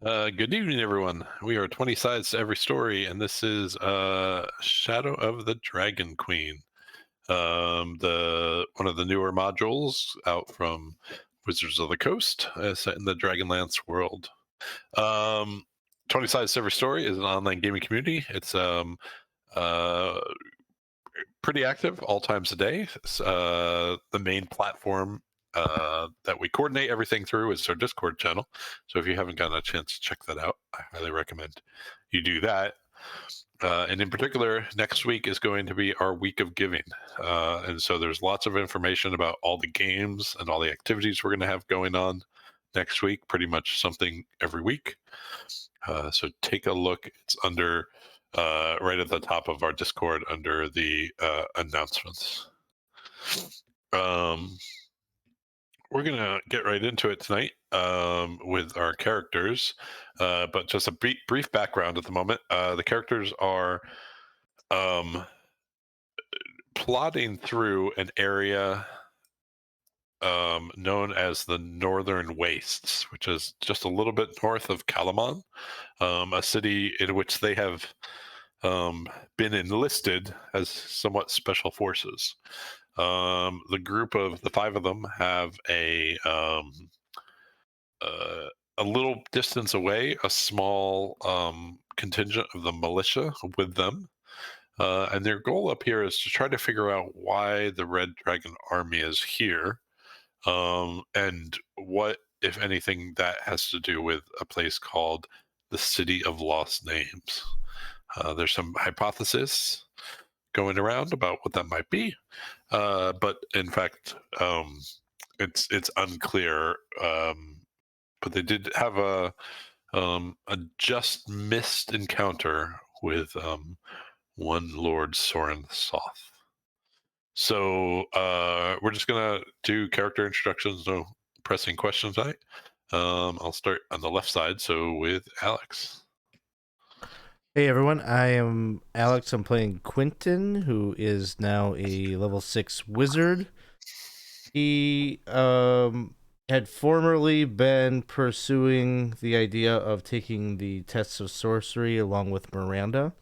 Good evening, everyone. We are 20 sides to every story, and this is Shadow of the Dragon Queen. The one of the newer modules out from Wizards of the Coast, set in the Dragonlance world. Um, 20 sides to every story is an online gaming community. It's uh, pretty active all times a day. The main platform that we coordinate everything through is our Discord channel. So if you haven't gotten a chance to check that out, I highly recommend you do that. And in particular, next week is going to be our week of giving. And so there's lots of information about all the games and all the activities we're going to have going on next week, pretty much something every week. So take a look. It's under right at the top of our Discord under the announcements. Um, we're going to get right into it tonight with our characters. But just a brief background at the moment. The characters are plotting through an area known as the Northern Wastes, which is just a little bit north of Kalaman, a city in which they have been enlisted as somewhat special forces. The group of the five of them have a little distance away, a small contingent of the militia with them. And their goal up here is to try to figure out why the Red Dragon Army is here, and what, if anything, that has to do with a place called the City of Lost Names. There's some hypothesis going around about what that might be, but in fact, it's unclear. But they did have a just missed encounter with one Lord Soren Soth. So we're just gonna do character introductions, no pressing questions tonight. I'll start on the left side, so with Alex. Hey everyone, I am Alex. I'm playing Quinton, who is now a level 6 wizard. He had formerly been pursuing the idea of taking the tests of sorcery along with Miranda,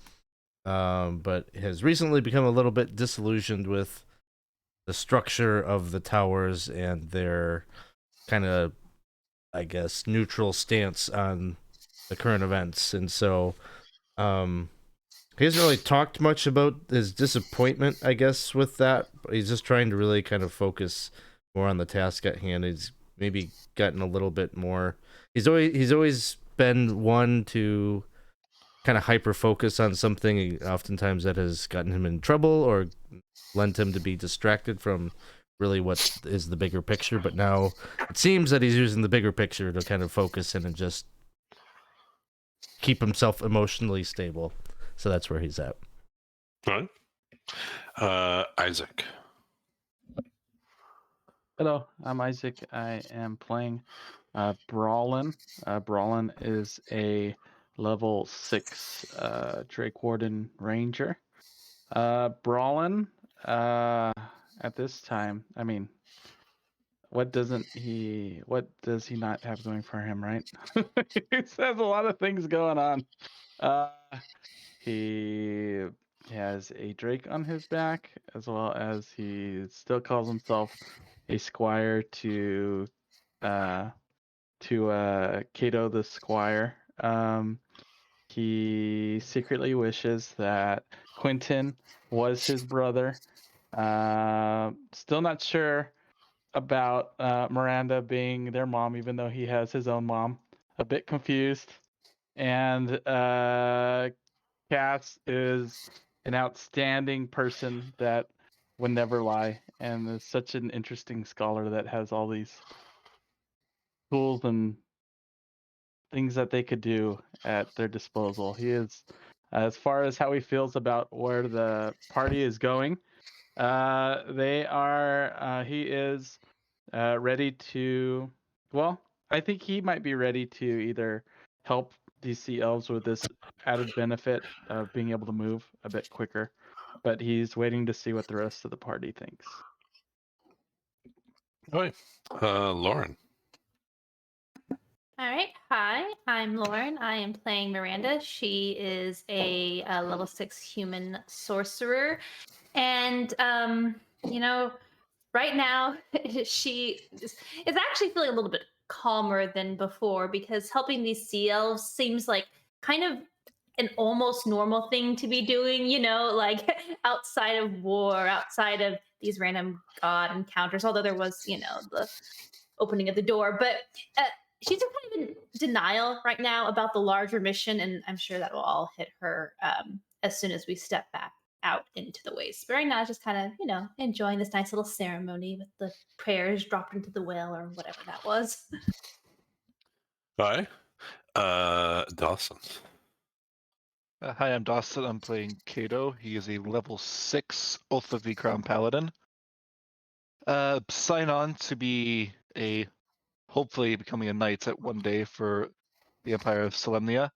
but has recently become a little bit disillusioned with the structure of the towers and their kind of, I guess, neutral stance on the current events. And so um, he hasn't really talked much about his disappointment, I guess, with that. But he's just trying to really kind of focus more on the task at hand. He's maybe gotten a little bit more. He's always been one to kind of hyper focus on something. Oftentimes that has gotten him in trouble or lent him to be distracted from really what is the bigger picture. But now it seems that he's using the bigger picture to kind of focus in and just keep himself emotionally stable. So that's where he's at. All right. Isaac. Hello, I'm Isaac. I am playing Brallin. Brallin is a level 6 Drake Warden Ranger. Brallin, at this time, I mean, what does he not have going for him, right? He has a lot of things going on. He has a Drake on his back, as well as he still calls himself a squire to Kato the Squire. He secretly wishes that Quinton was his brother. Still not sure about Miranda being their mom, even though he has his own mom. A bit confused. And Cass is an outstanding person that would never lie, and is such an interesting scholar that has all these tools and things that they could do at their disposal. He is, as far as how he feels about where the party is going, he is ready to, well, I think he might be ready to either help these sea elves with this added benefit of being able to move a bit quicker, but he's waiting to see what the rest of the party thinks. All right. Lauren. All right. Hi, I'm Lauren. I am playing Miranda. She is a, level 6 human sorcerer. And, right now she is actually feeling a little bit calmer than before because helping these sea elves seems like kind of an almost normal thing to be doing, like outside of war, outside of these random god encounters, although there was, the opening of the door. But uh, she's kind of in denial right now about the larger mission, and I'm sure that will all hit her as soon as we step back out into the waste. But right now, just kind of, enjoying this nice little ceremony with the prayers dropped into the well or whatever that was. Hi, Dawson. Hi, I'm Dawson. I'm playing Kato. He is a level 6 Oath of the Crown Paladin. Sign on to be hopefully becoming a knight at one day for the Empire of Solemnia.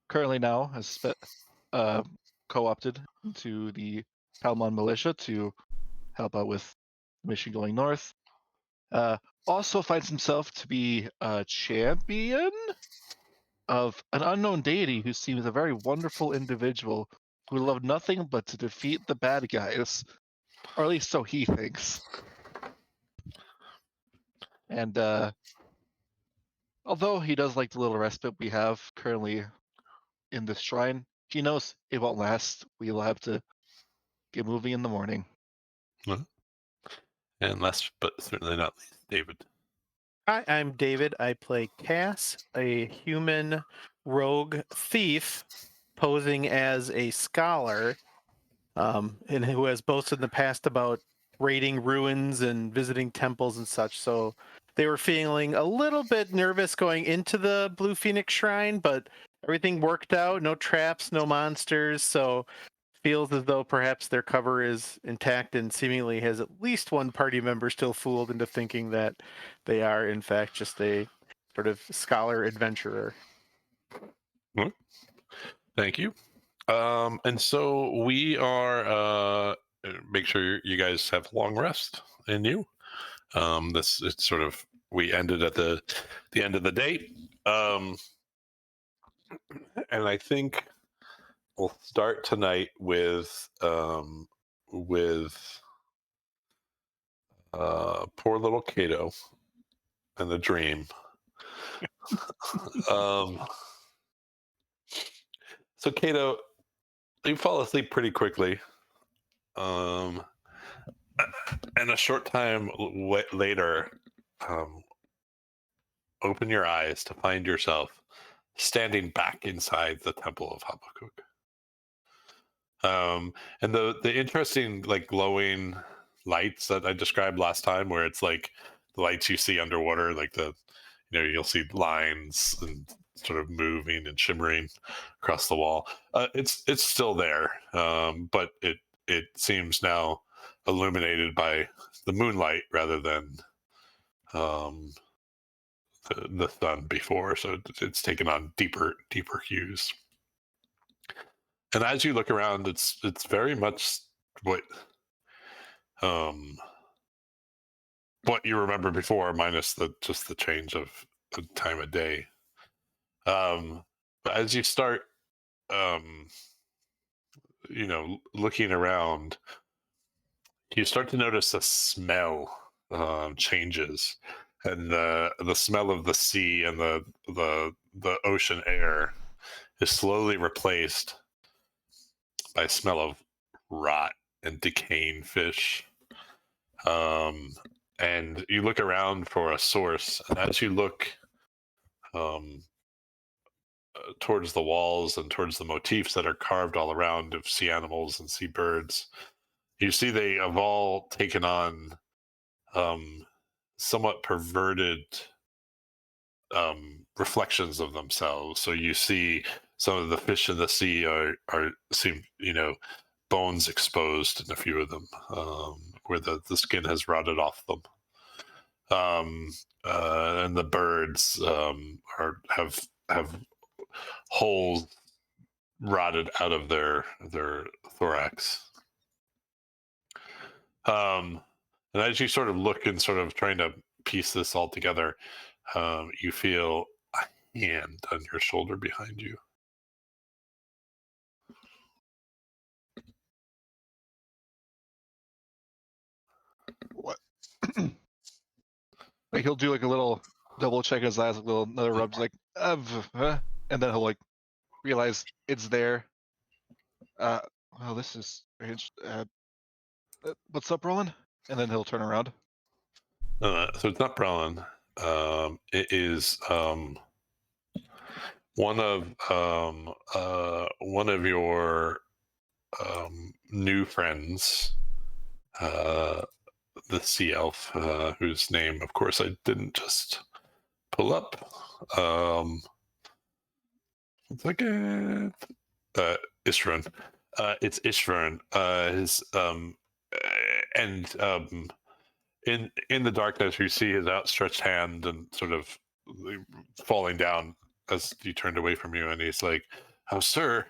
Currently now has co-opted into the Palmon Militia to help out with the mission going north. Also finds himself to be a champion of an unknown deity who seems a very wonderful individual who loved nothing but to defeat the bad guys, or at least so he thinks. And although he does like the little respite we have currently in this shrine, he knows it won't last. We'll have to get moving in the morning. And last but certainly not least, David. Hi, I'm David. I play Cass, a human rogue thief posing as a scholar, and who has boasted in the past about raiding ruins and visiting temples and such. So they were feeling a little bit nervous going into the Blue Phoenix Shrine, but everything worked out. No traps, no monsters. So feels as though perhaps their cover is intact and seemingly has at least one party member still fooled into thinking that they are, in fact, just a sort of scholar adventurer. Thank you. And so we are make sure you guys have a long rest in you. This it's sort of we ended at the end of the day. And I think we'll start tonight with poor little Kato and the dream. So Kato, you fall asleep pretty quickly. And a short time later, open your eyes to find yourself standing back inside the Temple of Habakkuk. And the interesting like glowing lights that I described last time, where it's like the lights you see underwater, like you'll see lines and sort of moving and shimmering across the wall. It's still there, but it seems now illuminated by the moonlight rather than the sun before. So it's taken on deeper hues. And as you look around, it's very much what you remember before, minus the change of the time of day. But as you start, looking around, you start to notice the smell changes, and the smell of the sea and the ocean air is slowly replaced by a smell of rot and decaying fish. And you look around for a source, and as you look towards the walls and towards the motifs that are carved all around of sea animals and sea birds, you see they have all taken on somewhat perverted reflections of themselves. So you see some of the fish in the sea seem bones exposed in a few of them, where the skin has rotted off them. And the birds have holes rotted out of their thorax. And as you sort of look and sort of trying to piece this all together, you feel hand on your shoulder behind you. What? Like he'll do like a little double check his eyes, a little another rubs, like and then he'll like realize it's there. Well, this is strange. What's up, Roland? And then he'll turn around. So it's not Brallin. It is one of your new friends, the sea elf, whose name, of course, I didn't just pull up. Ishvern. It's Ishvern. In the darkness, you see his outstretched hand and sort of falling down as he turned away from you, and he's like, "Oh, sir,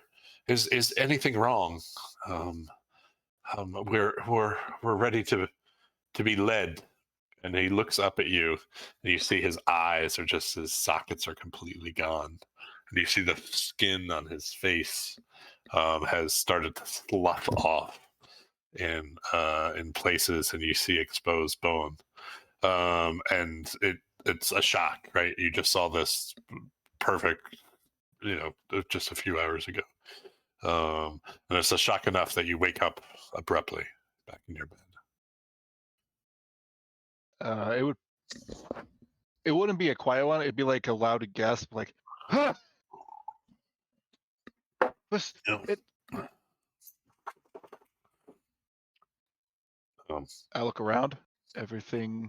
is anything wrong? We're ready to be led." And he looks up at you, and you see his eyes are just, his sockets are completely gone, and you see the skin on his face has started to slough off in places, and you see exposed bone, and it's a shock, right? You just saw this perfect, just a few hours ago, and it's a shock enough that you wake up abruptly back in your bed. It wouldn't be a quiet one. It'd be like a loud gasp, like, "Huh!" I look around. Everything.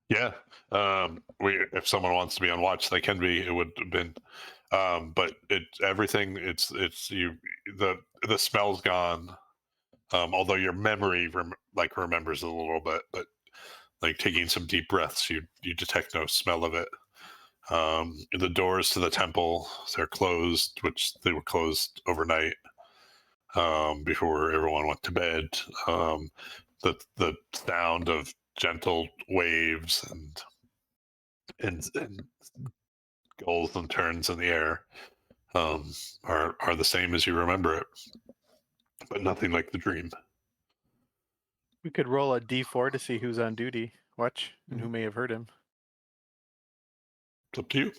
Yeah. If someone wants to be on watch, they can be. It would have been, but everything. It's you. The smell's gone. Although your memory remembers a little bit, but like taking some deep breaths, you detect no smell of it. The doors to the temple, they're closed, which they were closed overnight before everyone went to bed. The sound of gentle waves and gulls and turns in the air are the same as you remember it, but nothing like the dream. We could roll a d4 to see who's on duty. Watch, and who may have heard him. It's up to you.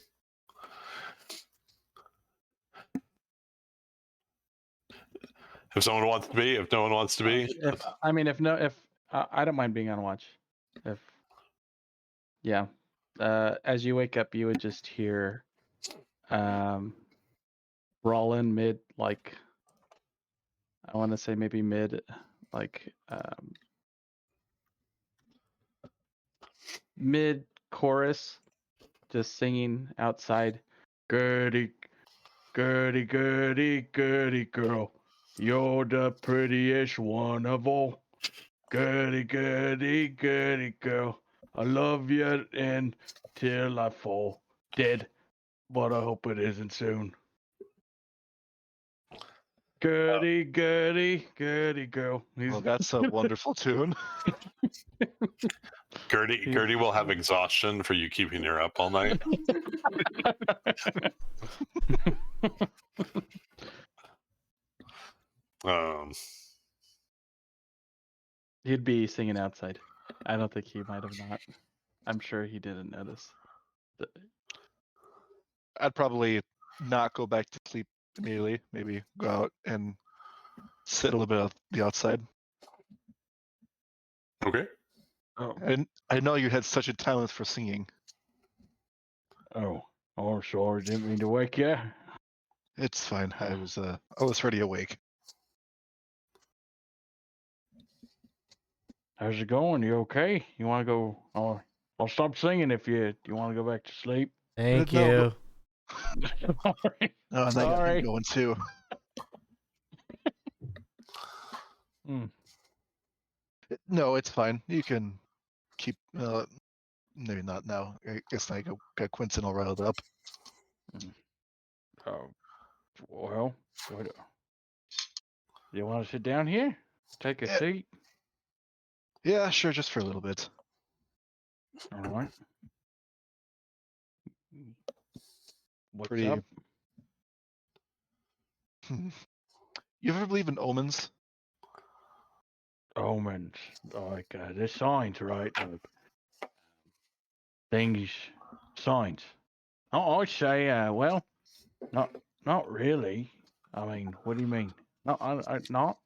If someone wants to be, if no one wants to be, if I don't mind being on watch. As you wake up, you would just hear Brallin mid, like, I want to say maybe mid, like mid chorus, just singing outside. Gertie, Gertie, Gertie, Gertie girl, you're the prettiest one of all. Gertie, Gertie, Gertie girl, I love you until I fall dead, but I hope it isn't soon. Gertie, Gertie, Gertie girl. Well, that's a wonderful tune. Gertie will have exhaustion for you keeping her up all night. He'd be singing outside. I don't think he might have not. I'm sure he didn't notice. I'd probably not go back to sleep immediately. Maybe go out and sit a little bit on the outside. Okay. Oh, And I know you had such a talent for singing. oh, sorry, didn't mean to wake you. It's fine. I was already awake. How's it going? You okay? You want to go? Oh, I'll stop singing if you want to go back to sleep. Thank No, you. Sorry. Oh, and I got Sorry. him going too. No, it's fine. You can keep. Maybe not now. I guess I got Quinton all riled up. Oh, well, what? You want to sit down here? Take a seat. Yeah, sure, just for a little bit. All right. What's pretty. up? You ever believe in omens? Omens, like there's signs, right? Things, signs. I say, well, not really. I mean, what do you mean? No, not.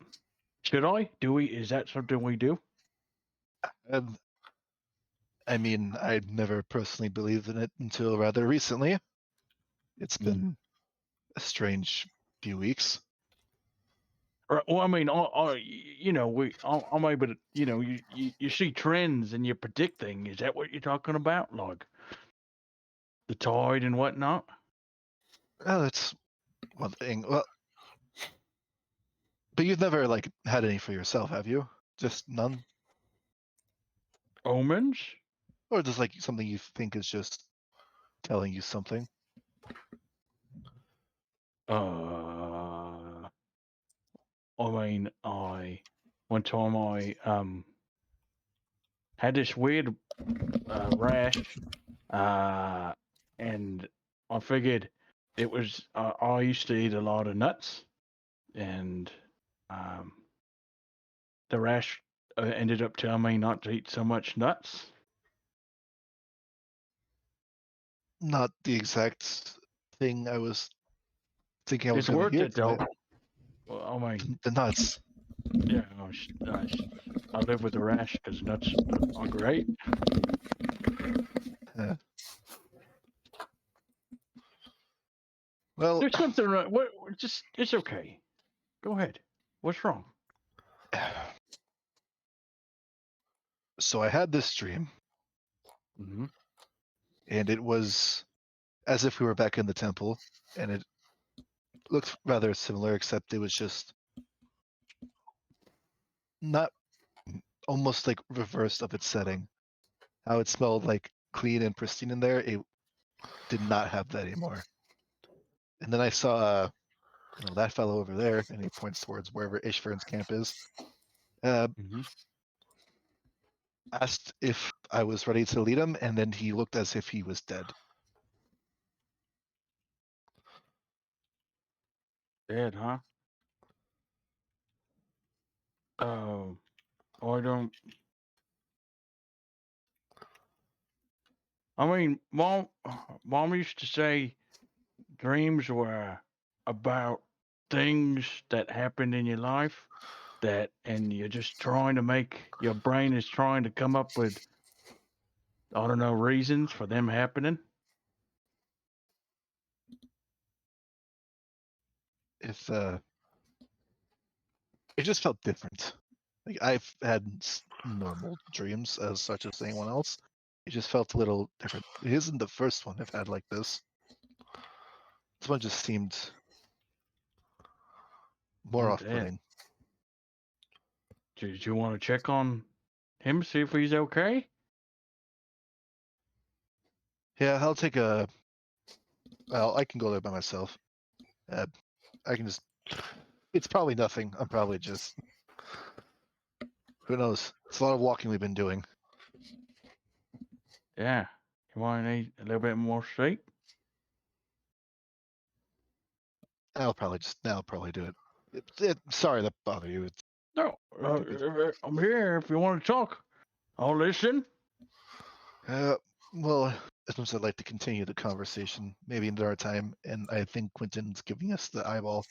Should I? Do we? Is that something we do? And I mean, I never personally believed in it until rather recently. It's been a strange few weeks. Right, well, I mean, I'm able to, you see trends and you predict things. Is that what you're talking about? Like the tide and whatnot? Well, that's one thing. Well, but you've never like had any for yourself, have you? Just none, Omens? or just like something you think is just telling you something? One time I had this weird rash, and I figured it was. I used to eat a lot of nuts, and um, the rash ended up telling me not to eat so much nuts. Not the exact thing I was thinking I was It's going to worth hear it though. today. Well, I mean, The nuts. yeah, I live with the rash because nuts are great. Uh, well, There's something wrong. What? Just it's okay. Go ahead. What's wrong? so I had this dream, Mm-hmm. and it was as if we were back in the temple, and it looked rather similar, except it was just not almost like reversed of its setting. How it smelled like clean and pristine in there, it did not have that anymore. And then I saw, that fellow over there, and he points towards wherever Ishvern's camp is. Mm-hmm. Asked if I was ready to lead him, and then he looked as if he was dead. Dead, huh? Oh, I don't. I mean, mom used to say dreams were about things that happened in your life and you're just trying to your brain is trying to come up with, I don't know, reasons for them happening. If it just felt different. Like I've had normal dreams as such as anyone else. It just felt a little different. It isn't the first one I've had like this. This one just seemed more I'm dead. off-putting. Did you want to check on him, see if he's okay? Yeah, I'll take a. Well, I can go there by myself. I can just. It's probably nothing. I'm probably just. Who knows? It's a lot of walking we've been doing. Yeah. You want to need a little bit more sleep? I'll probably do it. Sorry to bother you. No, I'm here if you want to talk. I'll listen. Well, as much as I'd like to continue the conversation, maybe another time, and I think Quinton's giving us the eyeball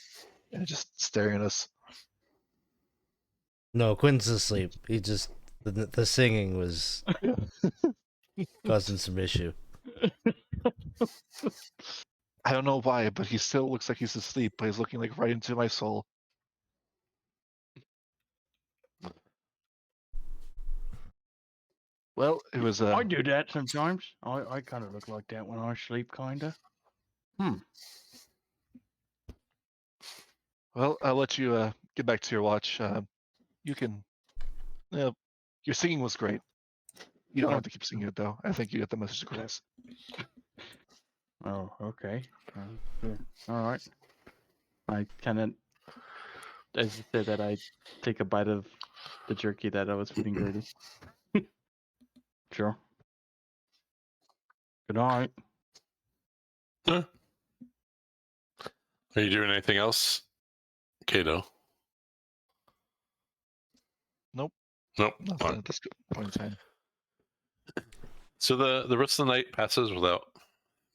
and just staring at us. No, Quinton's asleep. He just the singing was causing some issue. I don't know why, but he still looks like he's asleep, but he's looking like right into my soul. Well, it was I do that sometimes. I kind of look like that when I sleep, kind of. Well, I'll let you get back to your watch. You can. Your singing was great. You don't have to keep singing it though. I think you get the message across. Oh, okay. Yeah. All right. I kind of, as you said that, I take a bite of the jerky that I was feeding Grady. Sure. Good night. Huh? Are you doing anything else, Kato? Nope. Nope. Nothing at this point in time. So the rest of the night passes without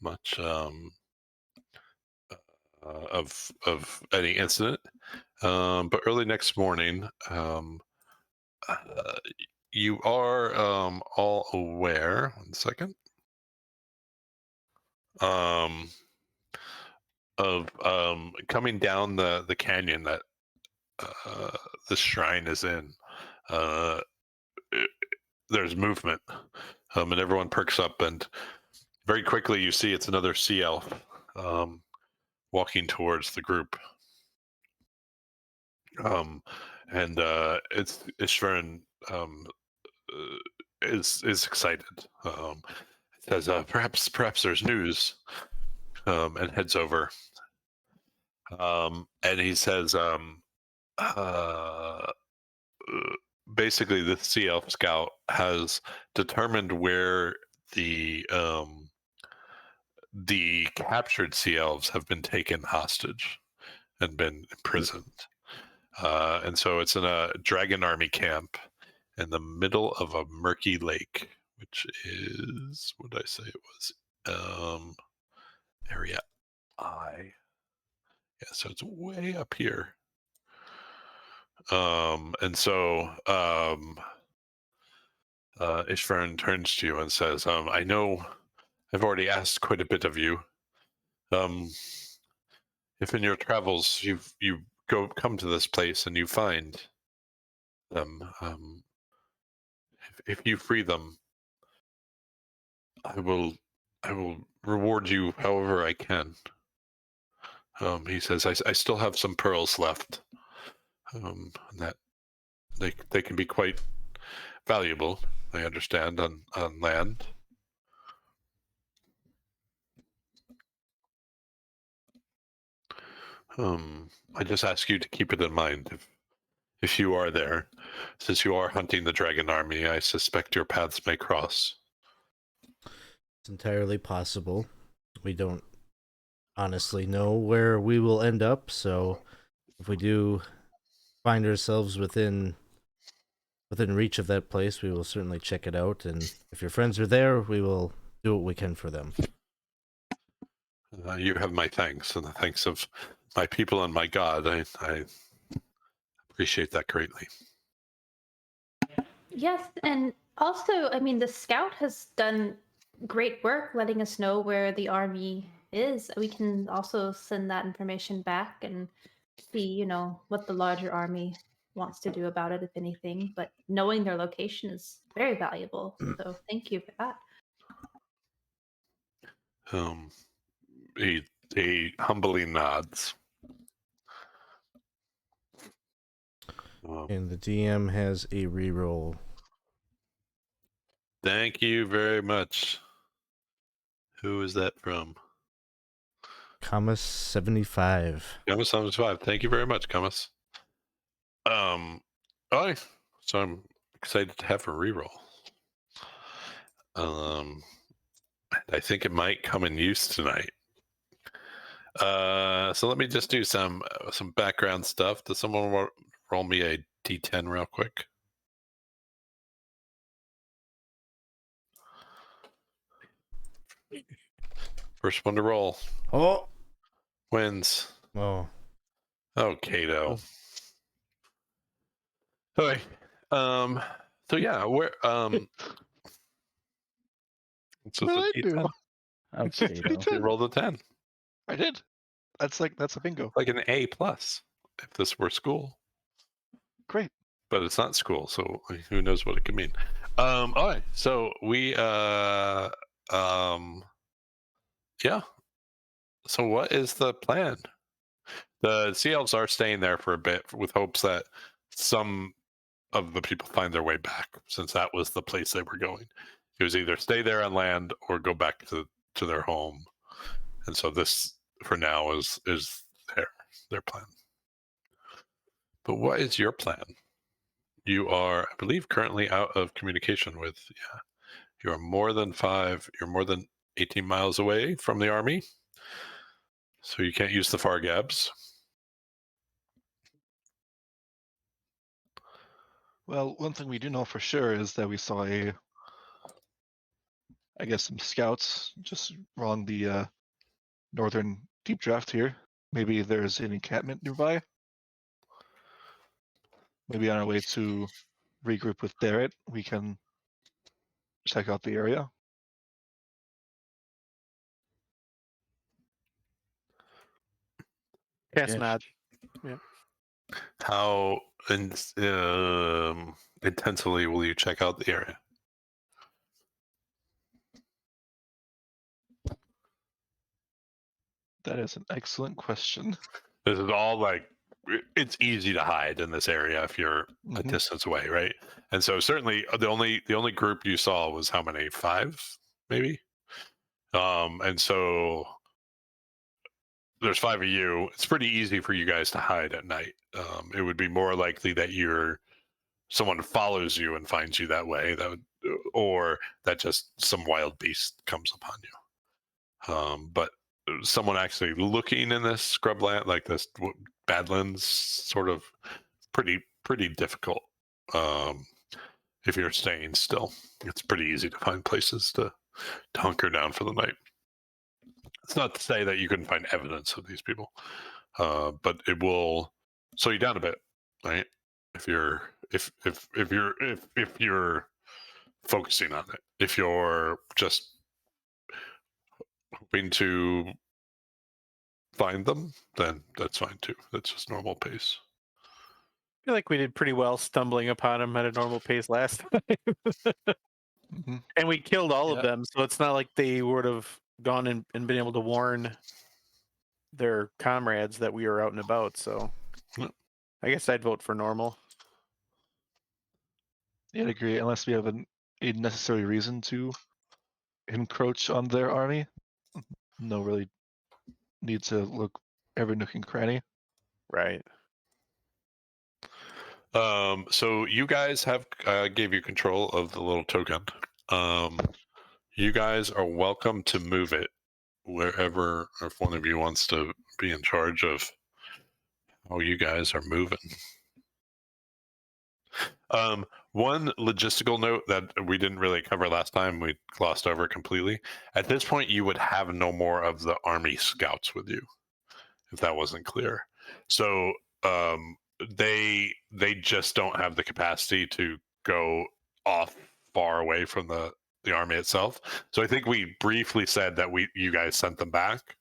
much of any incident. But early next morning, you are all aware. 1 second. Of coming down the canyon that the shrine is in. There's movement, and everyone perks up, and very quickly you see it's another sea elf walking towards the group. And it's Ishvern is excited. Says perhaps there's news, and heads over. And he says, basically, the Sea Elf Scout has determined where the captured Sea Elves have been taken hostage and been imprisoned. And so it's in a dragon army camp in the middle of a murky lake, which is, what did I say it was? Area I. Yeah, so it's way up here. And so Ishvern turns to you and says, I know I've already asked quite a bit of you. If in your travels you come to this place and you find them, if you free them, I will reward you however I can. He says, I still have some pearls left. That they can be quite valuable, I understand, on land. I just ask you to keep it in mind if you are there. Since you are hunting the dragon army, I suspect your paths may cross. It's entirely possible. We don't honestly know where we will end up, so if we do find ourselves within reach of that place, we will certainly check it out, and if your friends are there, we will do what we can for them. You have my thanks, and the thanks of my people and my God. I appreciate that greatly. Yes, and also, I mean, the scout has done great work letting us know where the army is. We can also send that information back and see, what the larger army wants to do about it, if anything. But knowing their location is very valuable. So thank you for that. He humbly nods. And the DM has a reroll. Thank you very much. Who is that from? Camus 75. Camus 75. Thank you very much, Camus. Alright. So I'm excited to have a reroll. I think it might come in use tonight. So let me just do some background stuff. Does someone roll me a D10 real quick? First one to roll Oh! wins. Oh. Oh, Kato. Okay. So yeah, where so What it's did a I do? D10. Oh, Kato. You rolled a 10. I did. That's a bingo. Like an A plus if this were school. Great. But it's not school, so who knows what it could mean. All right, so we yeah. So what is the plan? The Sea Elves are staying there for a bit with hopes that some of the people find their way back, since that was the place they were going. It was either stay there on land or go back to their home. And so this, for now, is their plan. But what is your plan? You are, I believe, currently out of communication with, you're more than 18 miles away from the army. So you can't use the far gaps. Well, one thing we do know for sure is that we saw some scouts just along the northern deep draft here. Maybe there's an encampment nearby. Maybe on our way to regroup with Barrett, we can check out the area. Cass Yeah, nod. How intensely will you check out the area? That is an excellent question. This is all like it's easy to hide in this area if you're a Mhm. distance away, right? And so certainly the only group you saw was how many? 5, maybe. And so there's 5 of you. It's pretty easy for you guys to hide at night. It would be more likely that someone follows you and finds you that way. Or that just some wild beast comes upon you. But someone actually looking in this scrubland, like this badlands, sort of pretty difficult. If you're staying still, it's pretty easy to find places to hunker down for the night. It's not to say that you couldn't find evidence of these people, but it will slow you down a bit, right? If you're focusing on it, if you're just hoping to find them, then that's fine too. That's just normal pace. I feel like we did pretty well stumbling upon them at a normal pace last time. Mhm. And we killed all of Yeah. them, so it's not like they would have gone and been able to warn their comrades that we were out and about. So Yeah. I guess I'd vote for normal. Yeah, I agree. Unless we have a necessary reason to encroach on their army, no really need to look every nook and cranny. Right. So you guys have gave you control of the little token. You guys are welcome to move it wherever, if one of you wants to be in charge of how you guys are moving. One logistical note that we didn't really cover last time, we glossed over completely. At this point, you would have no more of the army scouts with you, if that wasn't clear. So they just don't have the capacity to go off far away from the army itself. So I think we briefly said that you guys sent them back,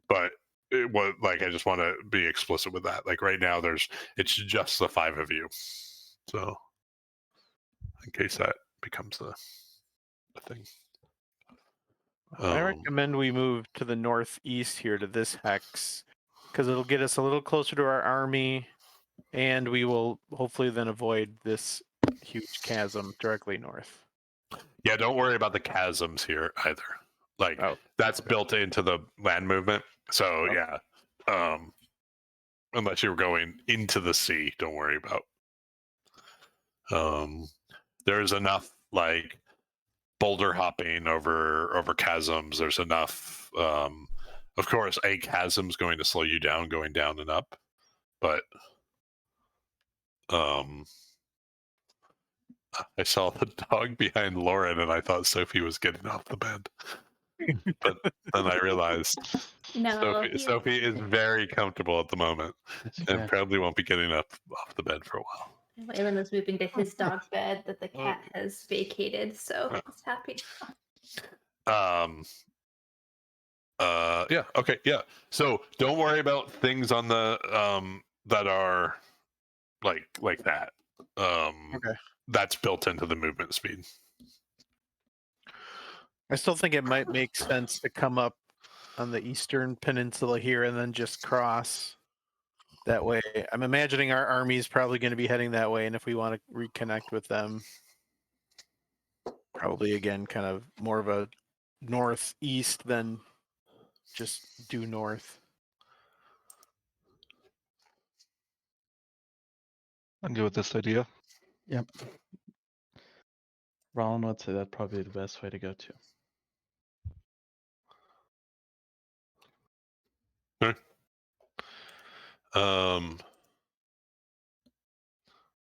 but it was like I just want to be explicit with that. Like right now, it's just the 5 of you. So in case that becomes the thing. I recommend we move to the northeast here to this hex because it'll get us a little closer to our army, and we will hopefully then avoid this huge chasm directly north. Yeah, don't worry about the chasms here either. Like that's built into the land movement. So yeah, unless you're going into the sea, don't worry about. There's enough like boulder hopping over chasms. There's enough. Of course, a chasm's going to slow you down going down and up, but I saw the dog behind Lauren, and I thought Sophie was getting off the bed. But then I realized No, Sophie is very comfortable at the moment, and Yeah. probably won't be getting up off the bed for a while. Waylon is moving to his dog bed that the cat has vacated, so he's happy. Yeah. Okay. Yeah. So don't worry about things on the that are like that. Okay. That's built into the movement speed. I still think it might make sense to come up on the eastern peninsula here and then just cross that way. I'm imagining our army is probably going to be heading that way, and if we want to reconnect with them, probably again kind of more of a northeast than just due north. I'm good with this idea. Yep. Brallin would say that'd probably be the best way to go to.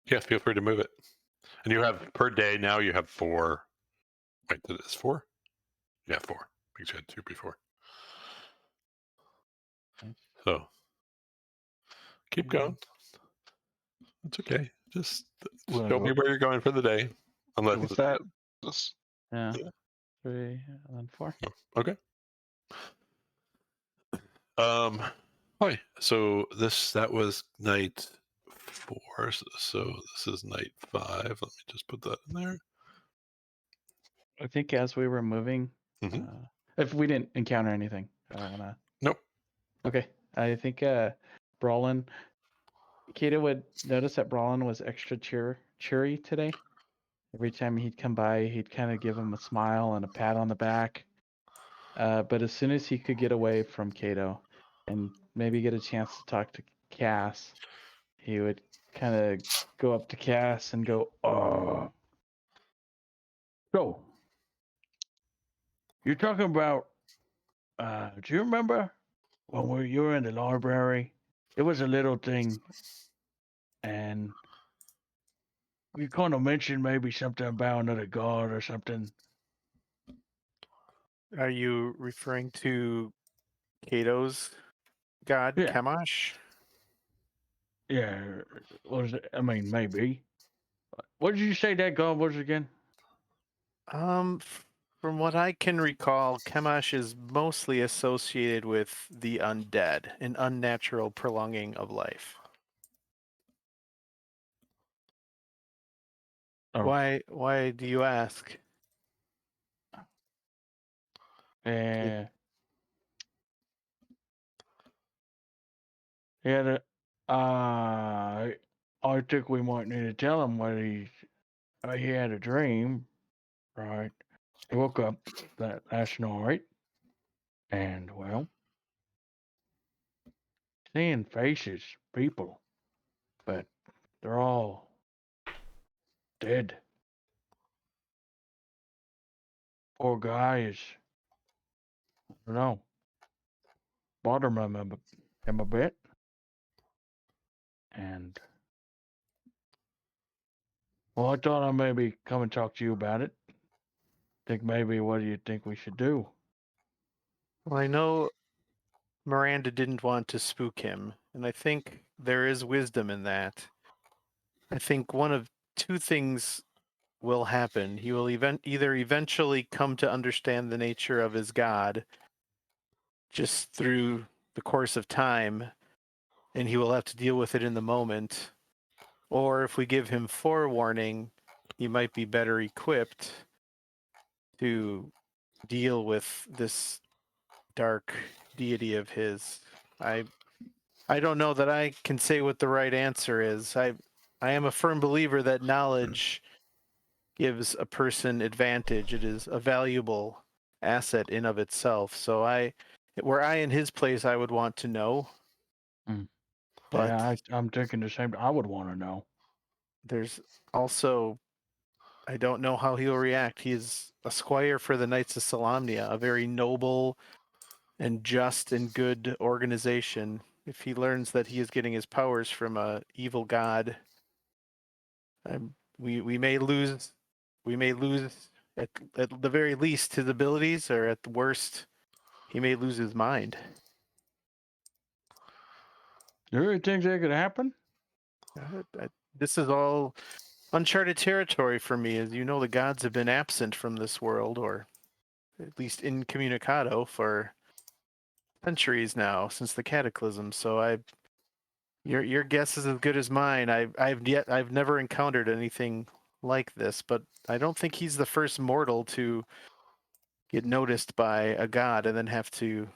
Yeah, feel free to move it. And you have per day now. You have 4. Wait, it's 4. Yeah, 4. Because you had 2 before. Nice. So keep going. It's okay. Just Wanna show go? me where you're going for the day. Unless With that, this Yeah. Yeah. 3 and then 4. okay. Hi. So that was night 4. So this is night 5. Let me just put that in there. I think as we were moving, Mhm. if we didn't encounter anything, I don't want to. Nope. Okay. I think Brallin, Kato would notice that Brallin was extra cheery today. Every time he'd come by, he'd kind of give him a smile and a pat on the back. But as soon as he could get away from Kato and maybe get a chance to talk to Cass, he would kind of go up to Cass and go, so, you're talking about, do you remember when you were in the library? It was a little thing, and you kind of mentioned maybe something about another god or something. Are you referring to Kato's god, Yeah. Kamash? Yeah, was it? I mean, maybe. What did you say that god was again? From what I can recall, Kamash is mostly associated with the undead, an unnatural prolonging of life. Oh. Why do you ask? Yeah. Yeah, I think we might need to tell him what he had a dream, right? He woke up that last night, and well, seeing faces, people, but they're all dead. Poor guy is, I don't know, bothering him a bit, and well, I thought I'd maybe come and talk to you about it. Think maybe what do you think we should do? Well, I know Miranda didn't want to spook him, and I think there is wisdom in that. I think one of two things will happen. He will either eventually come to understand the nature of his god just through the course of time, and he will have to deal with it in the moment. Or if we give him forewarning, he might be better equipped to deal with this dark deity of his. I don't know that I can say what the right answer is. I am a firm believer that knowledge gives a person advantage. It is a valuable asset in of itself. So were I in his place, I would want to know. Mm. But Yeah, I'm thinking the same. I would want to know. there's also, I don't know how he'll react. He is a squire for the Knights of Solamnia, a very noble and just and good organization. If he learns that he is getting his powers from a evil god, we may lose at the very least his abilities, or at the worst, he may lose his mind. Do you really think that could happen? This is all uncharted territory for me. As you know, the gods have been absent from this world, or at least incommunicado, for centuries now, since the cataclysm. So your guess is as good as mine. I've never encountered anything like this, but I don't think he's the first mortal to get noticed by a god and then have to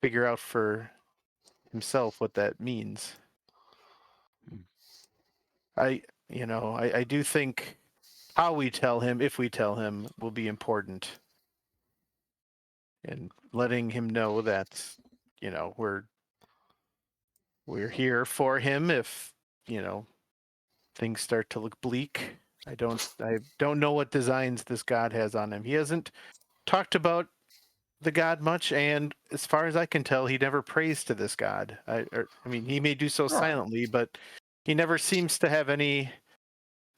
figure out for himself what that means. I do think how we tell him, if we tell him, will be important. And letting him know that, we're here for him if, things start to look bleak. I don't know what designs this god has on him. He hasn't talked about the god much, and as far as I can tell, he never prays to this god. I mean, he may do so Sure. silently, but he never seems to have any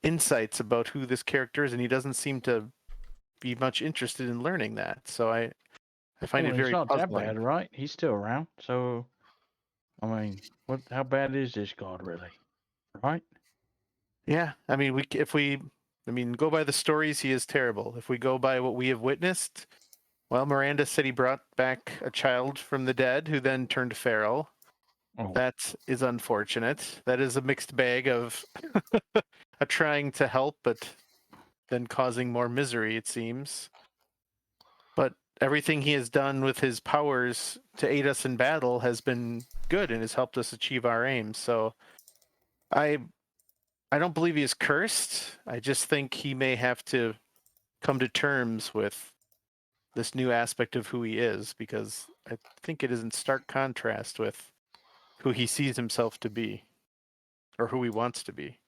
insights about who this character is, and he doesn't seem to be much interested in learning that. So I find it Well, it's very not that puzzling. bad, right? He's still around. So, I mean, how bad is this god really? Right? Yeah, I mean, I mean, go by the stories, he is terrible. If we go by what we have witnessed, well, Miranda said he brought back a child from the dead who then turned feral. Oh, That is unfortunate. That is a mixed bag of a trying to help, but then causing more misery, it seems. But everything he has done with his powers to aid us in battle has been good and has helped us achieve our aims. So I don't believe he is cursed. I just think he may have to come to terms with this new aspect of who he is, because I think it is in stark contrast with who he sees himself to be, or who he wants to be.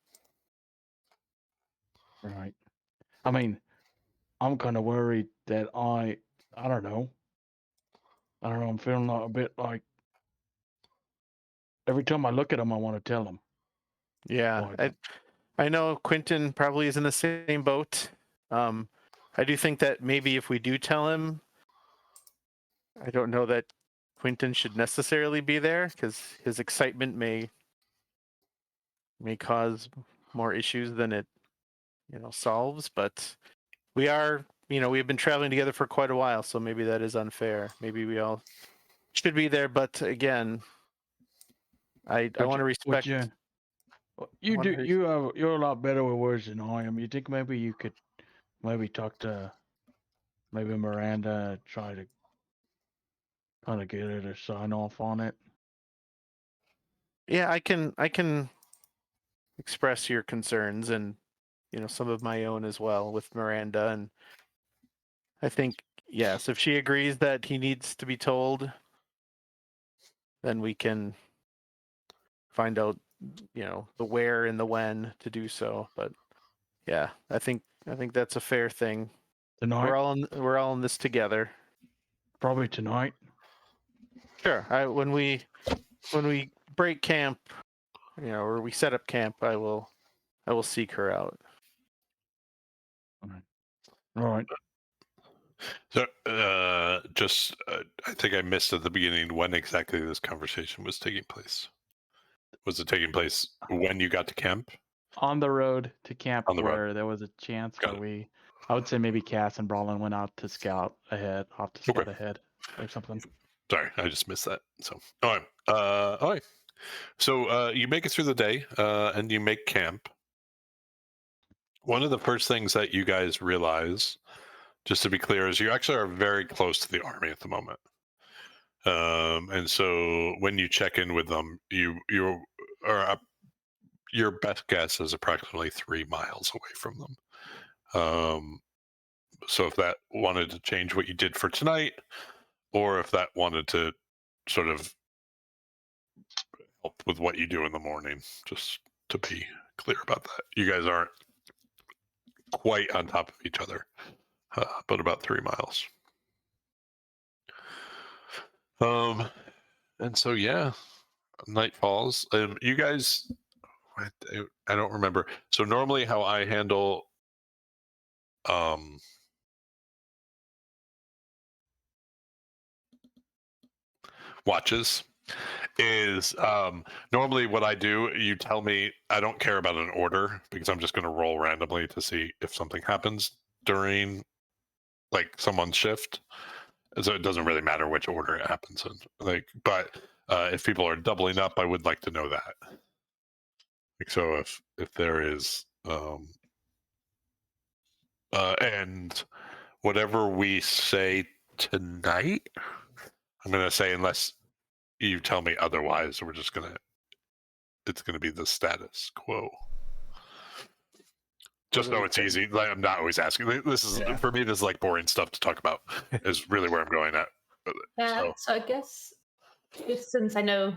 right. I mean, I'm kind of worried that I don't know. I don't know. I'm feeling a bit like every time I look at him, I want to tell him. Yeah, Why I know Quinton probably is in the same boat. I do think that maybe if we do tell him, I don't know that Quinton should necessarily be there, because his excitement may cause more issues than it solves. But we are, we have been traveling together for quite a while, so maybe that is unfair. Maybe we all should be there, but again, I want to respect. you wanna do res- you're a lot better with words than I am. You think maybe you could maybe talk to maybe Miranda, try to kind of get her to sign off on it? Yeah, I can express your concerns, and some of my own as well with Miranda, and I think, yes, if she agrees that he needs to be told, then we can find out, the where and the when to do so. But yeah, I think that's a fair thing. Tonight? We're all in this together. Probably tonight. Sure. When we break camp, or we set up camp, I will seek her out. All right. So, I think I missed at the beginning when exactly this conversation was taking place. Was it taking place when you got to camp? On the road to camp On the road. where there was a chance Got where it. I would say maybe Cass and Brallin went out to scout ahead, Okay. or something. Sorry, I just missed that. So, all right. All right. So, you make it through the day, and you make camp. One of the first things that you guys realize, just to be clear, is you actually are very close to the army at the moment. And so when you check in with them, you are up, your best guess is approximately 3 miles away from them. So if that wanted to change what you did for tonight, or if that wanted to sort of help with what you do in the morning, just to be clear about that, you guys aren't quite on top of each other, but about 3 miles. And so yeah, night falls. You guys, I don't remember. So normally, how I handle watches is normally what I do. You tell me, I don't care about an order because I'm just going to roll randomly to see if something happens during like someone's shift. So it doesn't really matter which order it happens in. But if people are doubling up, I would like to know that. Like, so if there is and whatever we say tonight, I'm going to say, unless you tell me otherwise, it's going to be the status quo. Just know it's easy. Like, I'm not always asking. This is for me. This is like boring stuff to talk about. Is really where I'm going at. So I guess, just since I know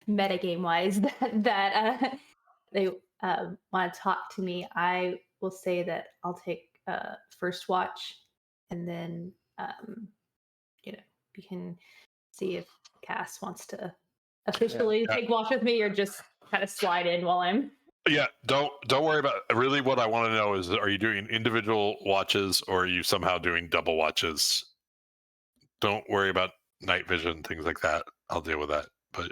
metagame wise that they want to talk to me, I will say that I'll take first watch, and then we can see if Cass wants to officially take watch with me or just kind of slide in while I'm. Yeah, don't worry about. Really, what I want to know is, are you doing individual watches or are you somehow doing double watches? Don't worry about night vision, things like that. I'll deal with that. But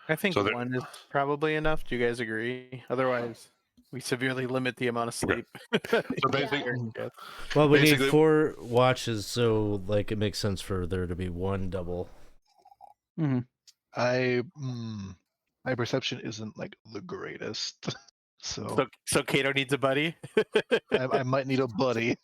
I think so there- one is probably enough. Do you guys agree? Otherwise, we severely limit the amount of sleep. so basically, Yes. Well, we need Basically- 4 watches, so like it makes sense for there to be 1 double. My perception isn't like the greatest, so So Kato needs a buddy. I might need a buddy.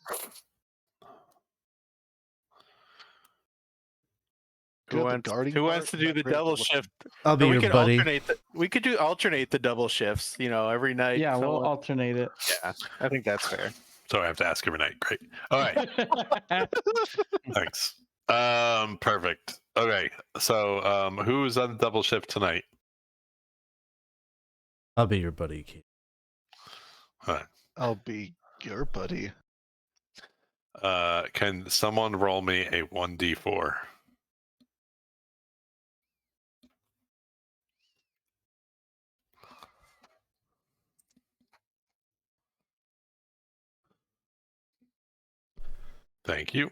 Who wants to do the double shift? I'll be Or we your could buddy. we could alternate the double shifts. Every night. Yeah, we'll someone- alternate it. Yeah, I think that's fair. so I have to ask every night. Great. All right. Thanks. Perfect. Okay. So who's on the double shift tonight? I'll be your buddy, Kate. All right. I'll be your buddy. Can someone roll me a 1d4? Thank you.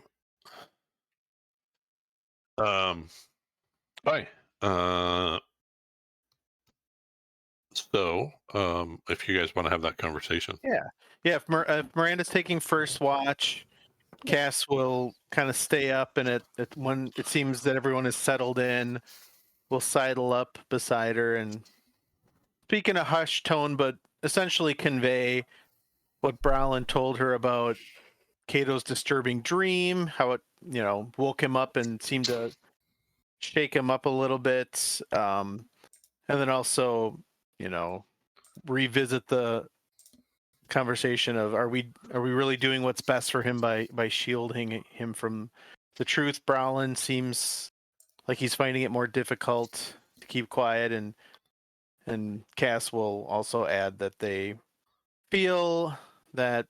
Hi. So, if you guys want to have that conversation. Yeah. If Miranda's taking first watch, Cass will kind of stay up, and when it seems that everyone is settled in, we'll sidle up beside her and speak in a hushed tone, but essentially convey what Brallin told her about Kato's disturbing dream, how it woke him up and seemed to shake him up a little bit, and then also revisit the conversation of are we really doing what's best for him by shielding him from the truth. Brallin seems like he's finding it more difficult to keep quiet, and Cass will also add that they feel that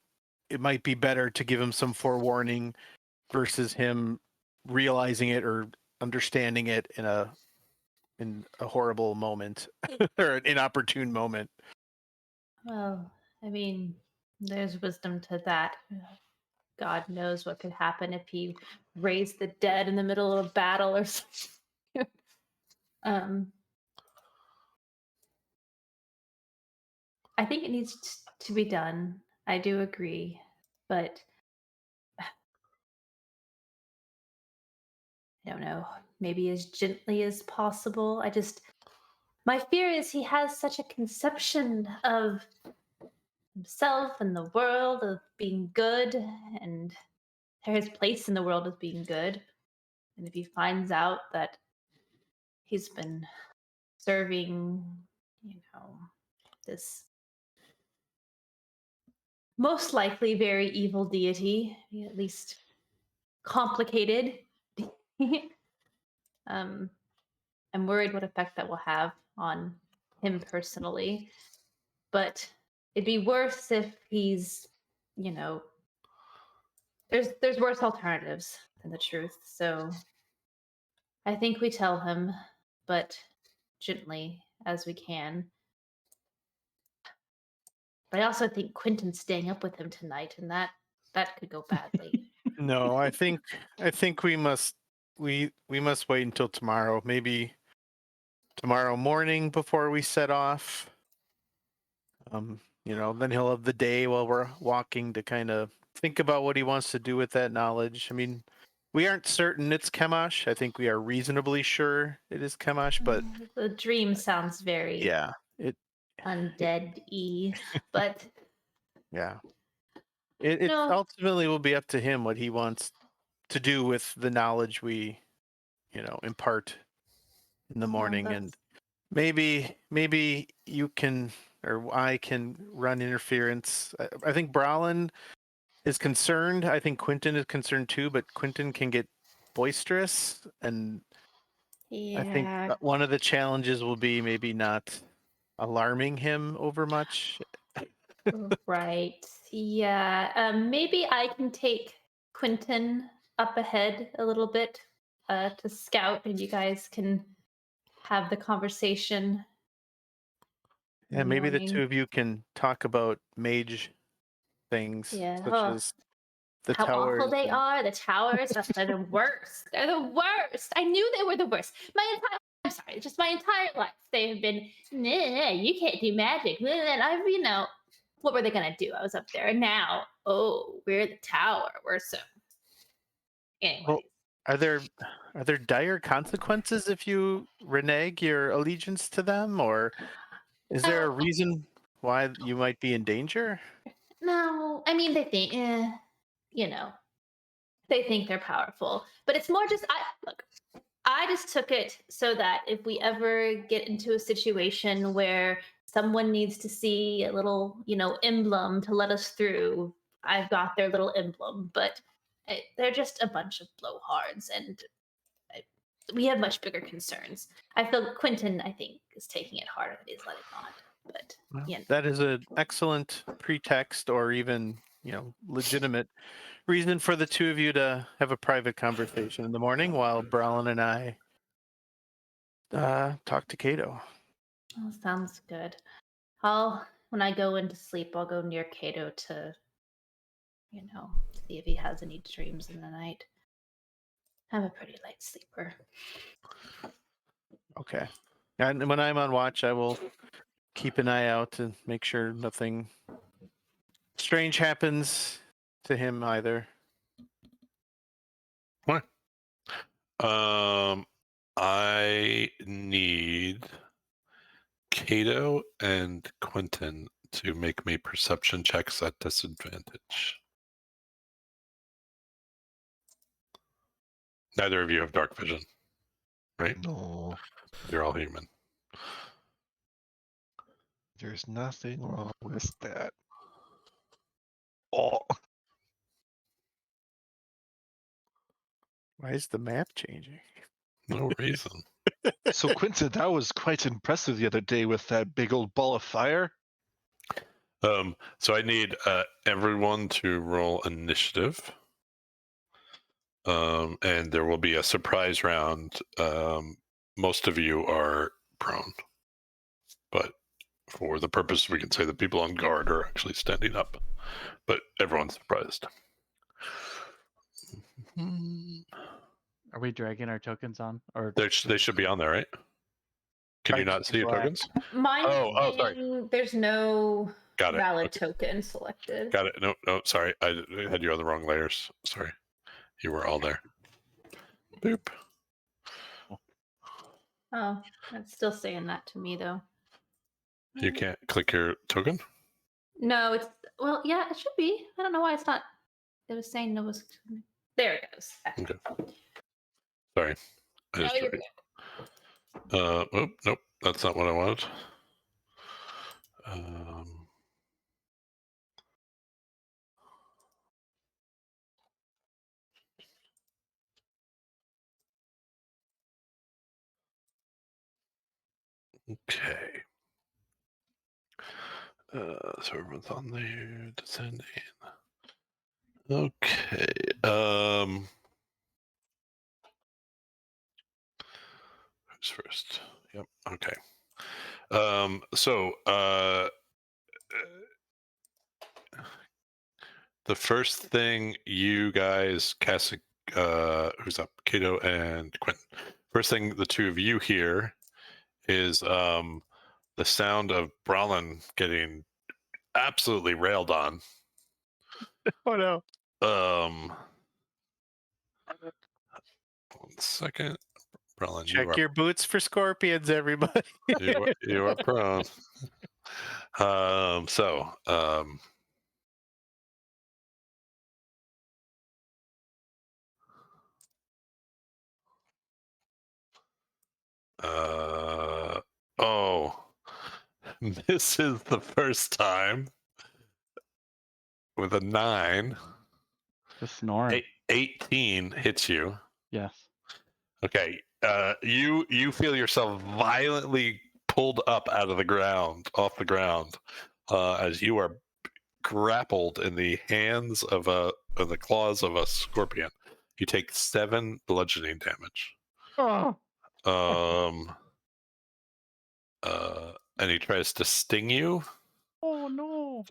it might be better to give him some forewarning versus him realizing it or understanding it in a horrible moment or an inopportune moment. Well, I mean, there's wisdom to that. God knows what could happen if he raised the dead in the middle of a battle or something. I think it needs to be done. I do agree, but I don't know, maybe as gently as possible. My fear is he has such a conception of himself and the world of being good and his place in the world as being good. And if he finds out that he's been serving, this most likely very evil deity, at least complicated, I'm worried what effect that will have on him personally. But it'd be worse if he's, there's worse alternatives than the truth. So I think we tell him, but gently as we can. But I also think Quinton's staying up with him tonight, and that could go badly. No, I think we must wait until tomorrow. Maybe tomorrow morning before we set off. Then he'll have the day while we're walking to kind of think about what he wants to do with that knowledge. I mean, we aren't certain it's Kemash. I think we are reasonably sure it is Kemash, but The dream sounds very undead-y, but yeah. It No. ultimately will be up to him what he wants to do with the knowledge we, impart in the morning. And maybe you can, or I can run interference. I think Brallin is concerned. I think Quinton is concerned too, but Quinton can get boisterous. And I think one of the challenges will be maybe not alarming him over much. Right. Yeah. Maybe I can take Quinton up ahead a little bit to scout, and you guys can have the conversation. in And maybe the morning. two of you can talk about mage things, Yeah. such Oh, as the how towers. awful they and- are. The towers, they're the worst. They're the worst. I knew they were the worst. I'm sorry, just my entire life. They have been, nah, you can't do magic. Nah, and what were they going to do? I was up there. And now, we're the tower. We're so. Anyways. Well, are there dire consequences if you renege your allegiance to them, or is there a reason why you might be in danger? No, I mean, they think, they think they're powerful, but it's more just, I just took it so that if we ever get into a situation where someone needs to see a little, emblem to let us through, I've got their little emblem, but they're just a bunch of blowhards, and we have much bigger concerns. I feel Quinton, I think, is taking it harder than he's letting on, but Well, yeah. that is an excellent pretext, or even legitimate reason for the two of you to have a private conversation in the morning while Brallin and I talk to Kato. Oh, sounds good. When I go into sleep, I'll go near Kato to, see if he has any dreams in the night. I'm a pretty light sleeper. Okay. And when I'm on watch, I will keep an eye out and make sure nothing strange happens to him either. What? I need Kato and Quinton to make me perception checks at disadvantage. Neither of you have dark vision, right? No, You're all human. there's nothing wrong with that. Oh, Why is the map changing? No reason. so Quinton, that was quite impressive the other day with that big old ball of fire. So I need everyone to roll initiative. And there will be a surprise round. Most of you are prone, but for the purpose, we can say the people on guard are actually standing up, but everyone's surprised. Are we dragging our tokens on? Or They should be on there, right? Can you I not see see your black. tokens? Mine Oh, is sorry. saying there's no Got it. valid Okay. token selected. Got it. No, sorry. I had you on the wrong layers. Sorry. You were all there. Boop. Oh, it's still saying that to me though. You can't click your token? No, yeah, it should be. I don't know why it's not. It was saying no was. There it goes. Okay. Sorry. I No, just you're tried. good. Nope. That's not what I wanted. Okay. So everyone's on there, descending. Okay. Who's first? Yep. Okay. The first thing you guys, who's up? Kato and Quinton. First thing the two of you hear is the sound of Brallin getting absolutely railed on. Oh no. 1 second. Brallin, Check your boots for scorpions, everybody. you are prone. This is the first time with a 9. just snoring? 18 hits you. Yes. Okay. You feel yourself violently pulled up off the ground, as you are grappled in the claws of a scorpion. You take 7 bludgeoning damage. Oh, And he tries to sting you. oh no.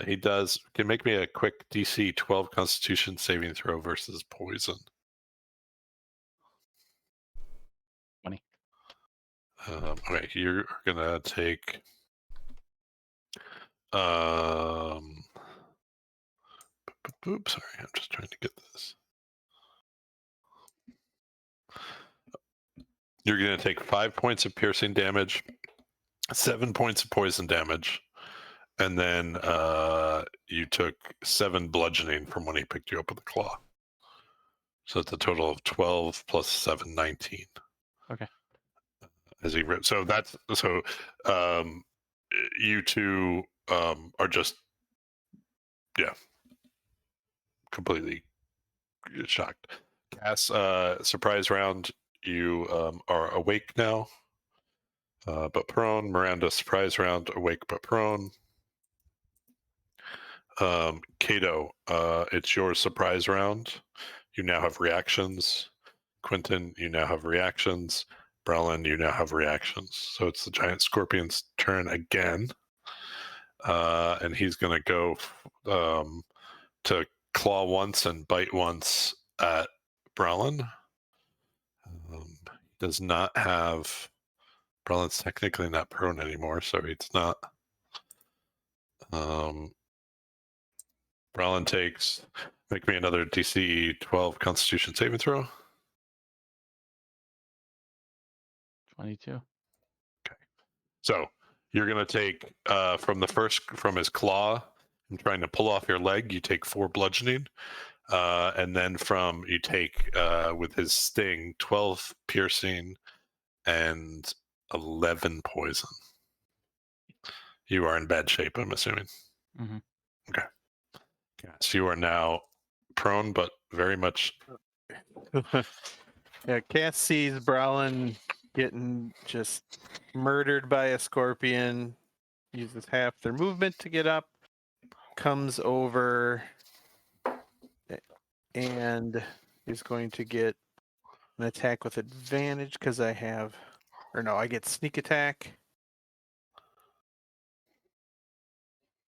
He does. Can make me a quick DC 12 Constitution saving throw versus poison. 20. Okay, you're gonna take. Oops, sorry, I'm just trying to get this. You're gonna take 5 points of piercing damage, 7 points of poison damage, and then you took 7 bludgeoning from when he picked you up with a claw. So it's a total of 12 plus 7, 19. Okay. As he ripped. So that's so. You two are just, yeah, completely shocked. Cass, surprise round. You are awake now, but prone. Miranda, surprise round. Awake but prone. Kato, it's your surprise round. You now have reactions. Quinton, you now have reactions. Brallin, you now have reactions. So it's the giant scorpion's turn again. And he's going to go to claw once and bite once at Brallin. Does not have. Brallin's technically not prone anymore, so it's not. Brallin takes. Make me another DC 12 Constitution saving throw. 22. So you're going to take from his claw and trying to pull off your leg. You take 4 bludgeoning, and then you take with his sting 12 piercing and 11 poison. You are in bad shape, I'm assuming. Mm-hmm. Okay. So you are now prone, but very much. Yeah, Cass sees Brallin getting just murdered by a scorpion, uses half their movement to get up, comes over, and is going to get an attack with advantage because I get sneak attack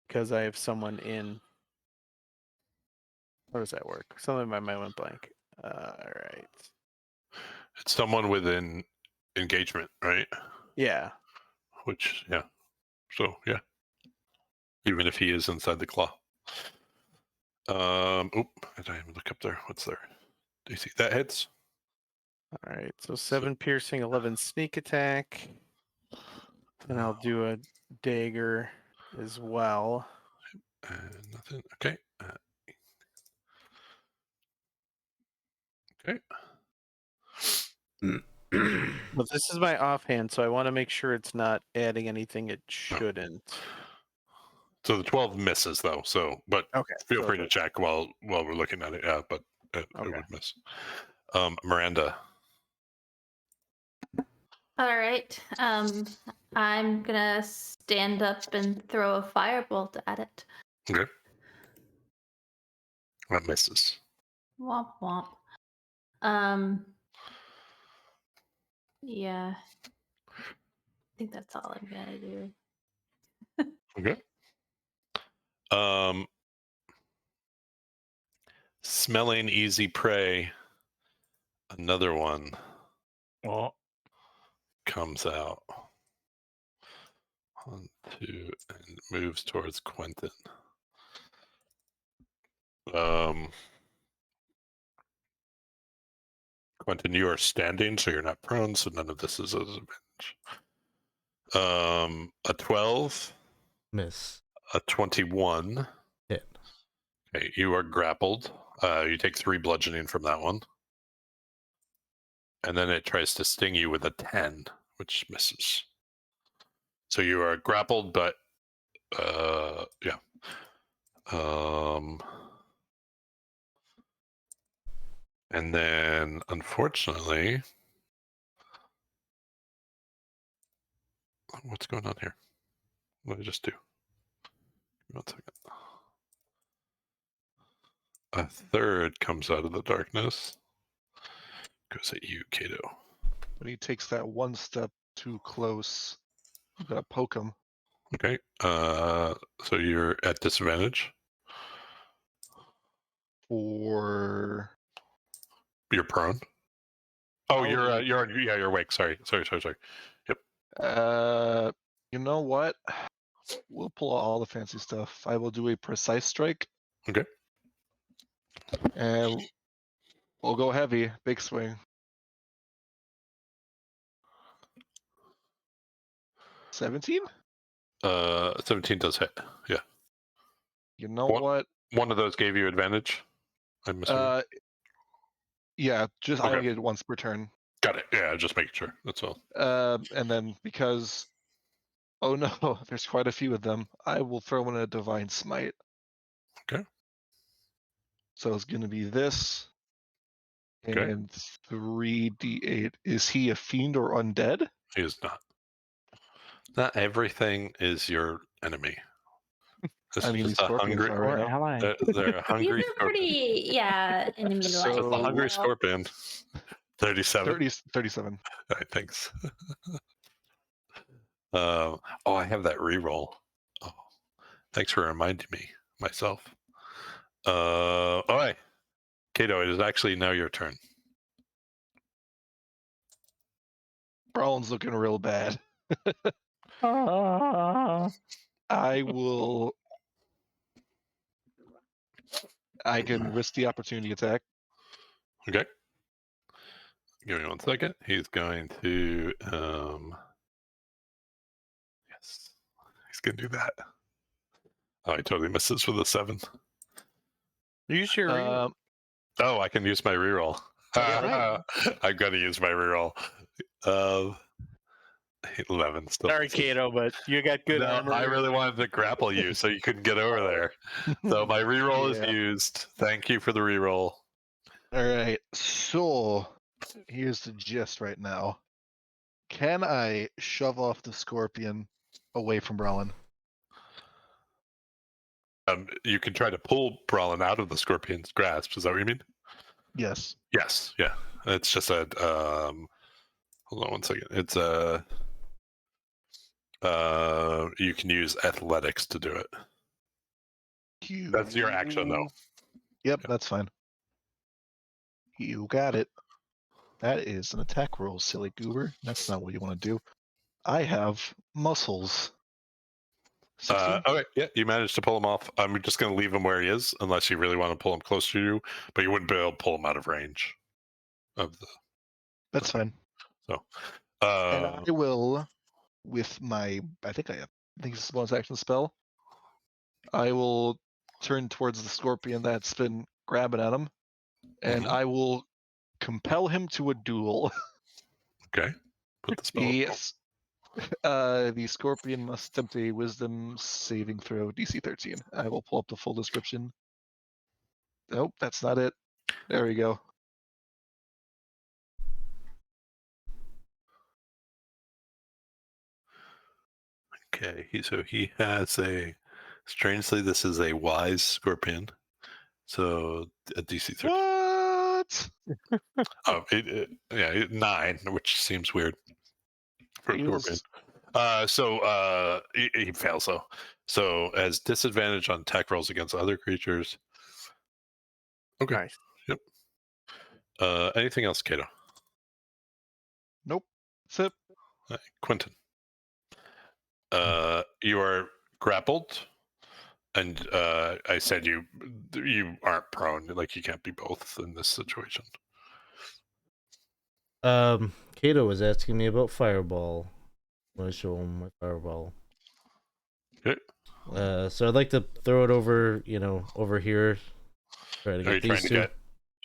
because I have someone in. How does that work? Something in my mind went blank. All right. It's someone within engagement, right? Yeah. Which, yeah. So, yeah. Even if he is inside the claw. I didn't even look up there. What's there? Do you see that hits? All right. So 7 piercing, 11 sneak attack. And I'll do a dagger as well. Nothing. Okay. Okay. But this is my offhand, so I want to make sure it's not adding anything it shouldn't. So the 12 misses though. So, but Okay. feel so free to check while we're looking at it. Yeah, but it would miss. Miranda. All right. I'm gonna stand up and throw a firebolt at it. Okay. That misses. Womp womp. Yeah. I think that's all I'm gonna do. Okay. Smelling easy prey. Another one comes out. 1, 2, and moves towards Quinton. Quinton, you are standing, so you're not prone, so none of this is an advantage. A 12. Miss. A 21. Hit. Okay, you are grappled. You take 3 bludgeoning from that one. And then it tries to sting you with a 10, which misses. So you are grappled, but yeah. And then, unfortunately, what's going on here? What did I just do? Give me 1 second. A third comes out of the darkness. goes at you, Kato. When he takes that one step too close, I'm gonna poke him. Okay. So you're at disadvantage. For You're prone. Oh, I'll you're do- you're awake. Sorry. you know what? We'll pull all the fancy stuff. I will do a precise strike. Okay. And we'll go heavy, big swing. 17? 17 does hit. Yeah. You know What? what? One of those gave you advantage. I'm assuming. Yeah, I Okay. only get it once per turn. Got it. Yeah, just making sure. That's all. And then because, oh no, there's quite a few of them, I will throw in a divine smite. Okay. So it's gonna be this. Okay. And 3d8. Is he a fiend or undead? He is not. Not everything is your enemy. This I is mean, these just a scorpions hungry. are right now. ally. They're a hungry These are scorpion. pretty, enemy-like. So- Just a hungry scorpion. 37. 37. All right, thanks. Oh, I have that reroll. Oh, thanks for reminding me myself. All right, Kato, it is actually now your turn. Brallin's looking real bad. I can risk the opportunity attack. Okay. Give me 1 second. He's going to. Yes, he's gonna do that. Oh, he totally misses with a 7. Use your Oh, I can use my reroll. Yeah, I'm gonna use my reroll. 11 still. sorry, misses. Kato, but you got good No, armor. I really wanted to grapple you so you couldn't get over there. So my reroll Yeah. is used. Thank you for the reroll. All right. So here's the gist right now. Can I shove off the scorpion away from Brallin? You can try to pull Brallin out of the scorpion's grasp. Is that what you mean? Yes. Yes. Yeah. It's just a. Hold on 1 second. It's a. You can use athletics to do it. That's your action, though. Yep, Yeah. that's fine. You got it. That is an attack roll, silly goober. That's not what you want to do. I have muscles. 16? Okay, yeah, you managed to pull him off. I'm just going to leave him where he is, unless you really want to pull him close to you. But you wouldn't be able to pull him out of range of the. That's fine. And Uh, I will, with my, I think it's a bonus action spell. I will turn towards the scorpion that's been grabbing at him, and Mhm. I will compel him to a duel. okay. Put the spell. Yes. The scorpion must attempt a wisdom saving throw, DC 13. I will pull up the full description. Nope, that's not it. There we go. Okay, so he has a. Strangely, this is a wise scorpion. So a DC 13. What? Oh, yeah, 9, which seems weird for a scorpion. So he fails though. So as disadvantage on attack rolls against other creatures. Okay. Nice. Yep. Anything else, Kato? Nope. That's it. All right, Quinton. You are grappled, and I said you aren't prone. Like you can't be both in this situation. Kato was asking me about Fireball. I'm gonna show him my Fireball. Okay. So I'd like to throw it over, over here. Try to Are get you these trying to two. get?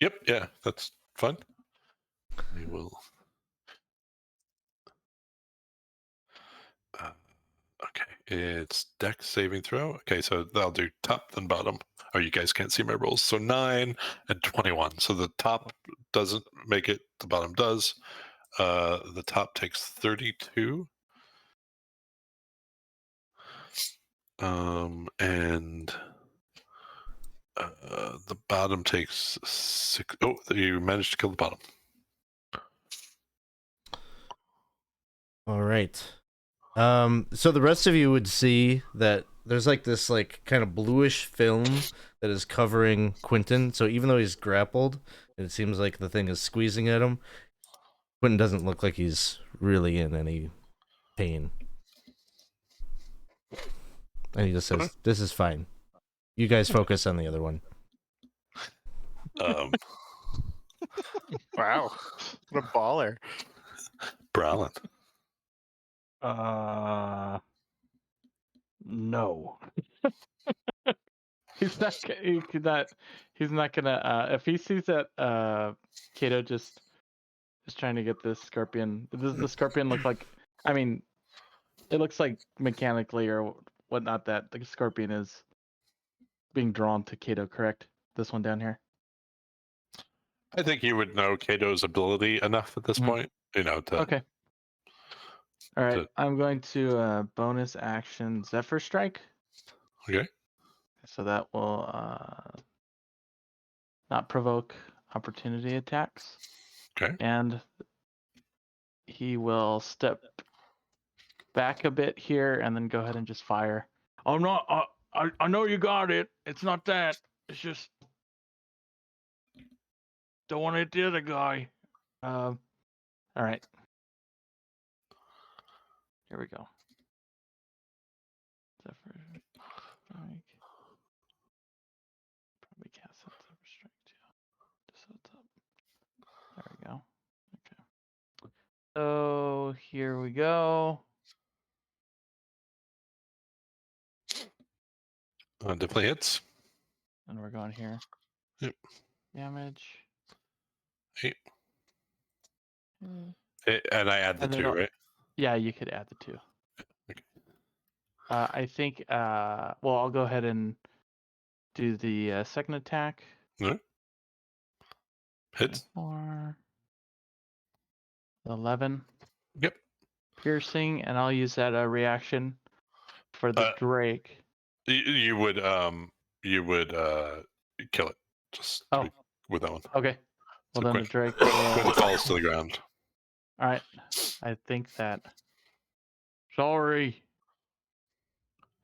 Yep. Yeah, that's fun. We will. Okay, it's Dex saving throw. Okay, so that'll do top then bottom. Oh, you guys can't see my rolls. So 9 and 21. So the top doesn't make it. The bottom does. The top takes 32. And the bottom takes 6. Oh, you managed to kill the bottom. All right. So the rest of you would see that there's like this like kind of bluish film that is covering Quinton. So even though he's grappled, it seems like the thing is squeezing at him. Quinton doesn't look like he's really in any pain. And he just says, "This is fine. You guys focus on the other one." Um, Wow, what a baller! Brallin. No. He's not. He's not gonna. If he sees that Kato just is trying to get this scorpion. Does the scorpion look like? I mean, it looks like mechanically or whatnot that the scorpion is being drawn to Kato. Correct. This one down here. I think you would know Kato's ability enough at this point, to Okay. All right. to- I'm going to bonus action Zephyr Strike. Okay. So that will not provoke opportunity attacks. Okay. And he will step back a bit here and then go ahead and just fire. I'm not. I know you got it. It's not that. It's just don't want to hit the other guy. All right. Here we go. Zephyr Strike. Probably cast that Zephyr Strike too. Just so it's up. There we go. Okay. So here we go. Definitely hits. And we're going here. Yep. Damage. 8. Mm. And I add the And then 2, I'll- right? Yeah, you could add the 2. Okay. I think. Well, I'll go ahead and do the second attack. No. Hits. 4. 11. Yep. Piercing, and I'll use that reaction for the Drake. You would kill it just with that one. Okay. Well, So then Quinton- the Drake. Quinton falls to the ground. All right. I think that. Sorry.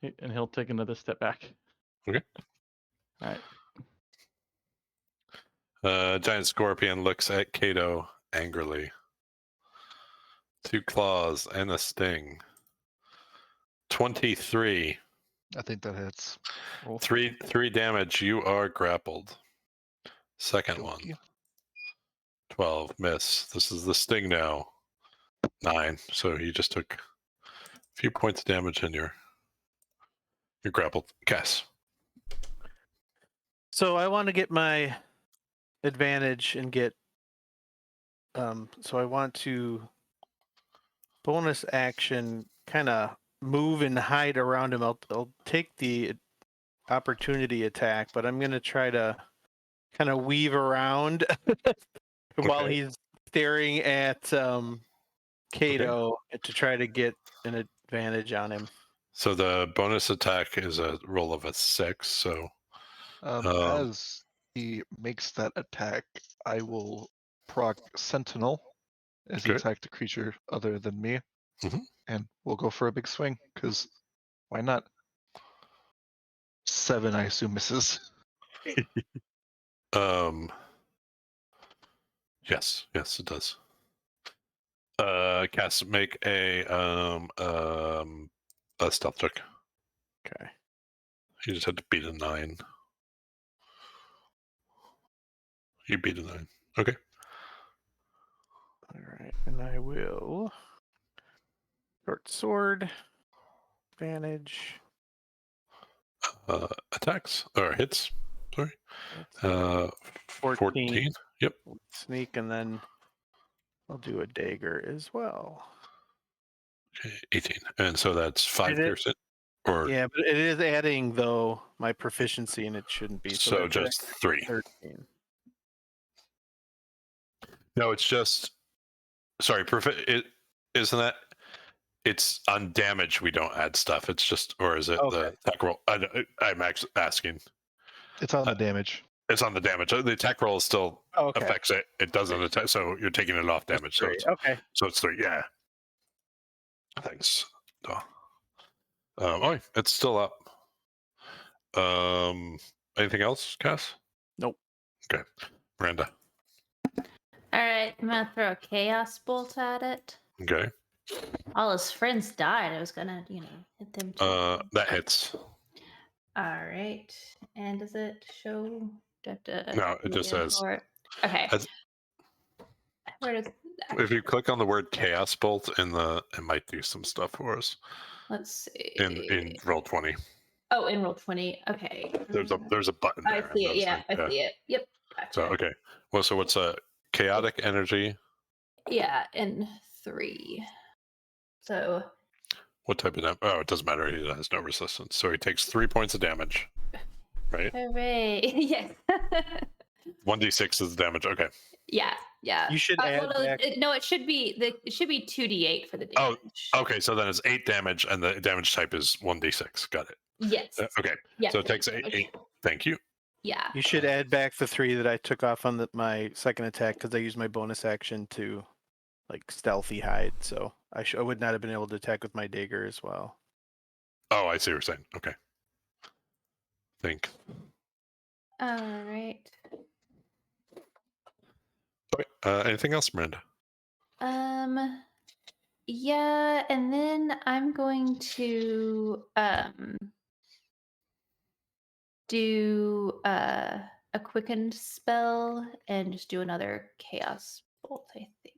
And he'll take another step back. Okay. All right. Giant scorpion looks at Kato angrily. 2 claws and a sting. 23. I think that hits. Roll. 3 damage. You are grappled. Second one. Okey. 12. Miss. This is the sting now. 9. So you just took a few points of damage and you're grappled. Cass. So I want to get my advantage and get. So I want to bonus action, kind of move and hide around him. I'll take the opportunity attack, but I'm gonna try to kind of weave around while Okay. he's staring at Kato to try to get an advantage on him. So the bonus attack is a roll of a 6. So As he makes that attack, I will proc Sentinel as he Okay. attacked a creature other than me. Mhm. And we'll go for a big swing, because why not? 7, I assume, misses. Yes, it does. Cass, make a stealth check. Okay. You just had to beat a 9. You beat a 9. Okay. All right, and I will short sword advantage. Attacks or hits. Sorry. That's 14. Yep. sneak, and then I'll do a dagger as well. Okay, 18. And so that's 5 Is it- piercing. Or Yeah, but it is adding though my proficiency, and it shouldn't be. so that's just 3. 13. No, it's just sorry. Isn't that? It's on damage. We don't add stuff. It's just, or is it the Okay. attack roll? I'm actually asking. It's on the damage. It's on the damage. The attack roll still Okay. affects it. It doesn't attack. So you're taking it off damage. So Great. it's, Okay. so it's 3. Yeah. Thanks. Oh, it's still up. Anything else, Cass? Nope. Okay, Miranda. All right, I'm gonna throw a chaos bolt at it. Okay. All his friends died. I was gonna, hit them too. That hits. All right. And does it show? Do I have to No, it just look says. for it? Okay. As- Where does? If you click on the word chaos bolt it might do some stuff for us Let's see. in roll 20. Oh, in roll 20. Okay. There's a button I there. see it. Yeah, I see it. Yep. So Gotcha. okay. Well, so what's a chaotic energy? Yeah, in 3. So. What type of damage? Oh, it doesn't matter. He has no resistance, so he takes 3 points of damage. Right. Hooray! Yes. 1d6 is the damage. Okay. Yeah. You should add back. No, it should be 2d8 for the damage. Oh, okay. So then it's 8 damage, and the damage type is 1d6. Got it. Yes. Okay. Yeah. So it takes 8. Thank you. Yeah. You should add back the 3 that I took off on my second attack because I used my bonus action to like stealthy hide. So I would not have been able to attack with my dagger as well. Oh, I see what you're saying. Okay. Think. All right. Okay. Anything else, Miranda? Yeah, and then I'm going to do a quickened spell and just do another chaos bolt, I think.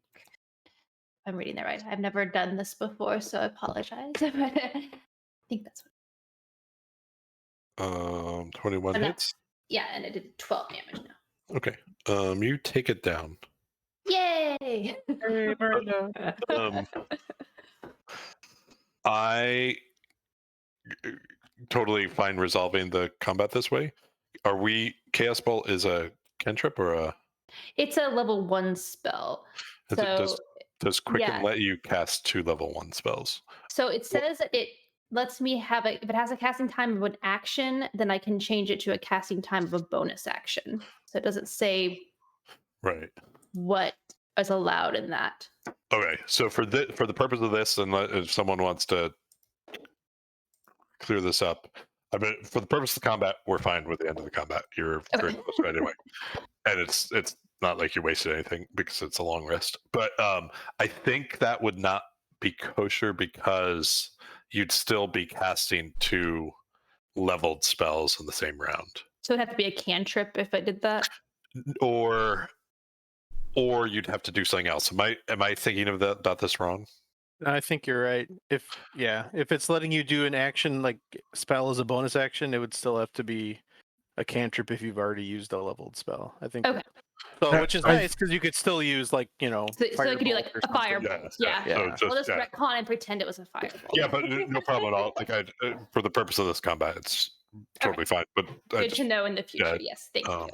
I'm reading that right. I've never done this before, so I apologize. But I think that's what 21 Oh, no. hits. Yeah, and it did 12 damage now. Okay. You take it down. Yay! I totally fine resolving the combat this way. Are we Chaos Bolt is a cantrip or a? It's a level 1 spell. Does Quicken yeah. let you cast 2 level 1 spells? So it says it lets me have if it has a casting time of an action, then I can change it to a casting time of a bonus action. So it doesn't say Right. what is allowed in that. Okay. So for the purpose of this, and if someone wants to clear this up, I mean, for the purpose of the combat, we're fine with the end of the combat. You're very close to it anyway, and it's not like you wasted anything because it's a long rest. But I think that would not be kosher because you'd still be casting 2 leveled spells in the same round. So it'd have to be a cantrip if I did that. Or you'd have to do something else. Am I thinking of about this wrong? I think you're right. If it's letting you do an action like spell as a bonus action, it would still have to be a cantrip if you've already used a leveled spell. I think. Okay. So, which is nice because you could still use like So I could do like a firebolt. Yeah. So I'll just retcon and pretend it was a firebolt. Yeah, but no problem at all. Like for the purpose of this combat, it's totally fine. But good to know in the future. Yes, thank you.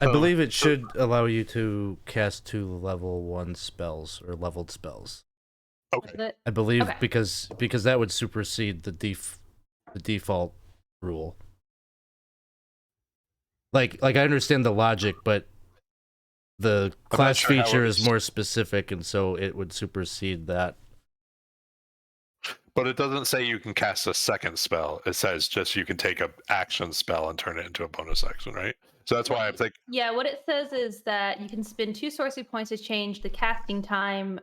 I believe it should allow you to cast 2 level 1 spells or leveled spells. Okay. I believe because that would supersede the default rule. Like I understand the logic, but the class feature is more specific, and so it would supersede that. But it doesn't say you can cast a second spell. It says just you can take an action spell and turn it into a bonus action, right? So that's why I'm thinking. Yeah, what it says is that you can spend 2 sorcery points to change the casting time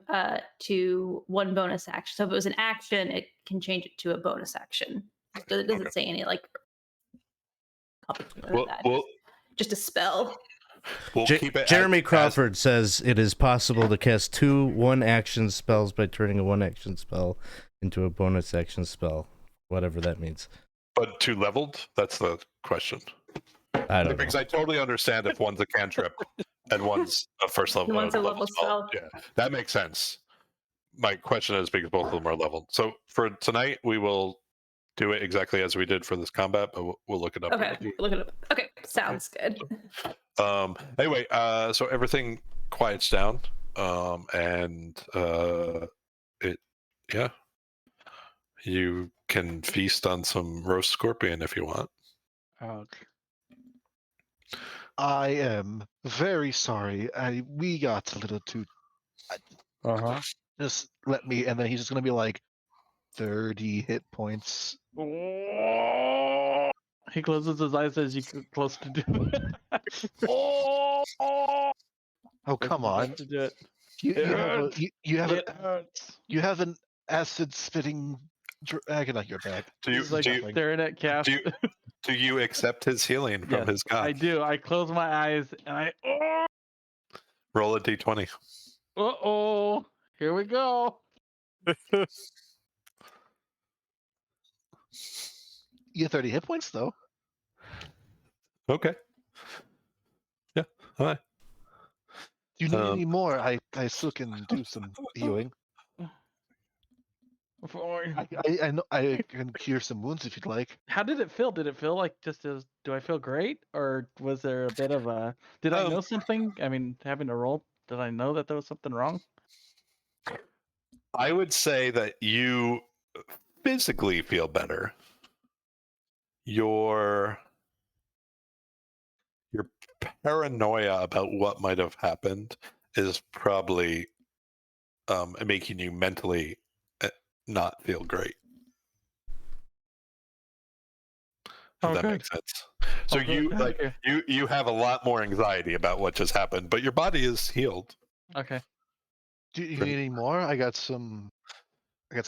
to 1 bonus action. So if it was an action, it can change it to a bonus action. So it doesn't say any like complicated that. Just a spell. We'll keep it Jeremy Crawford says it is possible to cast 2 1-action spells by turning a 1-action spell into a bonus action spell, whatever that means. But 2 leveled? That's the question. I don't know. Because I totally understand if one's a cantrip and one's a first level. One's a level spell. Yeah, that makes sense. My question is because both of them are leveled. So for tonight, we will do it exactly as we did for this combat, but we'll look it up. Okay, look it up. Okay, sounds good. Anyway, so everything quiets down, and you can feast on some roast scorpion if you want. Okay. I am very sorry. We got a little too just let me, and then he's just gonna be like 30 hit points. He closes his eyes as you get close to do it. Oh, Oh, come on. To do it. You It have a, hurts. you have It hurts. you have an acid spitting dragon on your back. Do you, He's like do you, staring at Cass. do you accept his healing from Yes, his god? I do. I close my eyes and I. Roll a d20. Oh, here we go. You have 30 hit points though. Okay. Yeah. All right. Do you need any more? I still can do some healing. I know I can cure some wounds if you'd like. How did it feel? Did it feel like just as? Do I feel great, or was there a bit of a? Did I know something? I mean, having to roll, did I know that there was something wrong? I would say that you physically feel better. Your paranoia about what might have happened is probably making you mentally not feel great. If that makes sense. So you have a lot more anxiety about what just happened, but your body is healed. Okay. Do you need any more? I got some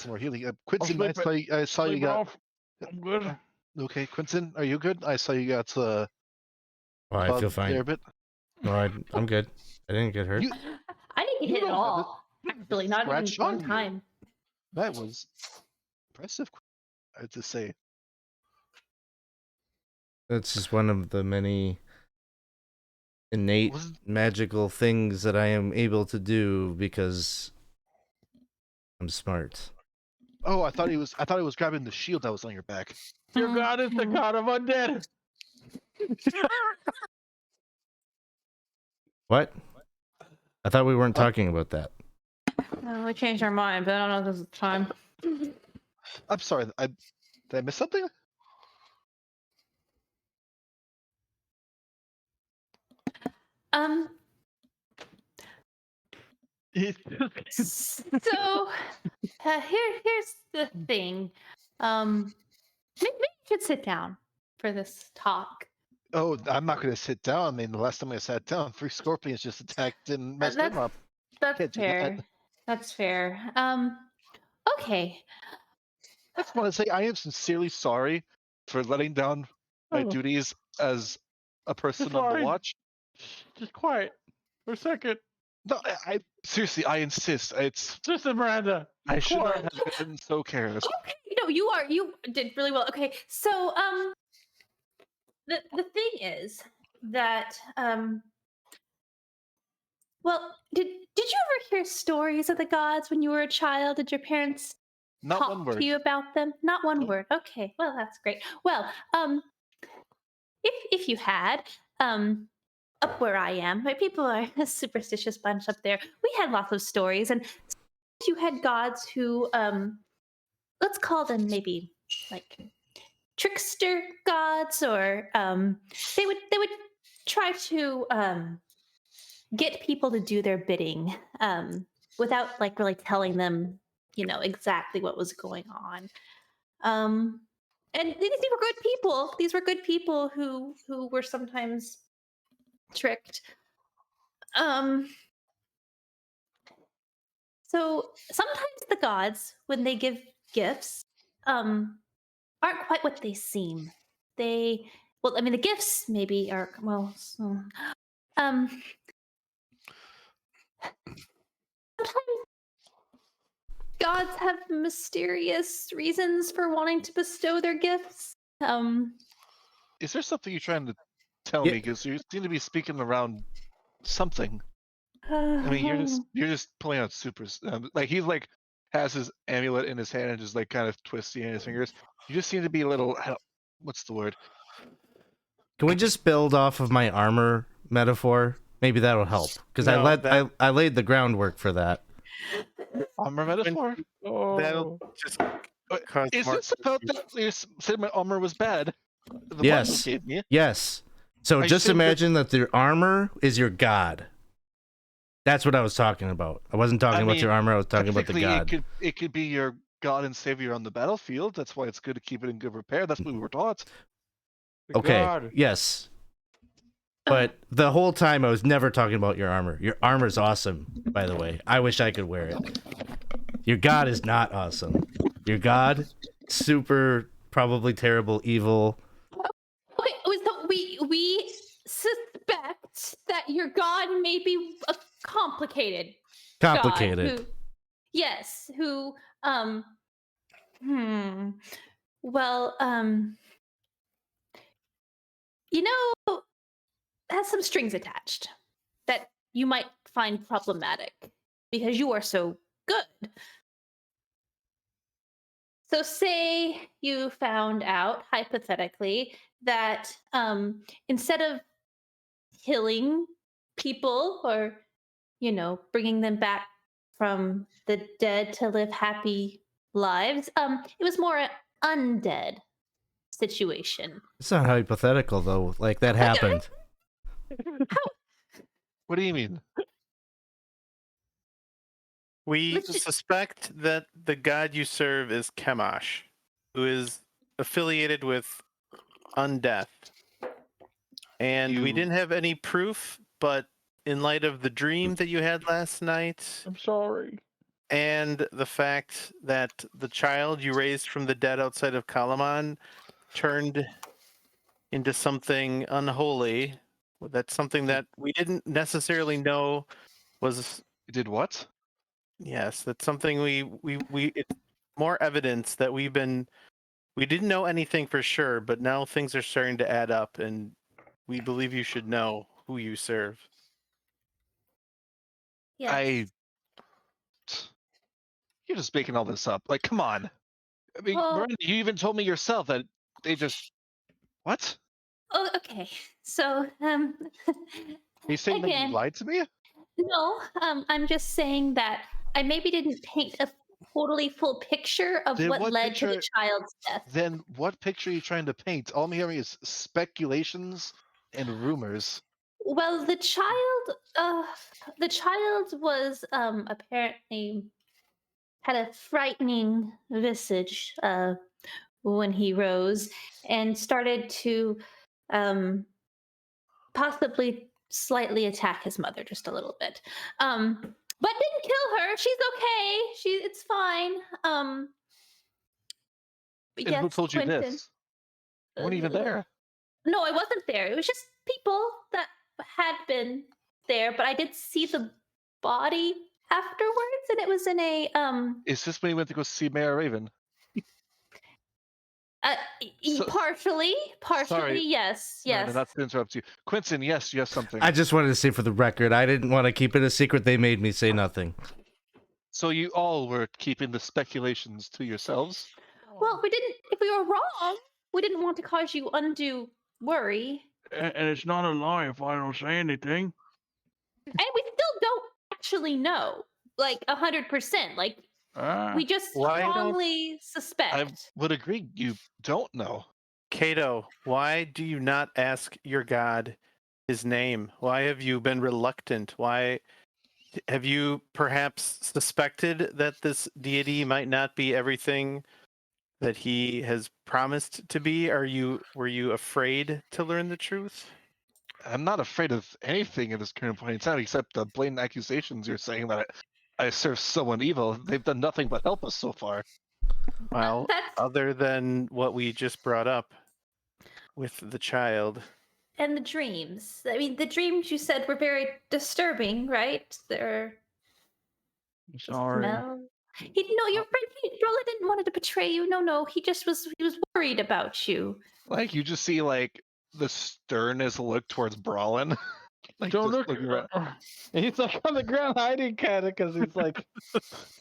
more healing. Quinton, sleep I saw you got. I'm good. Okay, Quinton, are you good? I saw you got. Oh, I feel fine. There a bit. No, I'm good. I didn't get hurt. I didn't get hit at all. Actually, not even scratch one on you. time. That was impressive. I have to say. That's just one of the many innate magical things that I am able to do because I'm smart. Oh, I thought he was grabbing the shield that was on your back. Your god is the god of undead. What? I thought we weren't talking about that. We changed our mind, but I don't know if this is the time. I'm sorry. Did I miss something? So here's the thing. Maybe you should sit down for this talk. Oh, I'm not going to sit down. I mean, the last time I sat down, 3 scorpions just attacked and messed him up. That's Can't do fair. that. That's fair. Okay. I just want to say I am sincerely sorry for letting down my duties as a person on the watch. Just quiet for a second. No, I seriously, I insist. It's Listen, Miranda. I should not have been so careless. Okay. No, you did really well. Okay. So the thing is that well, did you ever hear stories of the gods when you were a child? Did your parents Not talk one word. to you about them? Not one Nope. word. Okay. Well, that's great. Well, if you had up where I am, my people are a superstitious bunch up there. We had lots of stories, and sometimes you had gods who let's call them maybe like trickster gods, or they would try to get people to do their bidding without like really telling them, exactly what was going on. And these were good people. These were good people who were sometimes tricked. So sometimes the gods, when they give gifts, aren't quite what they seem. The gifts maybe are sometimes gods have mysterious reasons for wanting to bestow their gifts. Is there something you're trying to tell me? Because you seem to be speaking around something. I mean, you're just pulling out supers. Like he's like has his amulet in his hand and just like kind of twisting in his fingers. You just seem to be a little. What's the word? Can we just build off of my armor metaphor? Maybe that'll help because I laid the groundwork for that. Armor metaphor? That'll just cause Is more this about that you said my armor was bad? The Yes. Bible gave me. Yes. So I just think that- imagine that your armor is your god. That's what I was talking about. I wasn't talking about your armor. I was talking about the god. It could be your god and savior on the battlefield. That's why it's good to keep it in good repair. That's what we were taught. Okay. Yes. But the whole time I was never talking about your armor. Your armor's awesome, by the way. I wish I could wear it. Your god is not awesome. Your god, super, probably terrible, evil. Okay, so we suspect that your god may be a complicated. Complicated. God who well, has some strings attached that you might find problematic because you are so good. So say you found out, hypothetically, that instead of killing people or, bringing them back from the dead to live happy lives, it was more an undead situation. It's not hypothetical, though. Like, that happened. What do you mean? We suspect that the god you serve is Kemash, who is affiliated with undeath. And we didn't have any proof, but in light of the dream that you had last night, I'm sorry. and the fact that the child you raised from the dead outside of Kalaman turned into something unholy, that's something that we didn't necessarily know was... You did what? Yes, that's something we it's more evidence that we didn't know anything for sure, but now things are starting to add up, and we believe you should know who you serve. Yes. You're just making all this up. Like, come on. I mean, Well- Miranda, you even told me yourself that they just... What? Oh, okay. So, Are you saying that again, you lied to me? no, I'm just saying that I maybe didn't paint a totally full picture of Then what what led to the picture- child's death. Then what picture are you trying to paint? All I'm hearing is speculations and rumors. Well, the child was apparently had a frightening visage when he rose and started to possibly slightly attack his mother just a little bit. But didn't kill her. She's okay. It's fine. But And who yes, told you Quinton, this? You weren't even there. No, I wasn't there. It was just people that had been there, but I did see the body afterwards, and it was in a Is this when you went to go see Mayor Raven? So- partially, Sorry, yes, Miranda, not to interrupt you. Quinton, yes, you have something. I just wanted to say for the record, I didn't want to keep it a secret. They made me say nothing. So you all were keeping the speculations to yourselves? Well, if we were wrong, we didn't want to cause you undue worry. And it's not a lie if I don't say anything. And we still don't actually know, like 100%. Like we just Why don't- strongly suspect. I would agree you don't know. Kato, why do you not ask your god his name? Why have you been reluctant? Why have you perhaps suspected that this deity might not be everything that he has promised to be? Were you afraid to learn the truth? I'm not afraid of anything at this current point in time except the blatant accusations you're saying that I serve someone evil. They've done nothing but help us so far. Well, That's other than what we just brought up with the child. and the dreams. I mean, the dreams you said were very disturbing, right? They're I'm sorry. smell. Your friend Brallin didn't want to betray you. No, he was worried about you. Like, you just see, like, the sternest look towards Brallin. Like, Don't just look. looking around. He's like on the ground hiding, kind of, because he's like,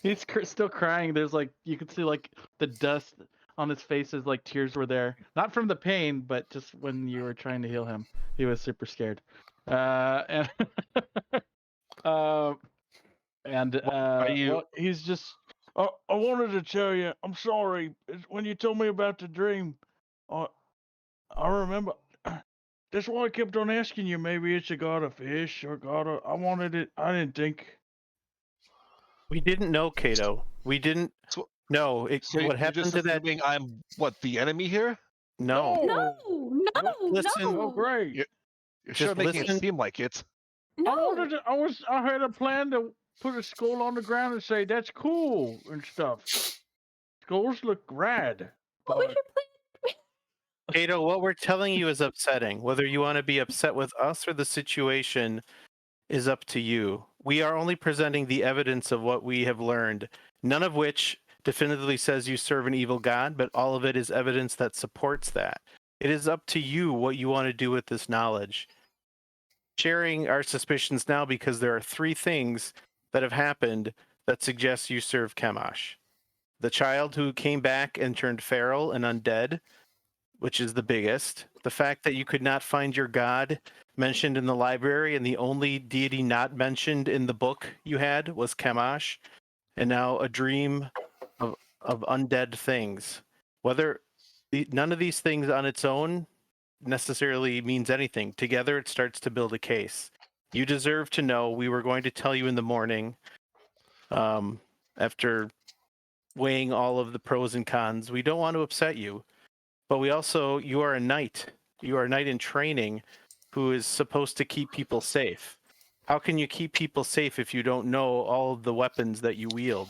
he's still crying. There's like, you can see like the dust on his face as like tears were there, not from the pain, but just when you were trying to heal him, he was super scared. And you- well, he's just. I wanted to tell you, I'm sorry. When you told me about the dream, I remember. That's why I kept on asking you. Maybe it's a god of fish or god of. I wanted it. I didn't think. We didn't know, Kato. We didn't So- know. So What you're happened just to that? assuming I'm what, the enemy here? No. No, no, Listen- Oh, no, great. You're Just sure making listen- it seem like it. no. I had a plan to put a skull on the ground and say that's cool and stuff. Skulls look rad. What was But your plan? Kato, what we're telling you is upsetting. Whether you want to be upset with us or the situation is up to you. We are only presenting the evidence of what we have learned, none of which definitively says you serve an evil god, but all of it is evidence that supports that. It is up to you what you want to do with this knowledge. Sharing our suspicions now because there are 3 things that have happened that suggest you serve Kemash. The child who came back and turned feral and undead, which is the biggest. The fact that you could not find your god mentioned in the library, and the only deity not mentioned in the book you had was Kemash, and now a dream of undead things. None of these things on its own necessarily means anything. Together, it starts to build a case. You deserve to know. We were going to tell you in the morning, after weighing all of the pros and cons. We don't want to upset you. But you are a knight. You are a knight in training who is supposed to keep people safe. How can you keep people safe if you don't know all of the weapons that you wield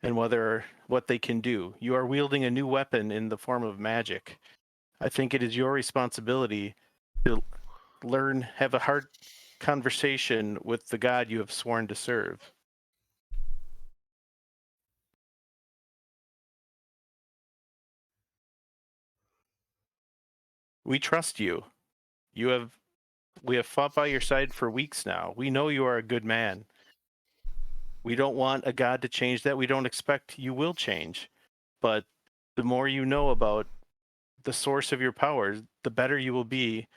and what they can do? You are wielding a new weapon in the form of magic. I think it is your responsibility to have a hard conversation with the god you have sworn to serve. We trust you. We have fought by your side for weeks now. We know you are a good man. We don't want a god to change that. We don't expect you will change. But the more you know about the source of your powers, the better you will be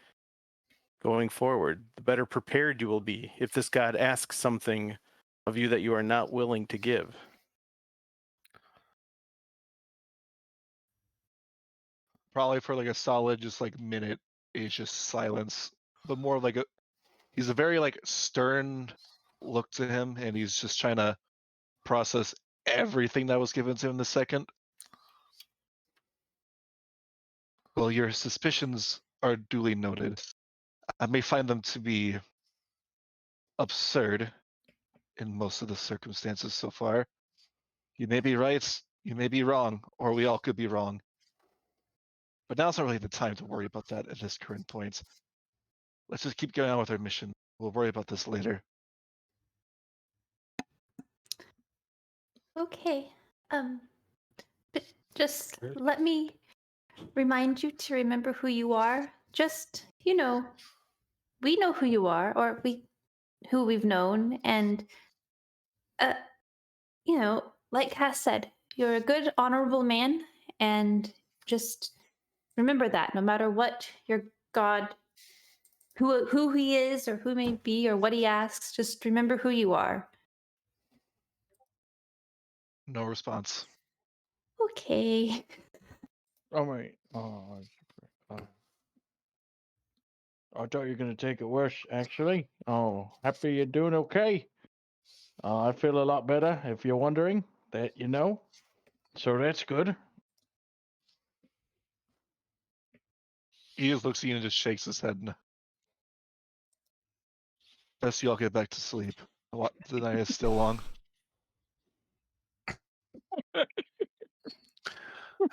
going forward. The better prepared you will be if this god asks something of you that you are not willing to give. Probably for like a solid, just like minute, it's just silence. But more like he's a very like stern look to him, and he's just trying to process everything that was given to him the second. Well, your suspicions are duly noted. I may find them to be absurd in most of the circumstances so far. You may be right, you may be wrong, or we all could be wrong. But now's not really the time to worry about that at this current point. Let's just keep going on with our mission. We'll worry about this later. Okay. But just let me remind you to remember who you are. Just, we know who you are, or who we've known, and like Cass said, you're a good, honorable man, and just remember that no matter what your god, who he is, or who may be, or what he asks, just remember who you are. No response. Okay. oh wait. I thought you were gonna take it worse. Actually. Oh, happy you're doing okay. I feel a lot better. If you're wondering, that you know. So that's good. He just looks at you and just shakes his head. Best you all get back to sleep. The night is still long.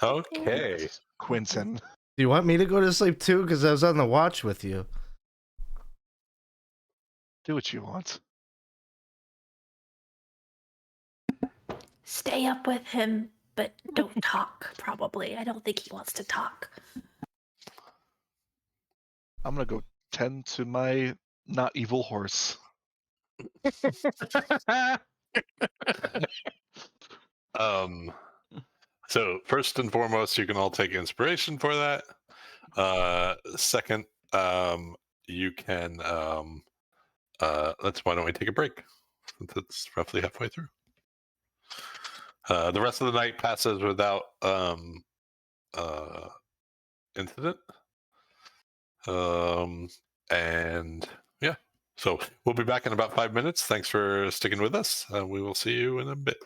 Okay. Quinton. Do you want me to go to sleep too? Because I was on the watch with you. Do what you want. Stay up with him, but don't talk, probably. I don't think he wants to talk. I'm gonna go tend to my not evil horse. So first and foremost, you can all take inspiration for that. Second, you can why don't we take a break? Since it's roughly halfway through. The rest of the night passes without incident. And yeah, so we'll be back in about 5 minutes. Thanks for sticking with us. We will see you in a bit.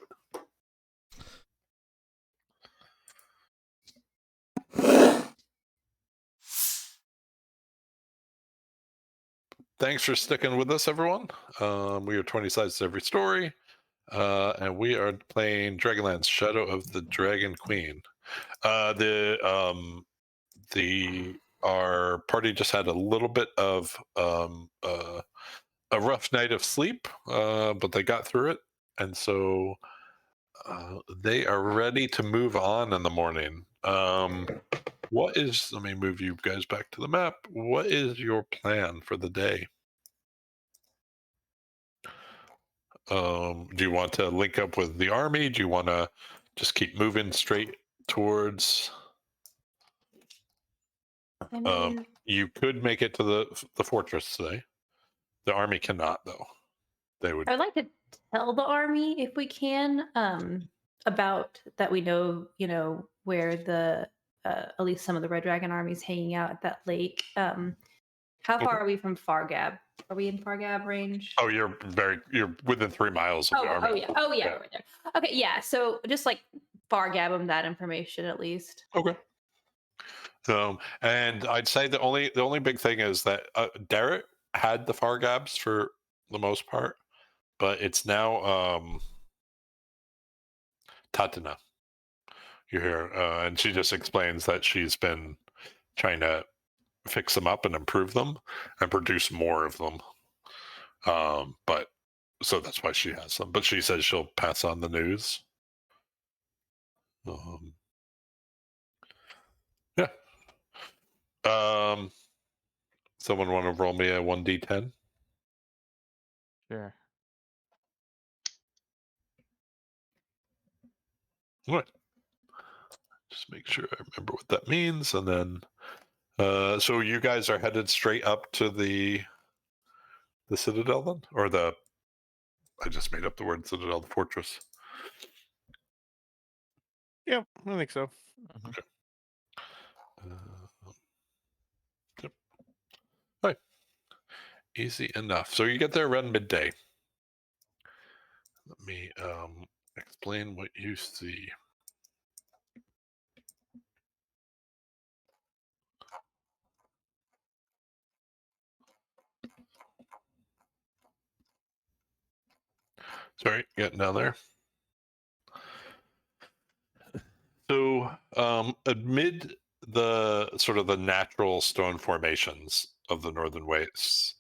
Thanks for sticking with us, everyone. We are 20 sides to every story, and we are playing Dragonlance: Shadow of the Dragon Queen. Our party just had a little bit of a rough night of sleep, but they got through it, and so they are ready to move on in the morning. Let me move you guys back to the map. What is your plan for the day? Do you want to link up with the army? Do you want to just keep moving straight towards? I mean, You could make it to the fortress today. The army cannot, though. They would. I'd like to tell the army if we can about that. We know, where the at least some of the Red Dragon army is hanging out at that lake. How far are we from Fargab? Are we in Fargab range? Oh, you're within 3 miles of the army. Oh yeah, we're right there. Okay, yeah. So just like Fargab them that information at least. Okay. And I'd say the only big thing is that Derek had the Fargabs for the most part, but it's now Tatana. You hear, and she just explains that she's been trying to fix them up and improve them and produce more of them. But so that's why she has them. But she says she'll pass on the news. Yeah. Someone want to roll me a 1d10? Sure. What? Just make sure I remember what that means, and then so you guys are headed straight up to the citadel then, or I just made up the word citadel, the fortress. Yep, I think so. Yep. Right. Easy enough. So you get there around midday. Let me explain what you see. Sorry, getting down there. So, amid the sort of the natural stone formations of the northern wastes,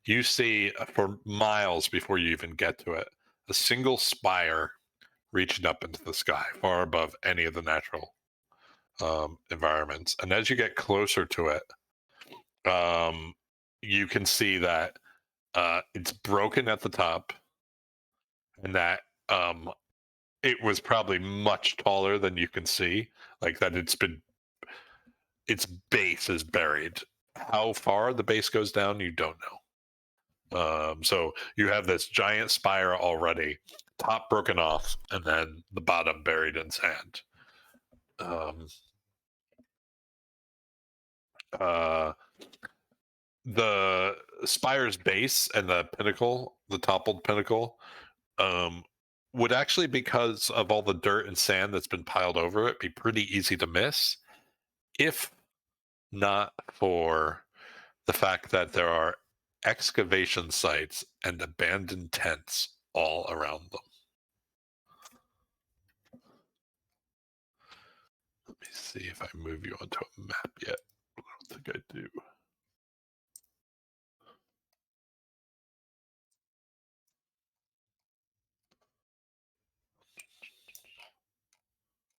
you see for miles before you even get to it, a single spire reaching up into the sky, far above any of the natural environments. And as you get closer to it, you can see that it's broken at the top, and that it was probably much taller than you can see. Like that, its base is buried. How far the base goes down, you don't know. So you have this giant spire already, top broken off, and then the bottom buried in sand. The spire's base and the pinnacle, the toppled pinnacle, would actually, because of all the dirt and sand that's been piled over it, be pretty easy to miss, if not for the fact that there are excavation sites and abandoned tents all around them. Let me see if I move you onto a map yet. I don't think I do.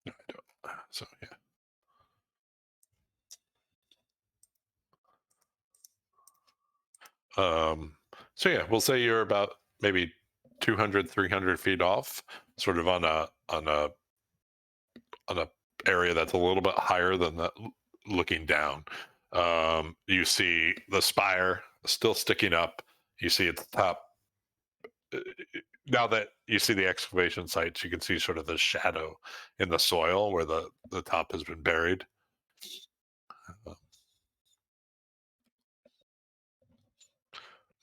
No, I don't. So, yeah. So yeah, we'll say you're about maybe 200, 300 feet off, sort of on a area that's a little bit higher than that, looking down. You see the spire still sticking up. You see at the top. Now that you see the excavation sites, you can see sort of the shadow in the soil where the top has been buried.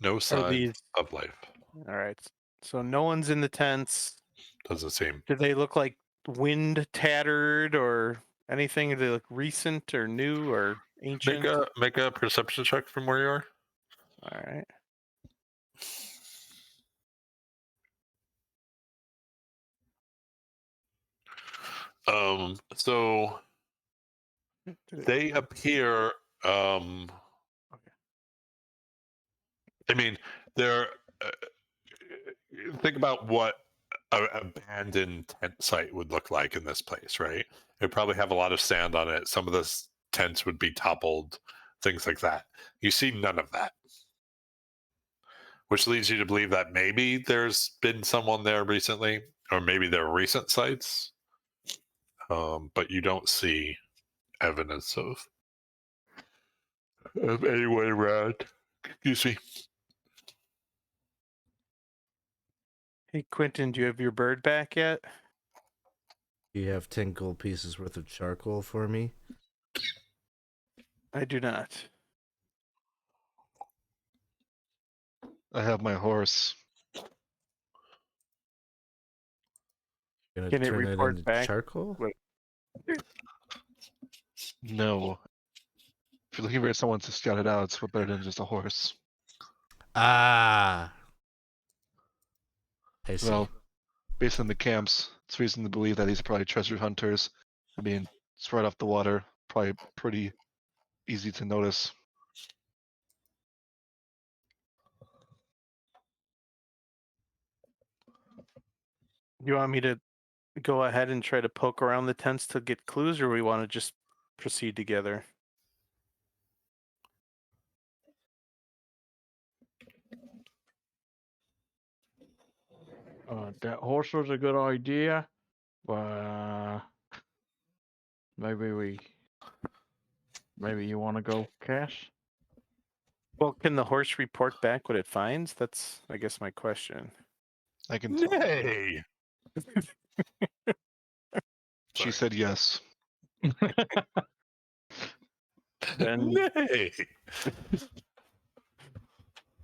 No signs these of life. all right? So no one's in the tents. Doesn't seem. Do they look like wind tattered or anything? Do they look recent or new or ancient? Make a perception check from where you are. All right. So they appear. I mean, they're. Think about what an abandoned tent site would look like in this place, right? It'd probably have a lot of sand on it. Some of the tents would be toppled, things like that. You see none of that, which leads you to believe that maybe there's been someone there recently, or maybe they're recent sites. But you don't see evidence of anyone around. Excuse me. Hey, Quinton, do you have your bird back yet? Do you have 10 gold pieces worth of charcoal for me? I do not. I have my horse. Gonna Can it turn report into back? charcoal? Wait. No. If you're looking for someone to scout it out, it's better than just a horse. Ah, I see. Well, based on the camps, it's reason to believe that these are probably treasure hunters. I mean, it's right off the water, probably pretty easy to notice. You want me to go ahead and try to poke around the tents to get clues, or we want to just proceed together? That horse was a good idea, but maybe you want to go, Cass? Well, can the horse report back what it finds? That's, I guess, my question. I can tell. Nay. She said yes. Then Nay.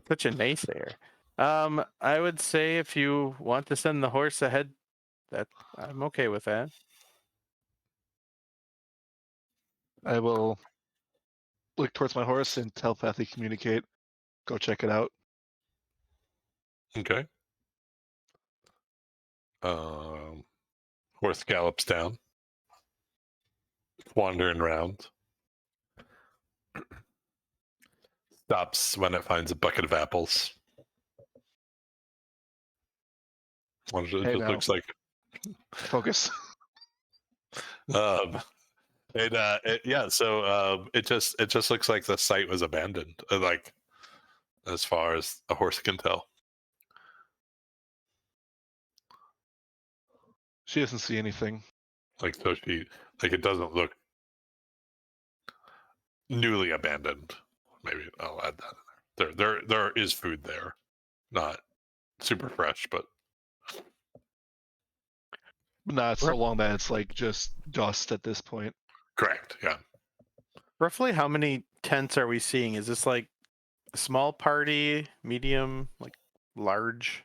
such a naysayer. I would say if you want to send the horse ahead, that I'm okay with that. I will look towards my horse and telepathy communicate. Go check it out. Okay. Horse gallops down, wandering around. Stops when it finds a bucket of apples. It Hey, just now. looks like. Focus. Yeah. So it just looks like the site was abandoned. Like as far as a horse can tell. She doesn't see anything. Like so it doesn't look newly abandoned. Maybe I'll add that in there. There is food there, not super fresh, but Not so long that it's like just dust at this point. correct. Yeah. Roughly how many tents are we seeing? Is this like a small party, medium, like large?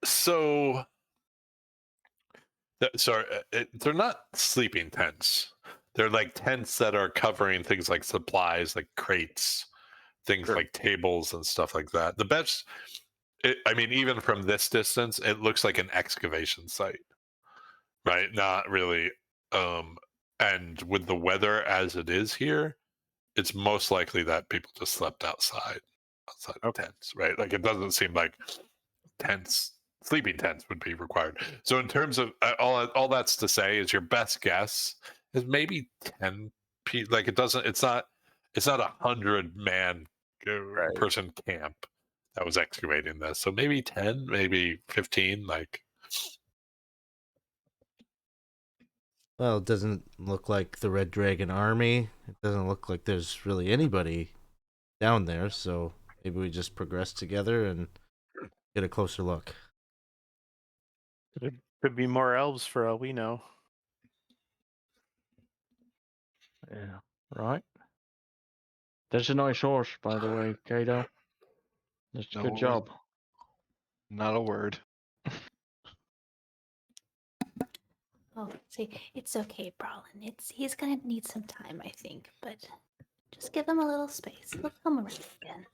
So sorry, they're not sleeping tents. They're like tents that are covering things like supplies, like crates, things Sure. like tables and stuff like that. The best, I mean, even from this distance, it looks like an excavation site, right? Not really. And with the weather as it is here, it's most likely that people just slept outside of tents, right? Like it doesn't seem like sleeping tents would be required. So in terms of all that's to say is your best guess is maybe 10 like it's not 100-man Right. person camp that was excavating this. So maybe 10, maybe 15, like. Well, it doesn't look like the Red Dragon army. It doesn't look like there's really anybody down there, so maybe we just progress together and get a closer look. Could be more elves for all we know. Yeah. Right. That's a nice horse, by the way, Kato. That's a good No. job. Not a word. Oh, see, it's okay, Brallin. He's gonna need some time, I think, but just give him a little space. He'll come around again.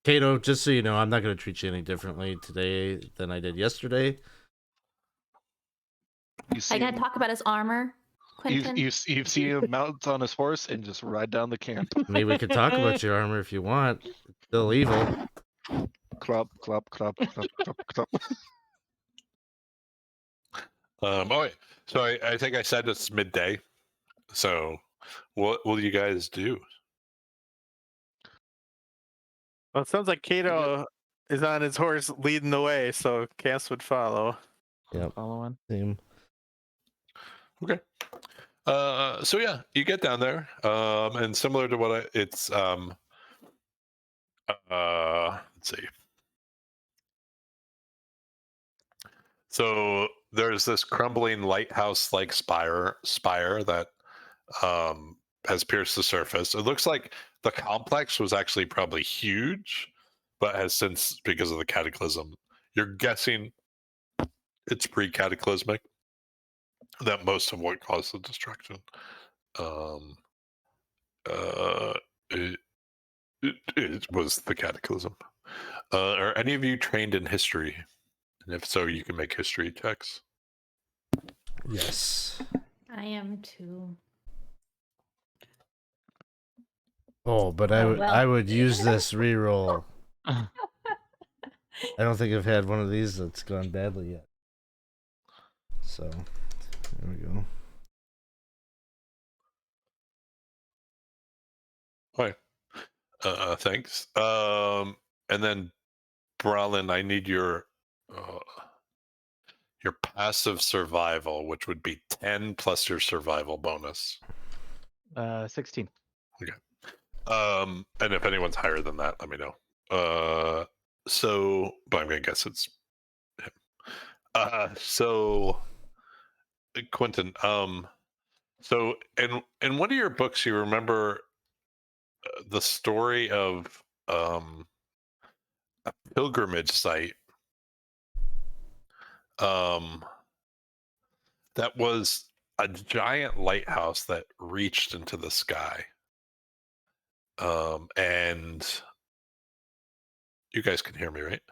Kato, just so you know, I'm not going to treat you any differently today than I did yesterday. You see I gotta him, talk about his armor, Quinton. you've seen him mount on his horse and just ride down the camp. Maybe we could talk about your armor if you want. It's still evil. Clop, clop, clop, clop, clop, clop. Oh, wait. So I think I said it's midday. So what will you guys do? Well, it sounds like Kato is on his horse leading the way, so Cass would follow. Yep. Following. Same. Okay. So yeah, you get down there, and similar to what let's see. So there's this crumbling lighthouse-like spire that has pierced the surface. It looks like the complex was actually probably huge, but has since, because of the cataclysm, you're guessing it's pre-cataclysmic. That most of what caused the destruction. It was the cataclysm. Are any of you trained in history? And if so, you can make history checks. Yes. I am too. Oh, but Oh, well. I would use this reroll. I don't think I've had one of these that's gone badly yet. So, there we go. Thanks. And then, Brallin, I need your passive survival, which would be 10 plus your survival bonus. 16. And if anyone's higher than that, let me know. But I'm gonna guess it's him. So Quinton, so in one of your books, you remember the story of a pilgrimage site that was a giant lighthouse that reached into the sky. And you guys can hear me, right?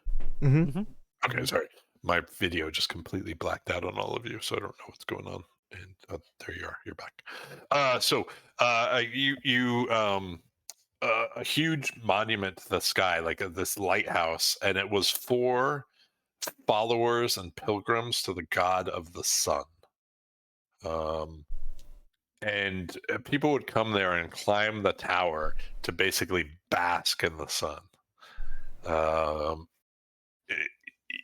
Mm-hmm. Okay, sorry. My video just completely blacked out on all of you, so I don't know what's going on. And there you are. You're back. A huge monument to the sky, like this lighthouse, and it was for followers and pilgrims to the god of the sun. And people would come there and climb the tower to basically bask in the sun.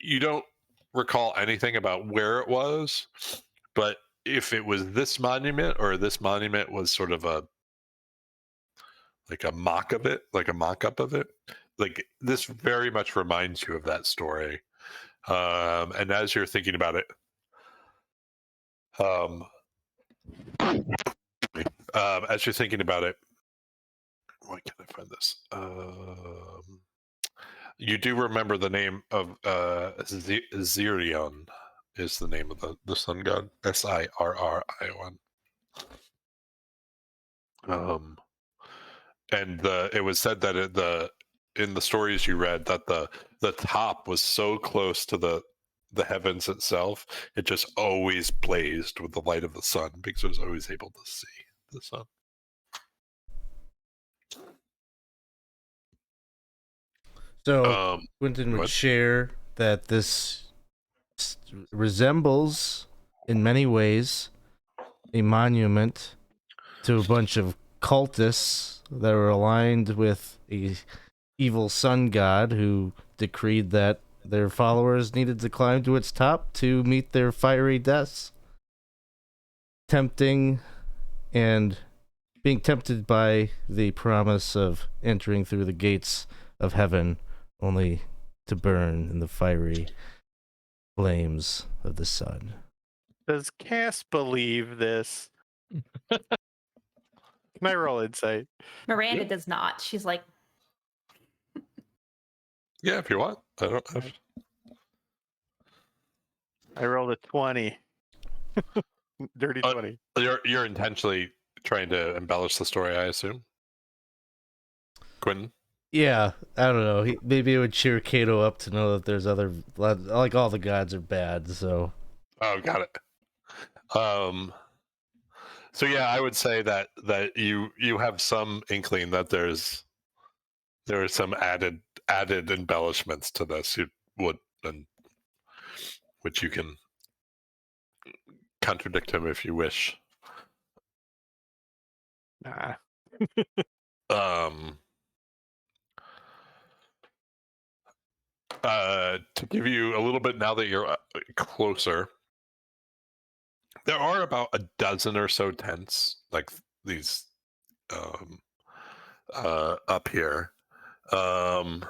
You don't recall anything about where it was, but if it was this monument or this monument was sort of a mock of it, like a mock-up of it, like this very much reminds you of that story. And as you're thinking about it, as you're thinking about it, why can't I find this? You do remember the name of Zirion is the name of the sun god. Sirrion. And it was said that in the stories you read that the top was so close to the heavens itself, it just always blazed with the light of the sun because it was always able to see the sun. So Quinton would share that this resembles, in many ways, a monument to a bunch of cultists that were aligned with a evil sun god who decreed that their followers needed to climb to its top to meet their fiery deaths. Tempting and being tempted by the promise of entering through the gates of heaven, only to burn in the fiery flames of the sun. Does Cass believe this, Can I roll insight? Miranda does not. She's like, Yeah, if you want. I don't have. I rolled a 20. Dirty 20. You're intentionally trying to embellish the story, I assume. Quinton? Yeah, I don't know. Maybe it would cheer Kato up to know that there's other, like all the gods are bad. So. Oh, got it. So yeah, I would say that you have some inkling that there are some added embellishments to this. You would, and which you can contradict him if you wish. Nah. To give you a little bit now that you're closer, there are about a dozen or so tents like these up here, and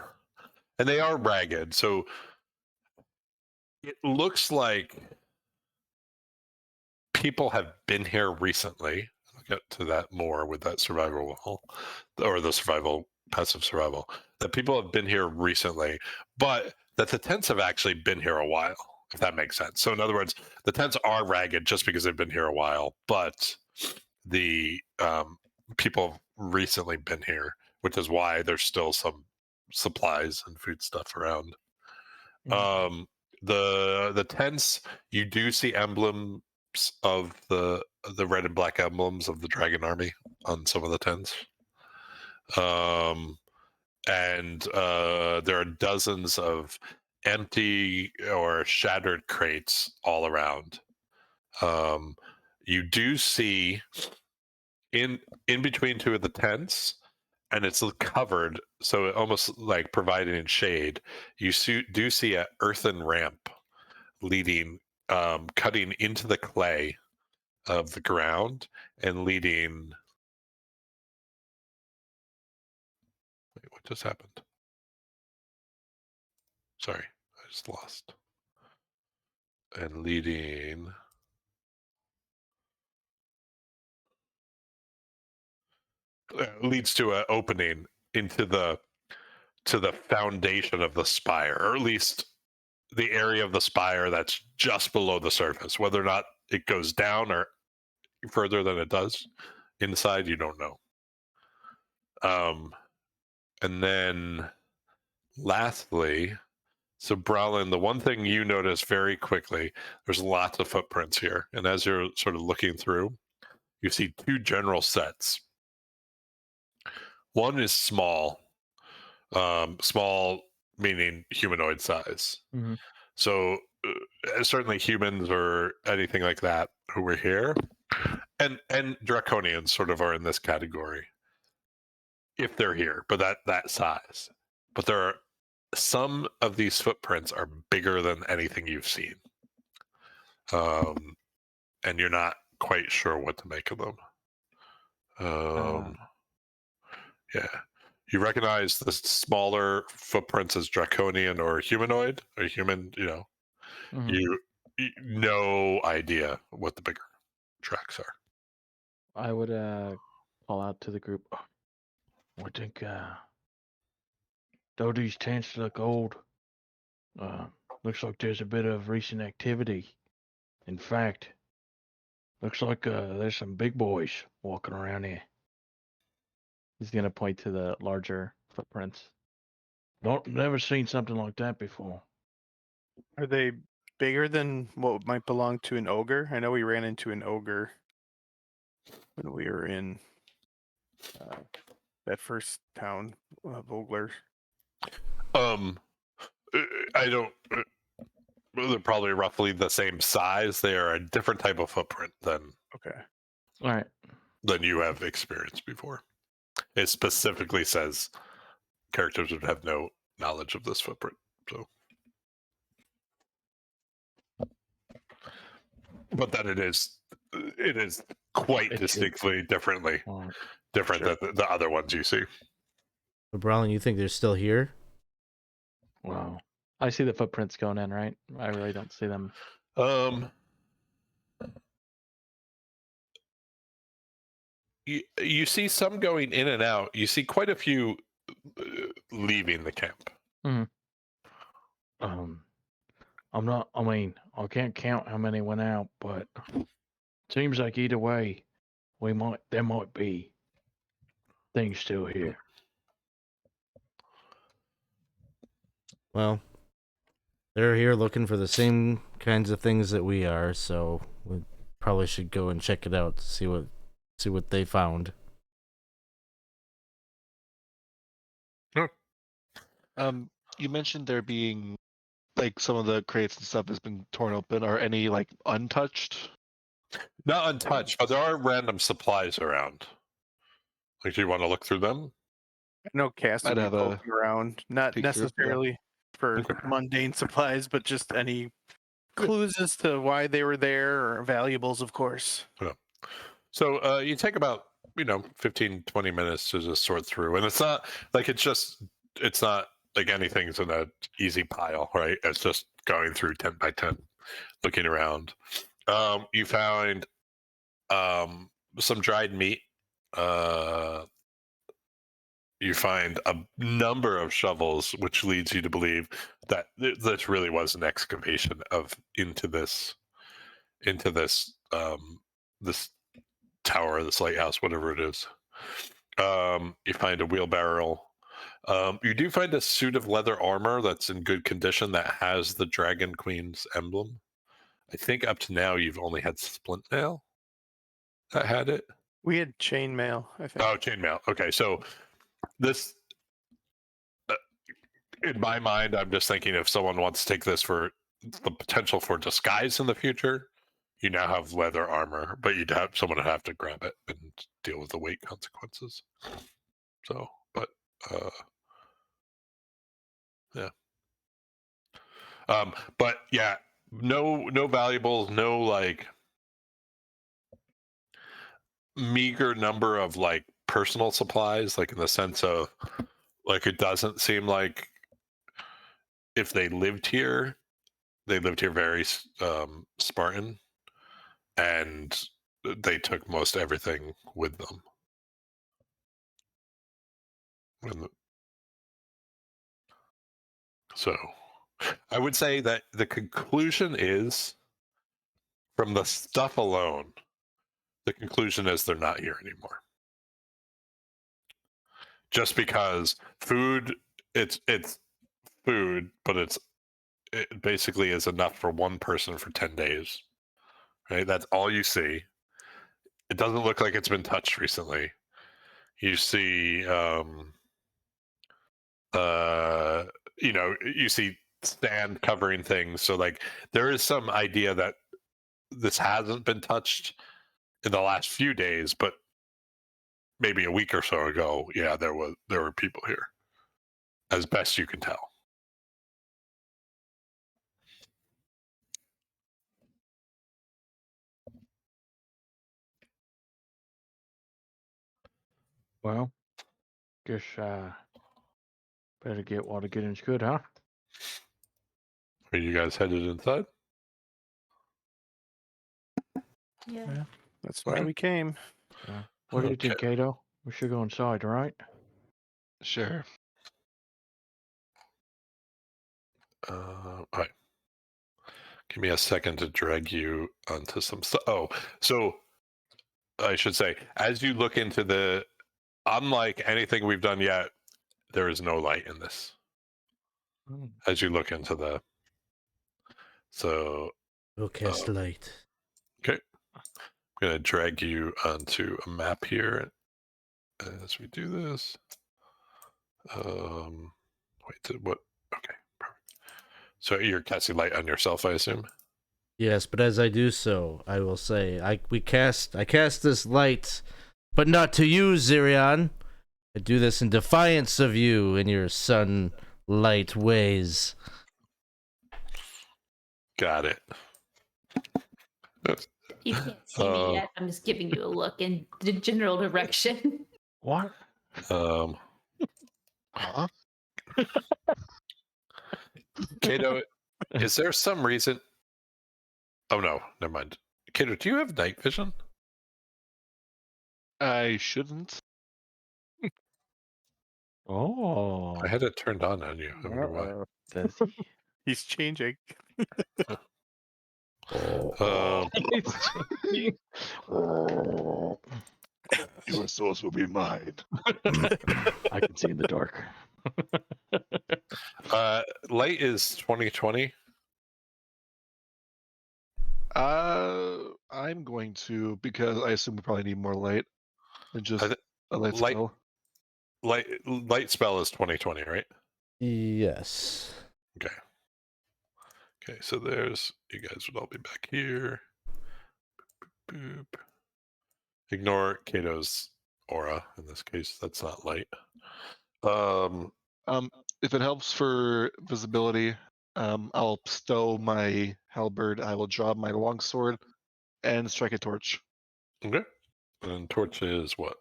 they are ragged. So it looks like people have been here recently. I'll get to that more with that survival wall, or the passive survival. That people have been here recently, but that the tents have actually been here a while, if that makes sense. So in other words, the tents are ragged just because they've been here a while, but the people have recently been here, which is why there's still some supplies and food stuff around. The tents, you do see emblems of the red and black emblems of the dragon army on some of the tents. And there are dozens of empty or shattered crates all around. You do see in between two of the tents, and it's covered, so it almost like providing shade. You do see an earthen ramp leading, cutting into the clay of the ground and leading. Wait, what just happened? Sorry, I just lost. And leading. Leads to an opening into the foundation of the spire, or at least the area of the spire that's just below the surface. Whether or not it goes down or further than it does inside, you don't know. And then lastly, so Brallin, the one thing you notice very quickly, there's lots of footprints here, and as you're sort of looking through, you see two general sets. One is small, small meaning humanoid size. Mhm. So certainly humans or anything like that who were here, and draconians sort of are in this category if they're here, but that size. But there are some of these footprints are bigger than anything you've seen, and you're not quite sure what to make of them. Yeah. You recognize the smaller footprints as draconian or humanoid or human, Mhm. you no idea what the bigger tracks are. I would call out to the group. I think though these tents look old, looks like there's a bit of recent activity. In fact, looks like there's some big boys walking around here. He's gonna point to the larger footprints. Never seen something like that before. Are they bigger than what might belong to an ogre? I know we ran into an ogre when we were in that first town, Vogler. I don't. They're probably roughly the same size. They are a different type of footprint than Okay. All right. you have experienced before. It specifically says characters would have no knowledge of this footprint. So, but that it is quite It's distinctly different Sure. than the other ones you see. But Brallin, you think they're still here? Wow. I see the footprints going in, right? I really don't see them. you see some going in and out. You see quite a few leaving the camp. I'm not. I mean, I can't count how many went out, but seems like either way, there might be things still here. Well, they're here looking for the same kinds of things that we are, so we probably should go and check it out to see what they found. You mentioned there being like some of the crates and stuff has been torn open. Are any like untouched? Not untouched, but there are random supplies around. Like, do you want to look through them? I know Cass would I'd be have a poking around, not peek through, yeah. necessarily for Okay. mundane supplies, but just any clues as to why they were there, or valuables, of course. So you take about 15, 20 minutes to just sort through, and it's not like it's not like anything's in a easy pile, right? It's just going through 10 by 10, looking around. You found some dried meat. You find a number of shovels, which leads you to believe that this really was an excavation into this this tower, this lighthouse, whatever it is. You find a wheelbarrow. You do find a suit of leather armor that's in good condition that has the Dragon Queen's emblem. I think up to now you've only had splint mail that had it. We had chainmail, I think. Oh, chainmail. Okay, so this, in my mind, I'm just thinking if someone wants to take this for the potential for disguise in the future, you now have leather armor, but someone would have to grab it and deal with the weight consequences. So, but yeah. But yeah, no valuables, no like meager number of like personal supplies, like in the sense of like it doesn't seem like if they lived here very Spartan, and they took most everything with them. So I would say that the conclusion is, from the stuff alone, the conclusion is they're not here anymore. Just because food, it's food, but it basically is enough for one person for 10 days. Right? That's all you see. It doesn't look like it's been touched recently. You see you see sand covering things, so like there is some idea that this hasn't been touched in the last few days, but maybe a week or so ago, yeah, there were people here, as best you can tell. Well, guess better get while the getting's good, huh? Are you guys headed inside? Yeah. That's why we came. What do you think, Kato? We should go inside, right? Sure. All right. Give me a second to drag you onto some stuff. Oh, so I should say, as you look into unlike anything we've done yet, there is no light in this. As you look into We'll cast light. Okay. I'm going to drag you onto a map here as we do this. What? Okay, perfect. So you're casting light on yourself, I assume? Yes, but as I do so, I will say, I cast this light, but not to you, Zirion. I do this in defiance of you and your sunlight ways. Got it. You can't see me yet. I'm just giving you a look in the general direction. What? Huh? Kato, is there some reason? Oh no, never mind. Kato, do you have night vision? I shouldn't. Oh, I had it turned on you. I wonder why. Uh-oh. does he? He's changing. Um, He's changing. Your souls will be mine. I can see in the dark. light is 2020. I'm going to, because I assume we probably need more light than just thi- a light light- spell. Light spell is 2020, right? Yes. Okay, so there's you guys would all be back here. Boop. Ignore Kato's aura in this case. That's not light. If it helps for visibility, I'll stow my halberd. I will draw my longsword and strike a torch. Okay. And torch is what?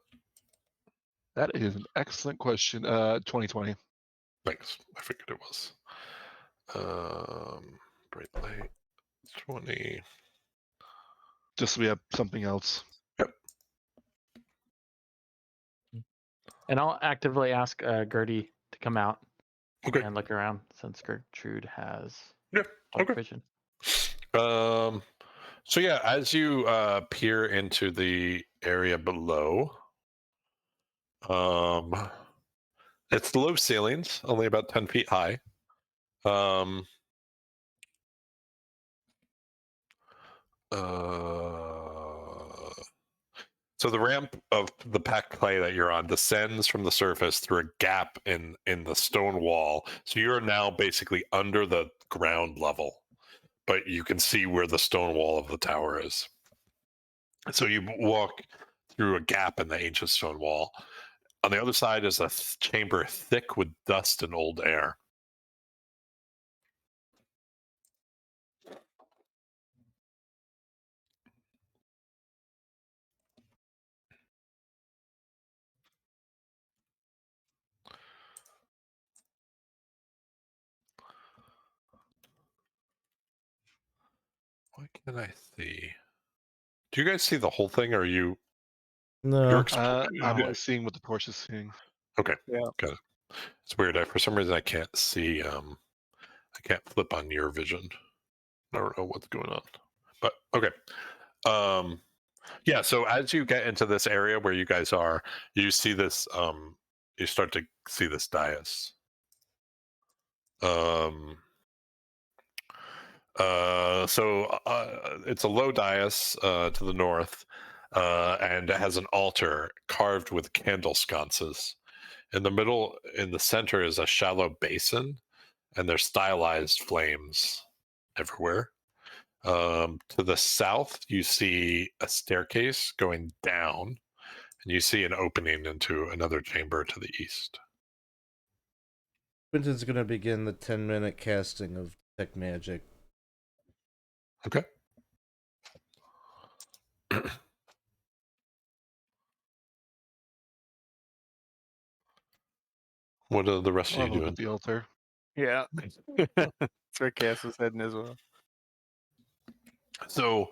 That is an excellent question. 2020. Thanks. I figured it was. Bright light 20. Just so we have something else. And I'll actively ask Gertie to come out Okay. and look around since Gertrude has Yeah, dark okay. vision. So yeah, as you peer into the area below, it's low ceilings, only about 10 feet high. So the ramp of the packed clay that you're on descends from the surface through a gap in the stone wall. So you're now basically under the ground level, but you can see where the stone wall of the tower is. So you walk through a gap in the ancient stone wall. On the other side is a chamber thick with dust and old air. What can I see? Do you guys see the whole thing, or are you? No. You're I'm only seeing what the torch is seeing. Okay. Yeah. Got it. It's weird. For some reason, I can't see. I can't flip on your vision. I don't know what's going on, but okay. Yeah. So as you get into this area where you guys are, you see this. You start to see this dais. It's a low dais to the north, and it has an altar carved with candle sconces. In the middle, in the center, is a shallow basin, and there's stylized flames everywhere. To the south, you see a staircase going down, and you see an opening into another chamber to the east. Quinton's gonna begin the 10-minute casting of detect magic. Okay. What are the rest I'll of have you a look doing? at the altar. Yeah. That's where Cass was heading as well. So,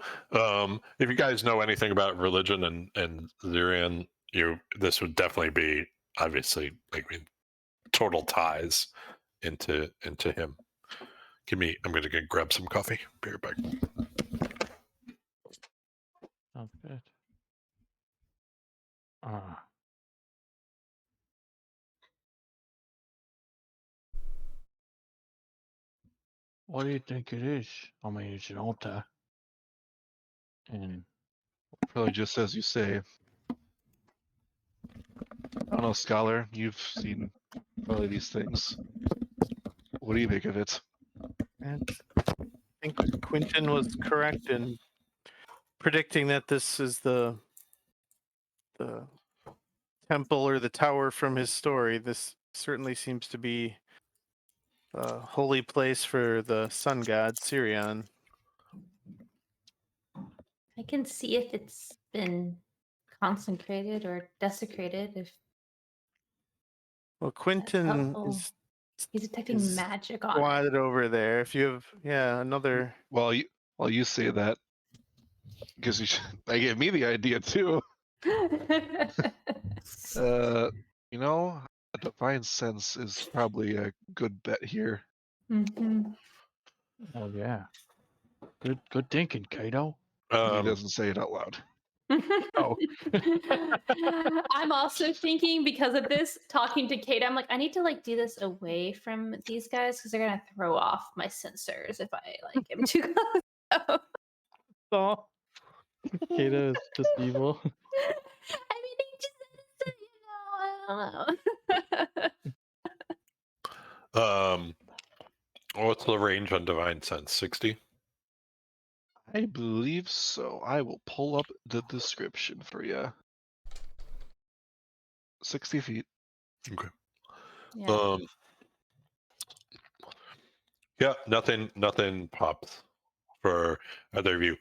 if you guys know anything about religion and Zirian, this would definitely be obviously total ties into him. I'm gonna go grab some coffee. Be right back. Sounds good. What do you think it is? I mean, it's an altar. And Probably just as you say. I don't know, Scholar. You've seen probably these things. What do you make of it? And I think Quinton was correct in predicting that this is the temple or the tower from his story. This certainly seems to be a holy place for the sun god Sirion. I can see if it's been consecrated or desecrated. If Well, Quinton helpful. is he's detecting is magic on it. squatted over there. If you have another. Well, you say that because I gave me the idea too. You know, a divine sense is probably a good bet here. Mhm. Oh yeah. Good thinking, Kato. He doesn't say it out loud. Oh. I'm also thinking because of this, talking to Kate, I'm like, I need to like do this away from these guys because they're gonna throw off my sensors if I like am too close. Oh. Kato is just evil. I mean, he just, I don't know. What's the range on divine sense? 60. I believe so. I will pull up the description for you. 60 feet. Okay. Yeah. Yeah, nothing pops for either of you.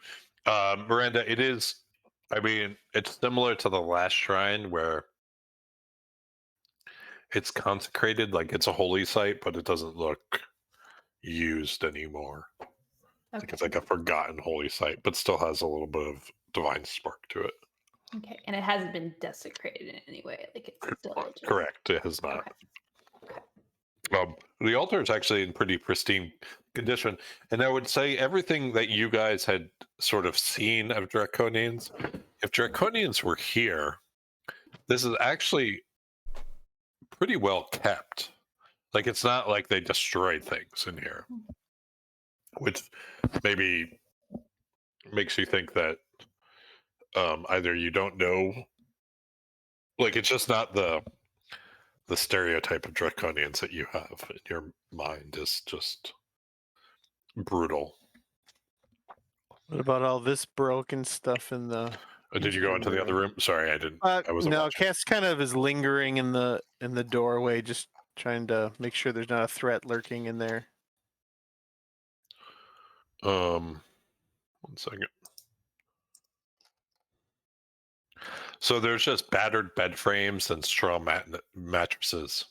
Miranda, it is. I mean, it's similar to the last shrine where it's consecrated, like it's a holy site, but it doesn't look used anymore. Like it's like a forgotten holy site, but still has a little bit of divine spark to it. Okay, and it hasn't been desecrated in any way. Like it's still just... Correct. It has not. Okay. The altar is actually in pretty pristine condition, and I would say everything that you guys had sort of seen of Draconians, if Draconians were here, this is actually pretty well kept. Like it's not like they destroyed things in here, which maybe makes you think that either you don't know, like it's just not the stereotype of Draconians that you have in your mind is just brutal. What about all this broken stuff in the? Did you go into the other room? Sorry, I didn't. I wasn't No, watching. Cass kind of is lingering in the doorway, just trying to make sure there's not a threat lurking in there. 1 second. So there's just battered bed frames and straw mattresses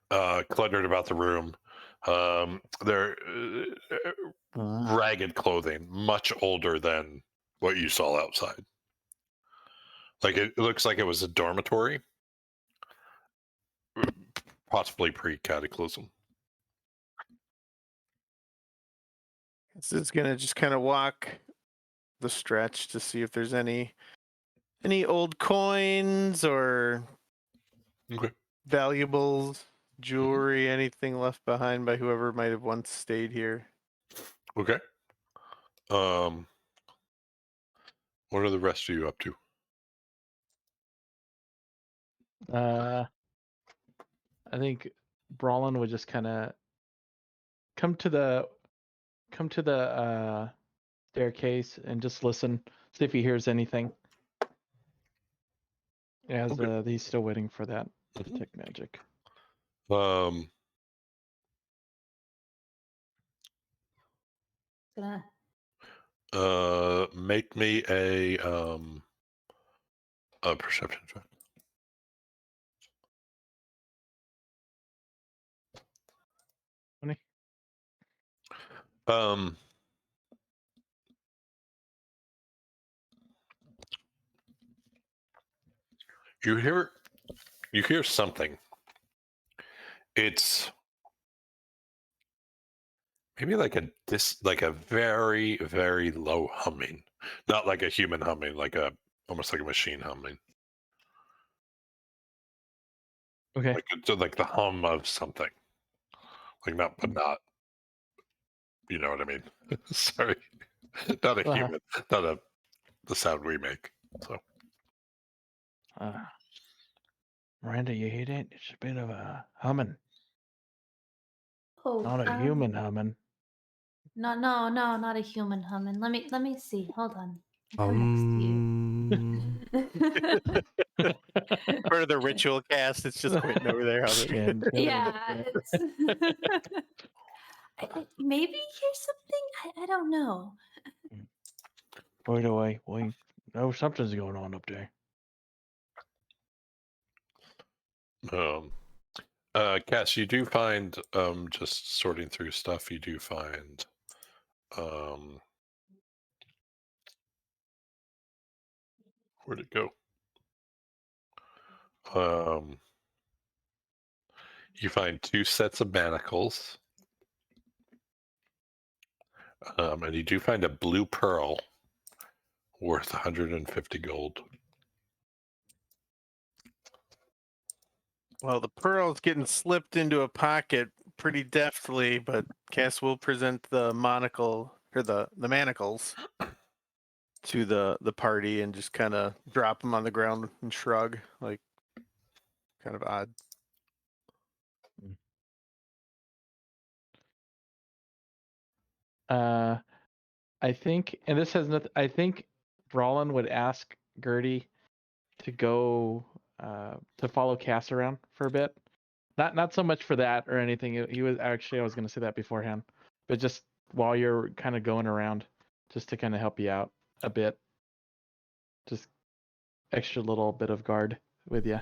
cluttered about the room. They're ragged clothing, much older than what you saw outside. Like it looks like it was a dormitory, possibly pre-cataclysm. This is gonna just kind of walk the stretch to see if there's any old coins or Okay. valuables, jewelry, anything left behind by whoever might have once stayed here. Okay. What are the rest of you up to? I think Brallin would just kind of come to the staircase and just listen, see if he hears anything. As he's still waiting for that detect magic. Make me a perception check. You hear something. It's maybe like a very, very low humming. Not like a human humming, almost like a machine humming. Okay. Like the hum of something. Like not, but not. You know what I mean? Sorry. Not a human. Not the sound we make. So Miranda, you hear that? It's a bit of a humming. Oh, Not a human humming. No, not a human humming. Let me see. Hold on. Come For the ritual cast, it's just Quinton over there. yeah, it's maybe here's something. I don't know. By the way, we know something's going on up there. Cass, you do find just sorting through stuff. You do find Where'd it go? You find 2 sets of manacles. And you do find a blue pearl worth 150 gold. Well, the pearl's getting slipped into a pocket pretty deftly, but Cass will present the monocle or the manacles to the party and just kind of drop them on the ground and shrug, like kind of odd. I think, and this has nothing. I think Brallin would ask Gertie to go to follow Cass around for a bit. Not so much for that or anything. He was actually, I was going to say that beforehand, but just while you're kind of going around, just to kind of help you out a bit, just extra little bit of guard with you.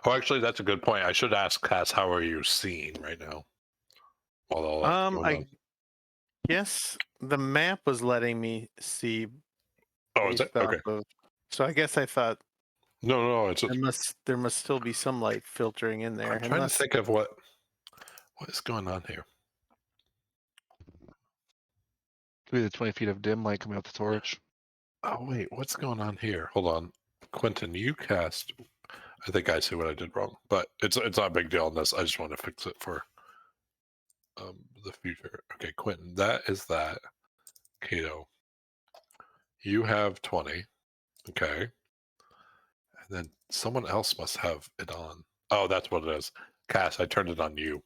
Oh, actually, that's a good point. I should ask Cass, how are you seeing right now? While all that's going I on. guess the map was letting me see. Oh, is it? based Okay. off of- so I guess I thought No, it's. there must still be some light filtering in there. I'm trying to think of what is going on here. Could be the 20 feet of dim light coming out the torch. Oh wait, what's going on here? Hold on, Quinton, you cast. I think I see what I did wrong, but it's not a big deal on this. I just want to fix it for the future. Okay, Quinton, that is that. Kato, you have 20. Okay, and then someone else must have it on. Oh, that's what it is. Cass, I turned it on you.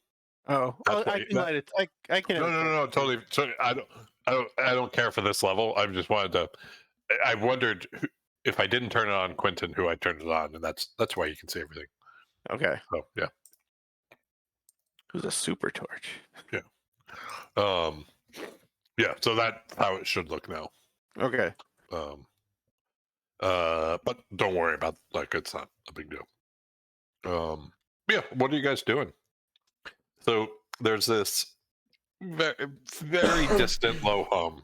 Oh, That's what I you- can light it. I can. No, totally. I don't care for this level. I just wanted to. I wondered if I didn't turn it on Quinton, who I turned it on, and that's why you can see everything. Okay. So yeah. It was a super torch. Yeah. So that's how it should look now. Okay. But don't worry about it's not a big deal. Yeah. What are you guys doing? So there's this very distant low hum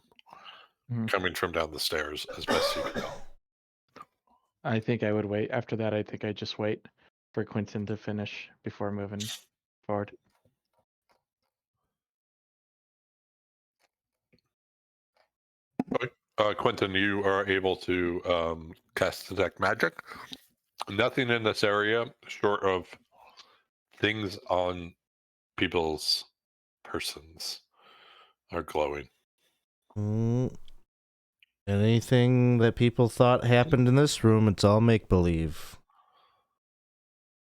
coming from down the stairs as best you can tell. I think I would wait. After that, I think I just wait for Quinton to finish before moving forward. Quinton, you are able to cast detect magic. Nothing in this area, short of things on people's persons, are glowing. Anything that people thought happened in this room, it's all make believe.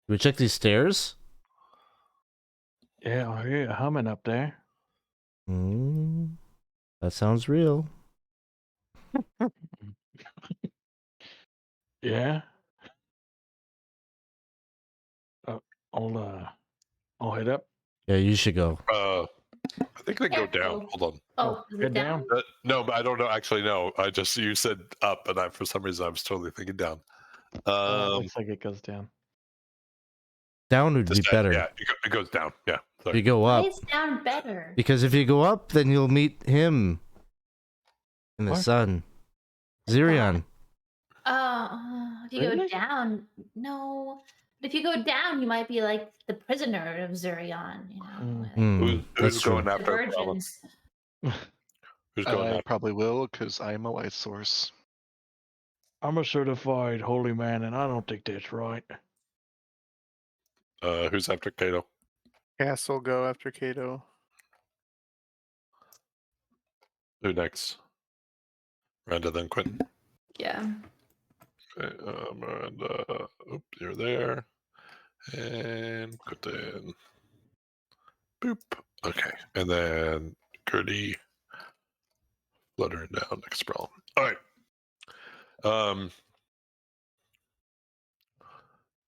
Do we check these stairs? Yeah, I hear it humming up there. That sounds real. Yeah. I'll head up. Yeah, you should go. I think they go Yeah, down. go. Hold on. Oh, is it Head down? down. No, but I don't know. Actually, no. You said up, and for some reason I was totally thinking down. It looks like it goes down. Down would be better. Yeah, it goes down. Yeah. If you go Why up, is down better? because if you go up, then you'll meet him in the What? sun. Zirion. If you go Really? down, no. But if you go down, you might be like the prisoner of Zurion, you know. like Who's That's true. going the after Brallin? virgins. Who's going I after? probably will, because I am a light source. I'm a certified holy man, and I don't think that's right. Who's after Kato? Cass will go after Kato. Who next? Miranda, then Quinton. Yeah. Okay, Miranda, you're there. And Quinton. Boop. Okay, and then Gertie fluttering down next Brallin. All right.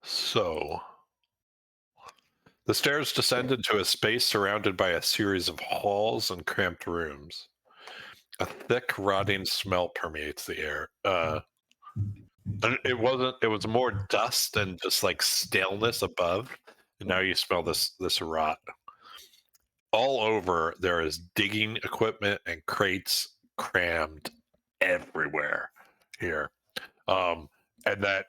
So the stairs descend into a space surrounded by a series of halls and cramped rooms. A thick, rotting smell permeates the air. It was more dust and just like staleness above. And now you smell this rot. All over there is digging equipment and crates crammed everywhere here. And that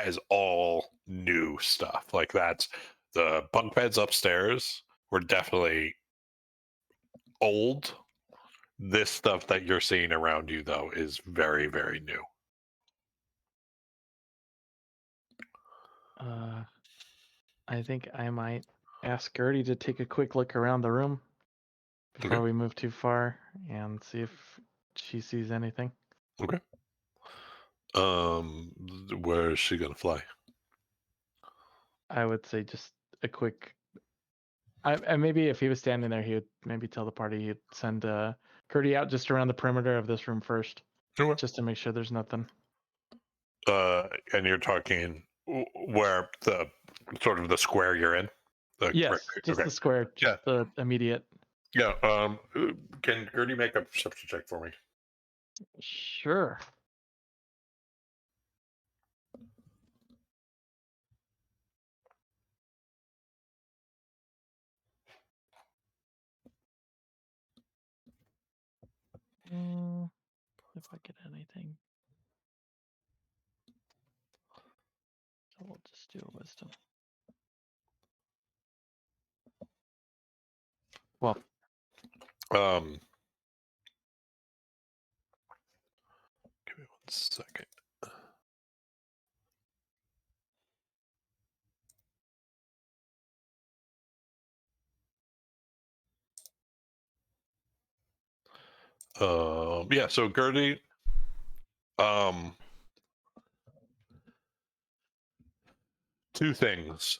is all new stuff. Like that's the bunk beds upstairs were definitely old. This stuff that you're seeing around you, though, is very, very new. I think I might ask Gertie to take a quick look around the room before Okay. we move too far and see if she sees anything. Okay. Where is she gonna fly? I would say just a quick. And maybe if he was standing there, he would maybe tell the party he'd send Gertie out just around the perimeter of this room first, Okay. just to make sure there's nothing. And you're talking where the sort of the square you're in. Yes, just okay. the square, just the immediate. Yeah. Can Gertie make a perception check for me? Sure. If I get anything, so we'll just do a wisdom. Well, give me 1 second. Yeah. So Gertie, two things.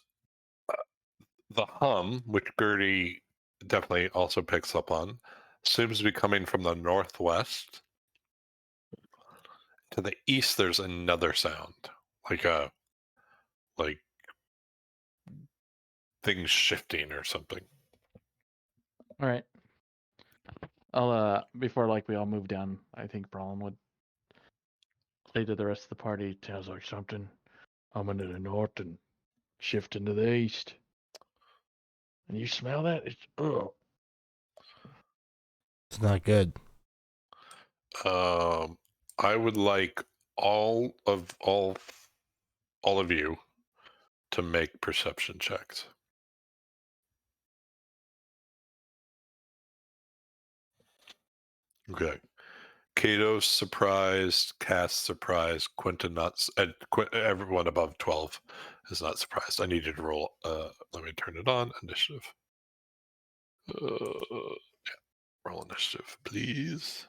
The hum, which Gertie definitely also picks up on, seems to be coming from the northwest. To the east, there's another sound, like things shifting or something. all right. I'll before we all move down, I think Brallin would say to the rest of the party, "Sounds like something coming to the north and shifting to the east. And you smell that? It's It's not good. I would like all of you to make perception checks. Okay. Kato's surprised, Cass surprised, Quinton not, and everyone above 12 is not surprised. I need you to roll. Let me turn it on. Initiative. Yeah. Roll initiative, please.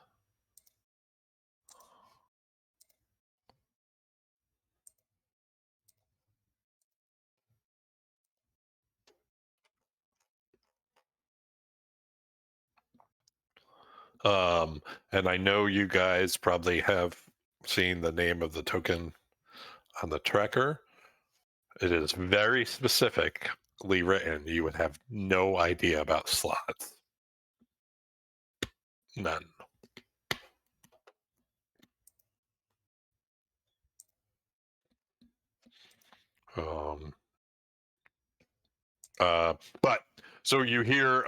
And I know you guys probably have seen the name of the token on the tracker. It is very specifically written. You would have no idea about slots. None. But so you hear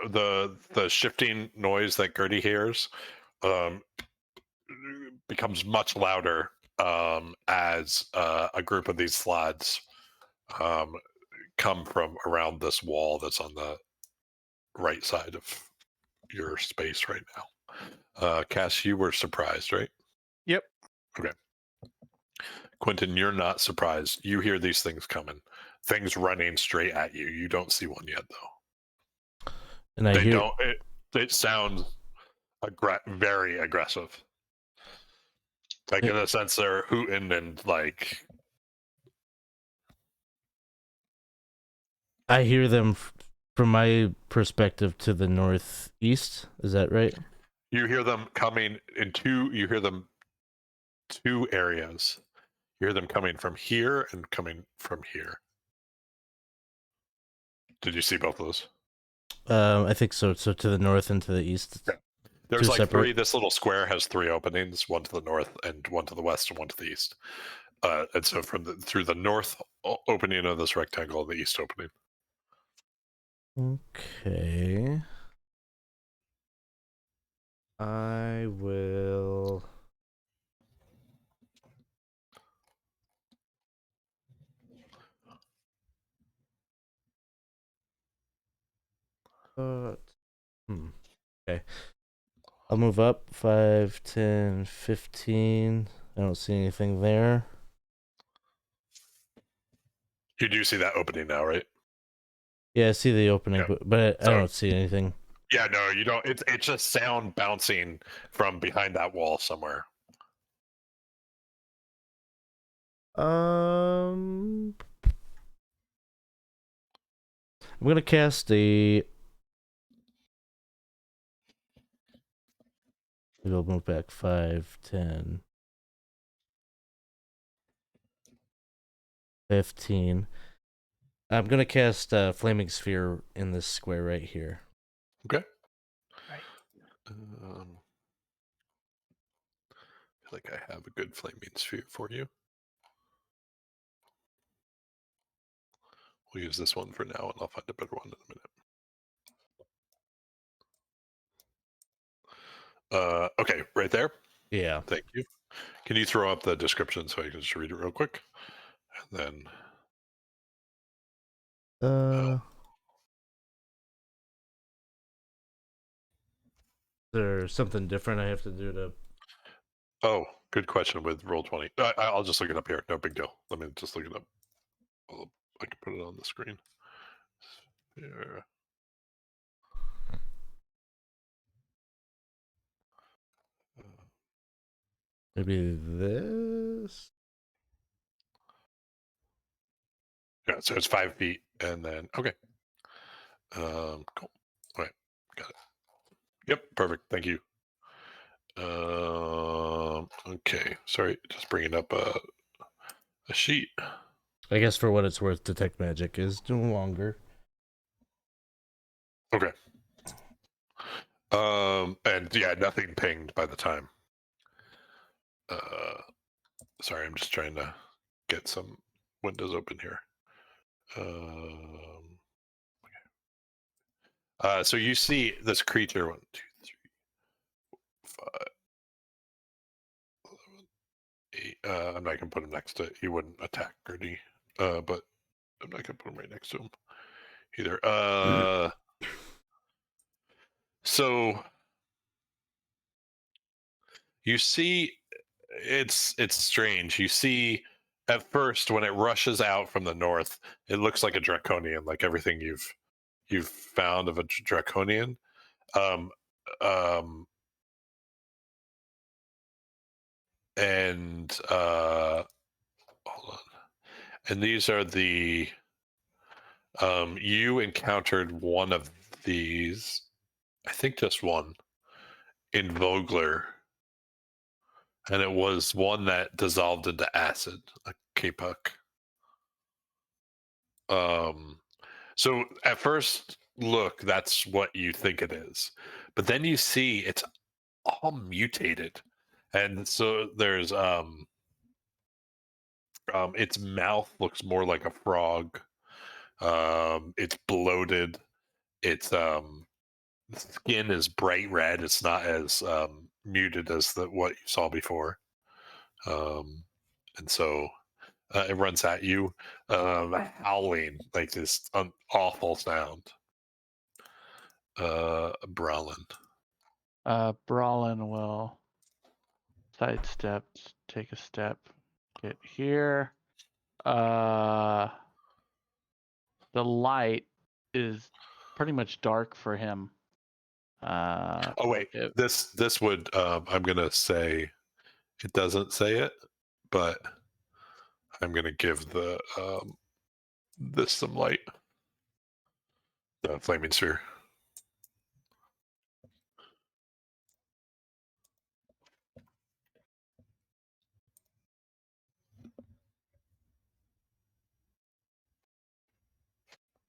the shifting noise that Gertie hears becomes much louder as a group of these slads come from around this wall that's on the right side of your space right now. Cass, you were surprised, right? Yep. Okay. Quinton, you're not surprised. You hear these things coming, things running straight at you. You don't see one yet, though. And I hear don't. It sounds very aggressive. Like in a sense, they're hooting and like. I hear them from my perspective to the northeast. Is that right? You hear them coming in two. You hear them two areas. You hear them coming from here and coming from here. Did you see both of those? I think so. So to the north and to the east. Yeah. There's Two like separate. three. This little square has three openings: one to the north, and one to the west, and one to the east. And so from through the north opening of this rectangle, the east opening. Okay. I will Okay. I'll move up 5, 10, 15. I don't see anything there. You do see that opening now, right? Yeah, I see the opening, Yeah. but I So- don't see anything. Yeah, no, you don't. It's just sound bouncing from behind that wall somewhere. I'm gonna cast a. We'll move back 5, 10, 15. I'm gonna cast Flaming Sphere in this square right here. Okay. Right. I feel like I have a good flaming sphere for you. We'll use this one for now, and I'll find a better one in a minute. Okay, right there. Yeah. Thank you. Can you throw up the description so I can just read it real quick? And then There's something different I have to do to. oh, good question with Roll20. I'll just look it up here. No big deal. Let me just look it up. I can put it on the screen. Here. Maybe this. Yeah, so it's 5 feet, and then okay. Cool. All right, got it. Yep, perfect. Thank you. Okay. Sorry, just bringing up a sheet. I guess for what it's worth, Detect Magic is no longer. Okay. And yeah, nothing pinged by the time. Sorry, I'm just trying to get some windows open here. So you see this creature 1, 2, 3, 5, 11, 8. I'm not gonna put him next to. He wouldn't attack Gertie, but I'm not gonna put him right next to him either. So you see, it's strange. You see, at first when it rushes out from the north, it looks like a draconian, like everything you've found of a draconian. Um, um, and hold on. And these are the you encountered one of these, I think just one, in Vogler, and it was one that dissolved into acid, a K-Puck. So at first look, that's what you think it is, but then you see it's all mutated, and so there's its mouth looks more like a frog. It's bloated. Its skin is bright red. It's not as muted as what you saw before. And so it runs at you, howling like this awful sound. Brallin. Brallin will sidestep, take a step, get here. The light is pretty much dark for him. Oh wait, it- this would I'm gonna say it doesn't say it, but I'm gonna give the this some light. The flaming sphere.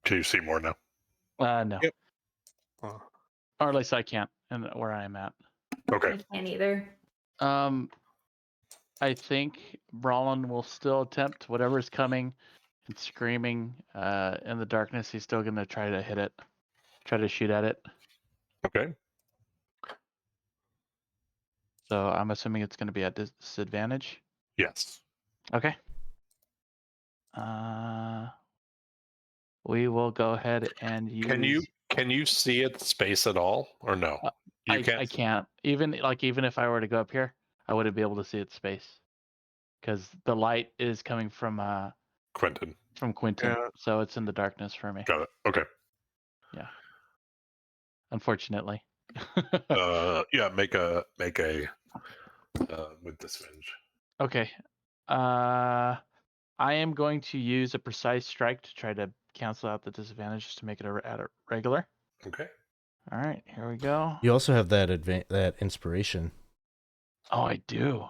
Can you see more now? no. Yep. Oh. Or at least I can't, and where I am at. Okay. I can't either. I think Brallin will still attempt whatever's coming and screaming in the darkness. He's still going to try to hit it, try to shoot at it. Okay. So I'm assuming it's going to be at disadvantage. Yes. Okay. We will go ahead and use. Can you see its space at all, or no? You I can't. Even if I were to go up here, I wouldn't be able to see its space because the light is coming from Quinton. Quinton, Yeah. so it's in the darkness for me. Got it. Okay. Yeah. Unfortunately. Yeah. Make a with disadvantage. Okay. I am going to use a precise strike to try to cancel out the disadvantages to make it at a regular. Okay. All right, here we go. You also have that that inspiration. Oh, I do.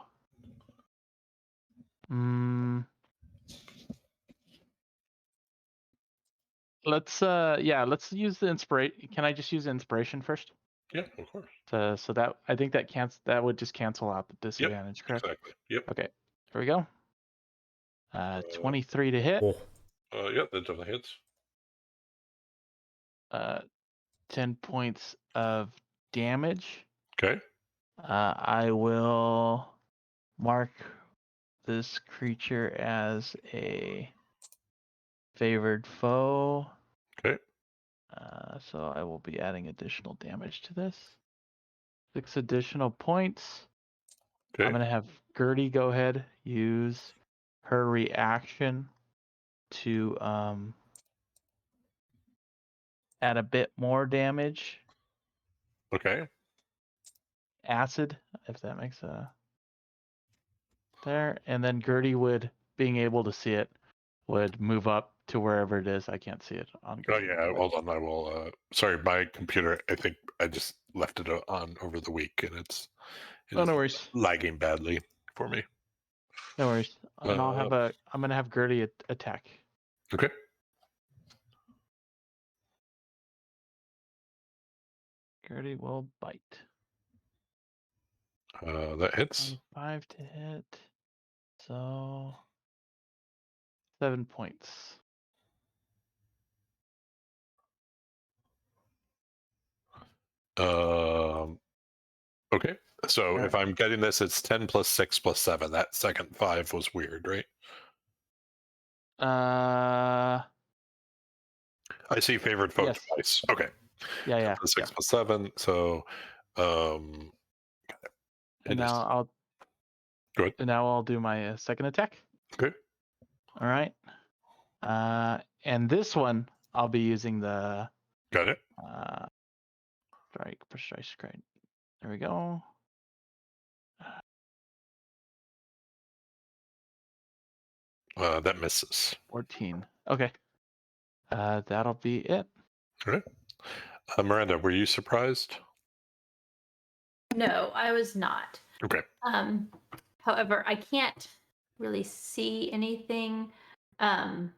Let's use the inspiration. Can I just use the inspiration first? Yeah, of course. So that I think that would just cancel out the disadvantage, correct? Exactly. Yep. Okay. Here we go. 23 to hit. Oh, Yep, that definitely hits. 10 points of damage. Okay. I will mark this creature as a favored foe. Okay. So I will be adding additional damage to this. 6 additional points. Okay. I'm going to have Gertie go ahead, use her reaction to add a bit more damage. Okay. Acid, if that makes there. And then Gertie would, being able to see it, would move up to wherever it is. I can't see it on Oh Gertie. yeah. Hold on. I will. Sorry, my computer. I think I just left it on over the week, and it Oh, is no worries. lagging badly for me. No worries. And I'm going to have Gertie attack. Okay. Gertie will bite. That hits. 5 to hit. So 7 points. Okay. So if I'm getting this, it's 10 plus 6 plus 7. That second 5 was weird, right? I see favored foe Yes. twice. Okay. Yeah. 6 plus 7. So, And it now is. I'll Go ahead. And now I'll do my second attack. Okay. All right. And this one I'll be using the Got it. strike. There we go. That misses. 14. Okay. That'll be it. All right. Miranda, were you surprised? No, I was not. Okay. However, I can't really see anything. I'm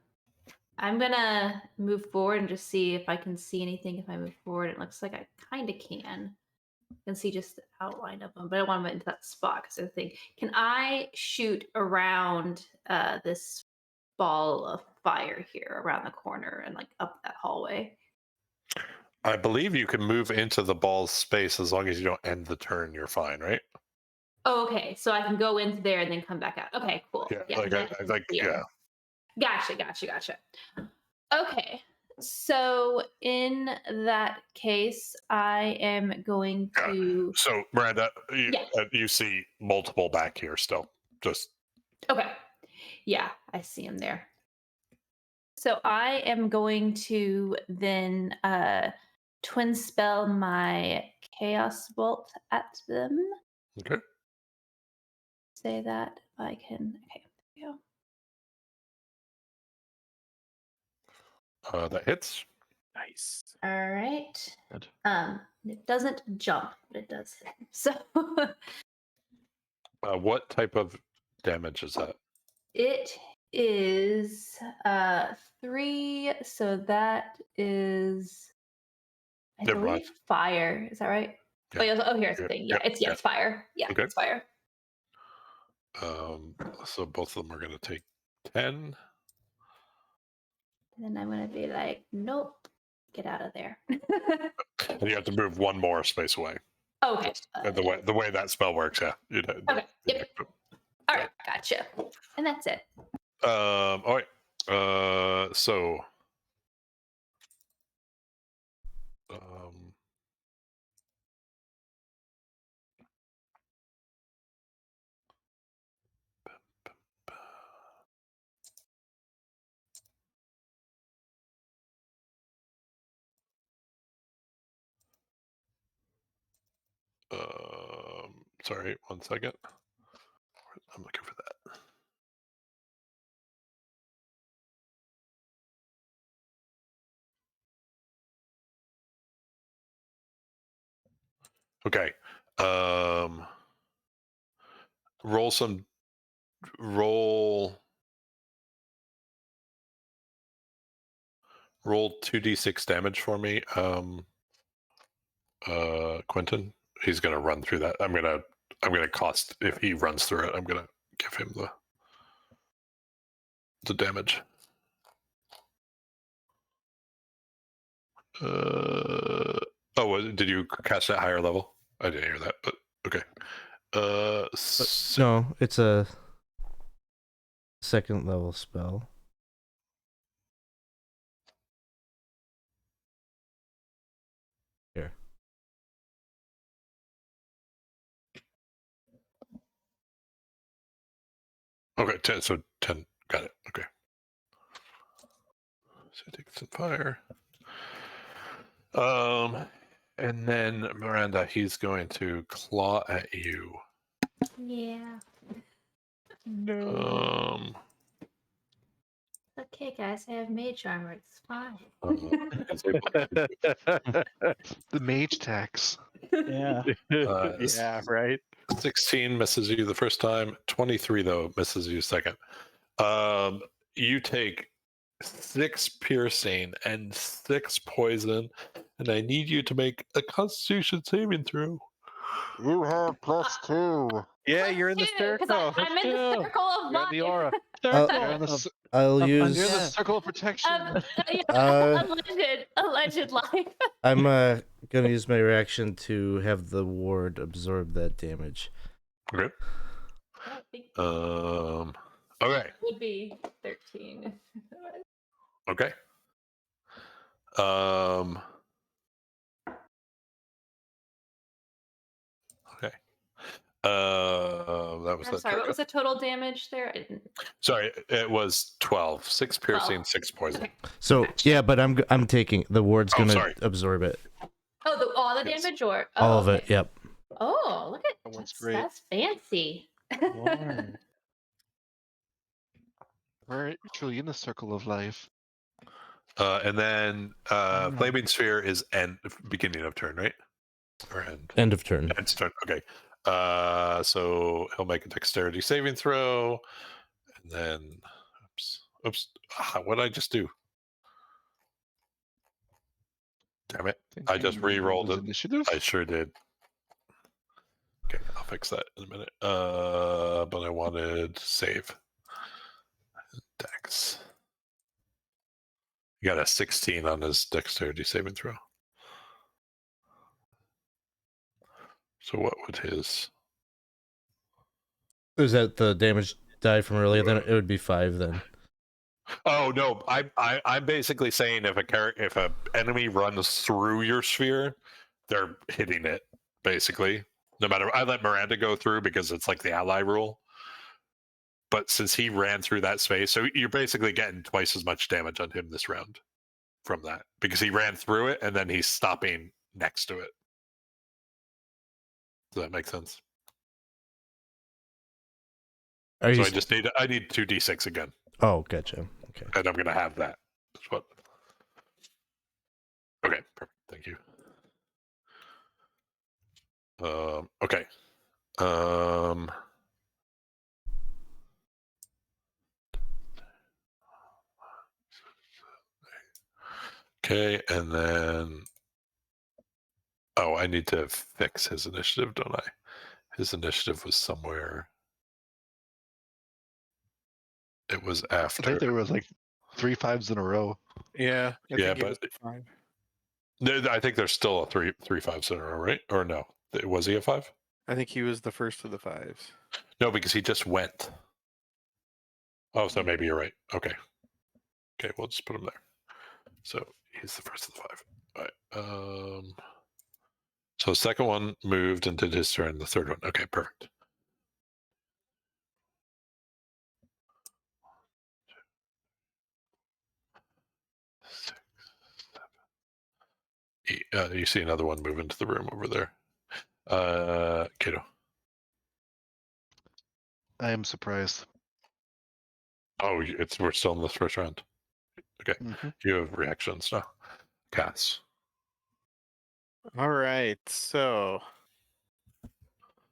gonna move forward and just see if I can see anything. If I move forward, it looks like I kind of can. I can see just the outline of them, but I don't want to move into that spot because I think, can I shoot around this ball of fire here around the corner and like up that hallway? I believe you can move into the ball's space as long as you don't end the turn. You're fine, right? Oh, okay. So I can go into there and then come back out. Okay, cool. Yeah. Like I like. Yeah. Gotcha. Okay. So in that case, I am going to. So Miranda, Yeah. you see multiple back here still. Just Okay. Yeah, I see him there. So I am going to then twin spell my chaos bolt at them. okay. Say that if I can. Okay, there we go. That hits. Nice. All right. Good. It doesn't jump, but it does hit. So What type of damage is that? it is 3, so that is I Never mind. believe fire. Is that right? Yeah. Oh, yeah, oh, here's the thing. Yeah, it's fire. Yeah, Okay. it's fire. So both of them are going to take 10. And then I'm gonna be like, nope, get out of there. And you have to move one more space away. Okay. The way that spell works, yeah. Okay. Yep. All right, gotcha. And that's it. All right. So Sorry, 1 second. I'm looking for that. Okay. Roll 2d6 damage for me. Quinton. He's gonna run through that. I'm gonna cost if he runs through it. I'm gonna give him the damage. Did you cast at higher level? I didn't hear that, but okay. No, it's a second level spell. Here. Okay, 10. So 10. Got it. Okay. So take some fire. And then Miranda, he's going to claw at you. Yeah. No. Okay, guys, I have mage armor. It's fine. The mage tax. Yeah. Yeah, right. 16 misses you the first time. 23 though misses you second. You take 6 piercing and 6 poison, and I need you to make a Constitution saving throw. You have +2. Yeah, you're in the Because circle. I'm in the circle of You're in the mine. aura. Circle You're in the, of- c- I'll of use. you're in the Yeah. circle of protection. Alleged life. I'm gonna use my reaction to have the ward absorb that damage. Okay. I don't think Okay. it would be 13. Okay. Okay. That was I'm that. sorry, what was the total damage there? I didn't... Sorry, it was 12. 6 piercing, 12. 6 poison. Okay. So yeah, but I'm taking the ward's Oh, gonna sorry. absorb it. Oh, all the Yes. damage or All of okay. it. Yep. Oh, look at That one's that's, great. that's fancy. Lord. We're truly in the circle of life. And then Flaming Sphere is beginning of turn, right? Or end? End of turn. End turn. Okay. So he'll make a dexterity saving throw, and then, oops. What did I just do? Damn it! I just re-rolled it. Initiative. I sure did. Okay, I'll fix that in a minute. But I wanted save. Dex. He got a 16 on his dexterity saving throw. So what would his? Is that the damage die from earlier? Then it would be 5 then. Oh no, I'm basically saying if a enemy runs through your sphere, they're hitting it basically. No matter, I let Miranda go through because it's like the ally rule. But since he ran through that space, so you're basically getting twice as much damage on him this round from that because he ran through it and then he's stopping next to it. Does that make sense? Are So you? I need 2d6 again, Oh, gotcha. Okay. and I'm gonna have that. That's what. Okay, perfect. Thank you. Okay. Okay, and then I need to fix his initiative, don't I? His initiative was somewhere. It was I after. think there was like 3 5s in a row. Yeah. I Yeah, think it was but 5. I think there's still a 3 5s in a row, right? Or no? Was he a 5? I think he was the first of the 5s. No, because he just went. Oh, so maybe you're right. Okay. Okay, we'll just put him there. So he's the first of the 5. All right. So the second one moved and did his turn. The third one. Okay, perfect. You see another one move into the room over there. Kato. I am surprised. Oh, we're still in this first round. Okay, Mhm. you have reactions now. Cass. All right, so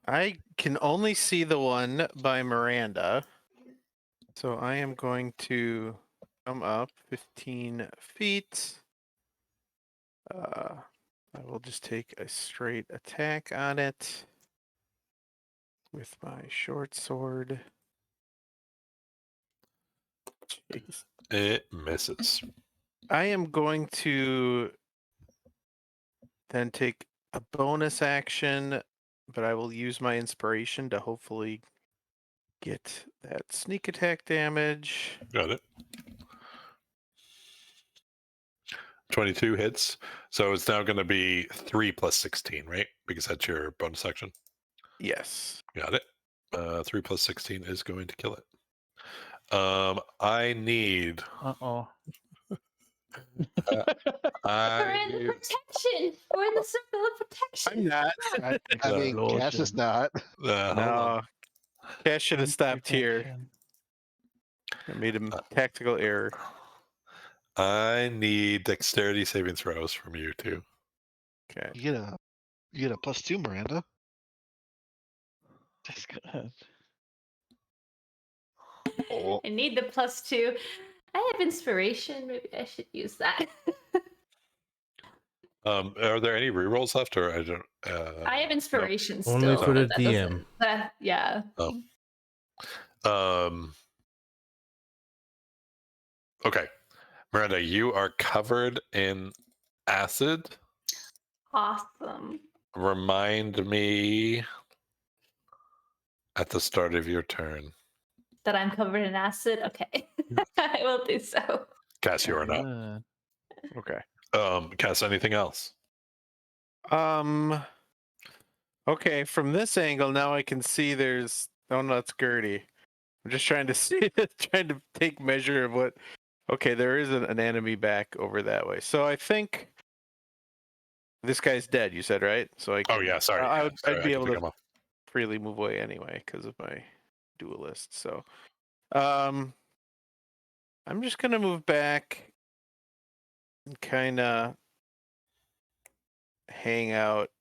I can only see the one by Miranda. So I am going to come up 15 feet. I will just take a straight attack on it with my short sword. Jeez. It misses. I am going to then take a bonus action, but I will use my inspiration to hopefully get that sneak attack damage. Got it. 22 hits. So it's now going to be 3 plus 16, right? Because that's your bonus action. Yes. Got it. 3 plus 16 is going to kill it. I need. Uh-oh. We're in the protection. We're in the circle of protection. I'm not. I mean, Cass is Explosion. not. Hold on. No. Cash should have stopped here. Protection. I made a tactical error. I need dexterity saving throws from you too. Okay. You get a +2, Miranda. That's good. Oh. I need the +2. I have inspiration. Maybe I should use that. Are there any rerolls left, or I don't? I have inspiration still. Only for the but that DM. doesn't- yeah. Okay, Miranda, you are covered in acid. Awesome. Remind me at the start of your turn. That I'm covered in acid. Okay, I will do so. Cass, you are not. Good. Okay. Cass, anything else? Okay, from this angle now I can see there's oh no, it's Gertie. I'm just trying to see trying to take measure of what okay, there is an enemy back over that way. So I think this guy's dead, you said, right? So I can, Oh yeah, sorry. I'd be able pick to him up. freely move away anyway because of my duelist. So I'm just gonna move back and kinda hang out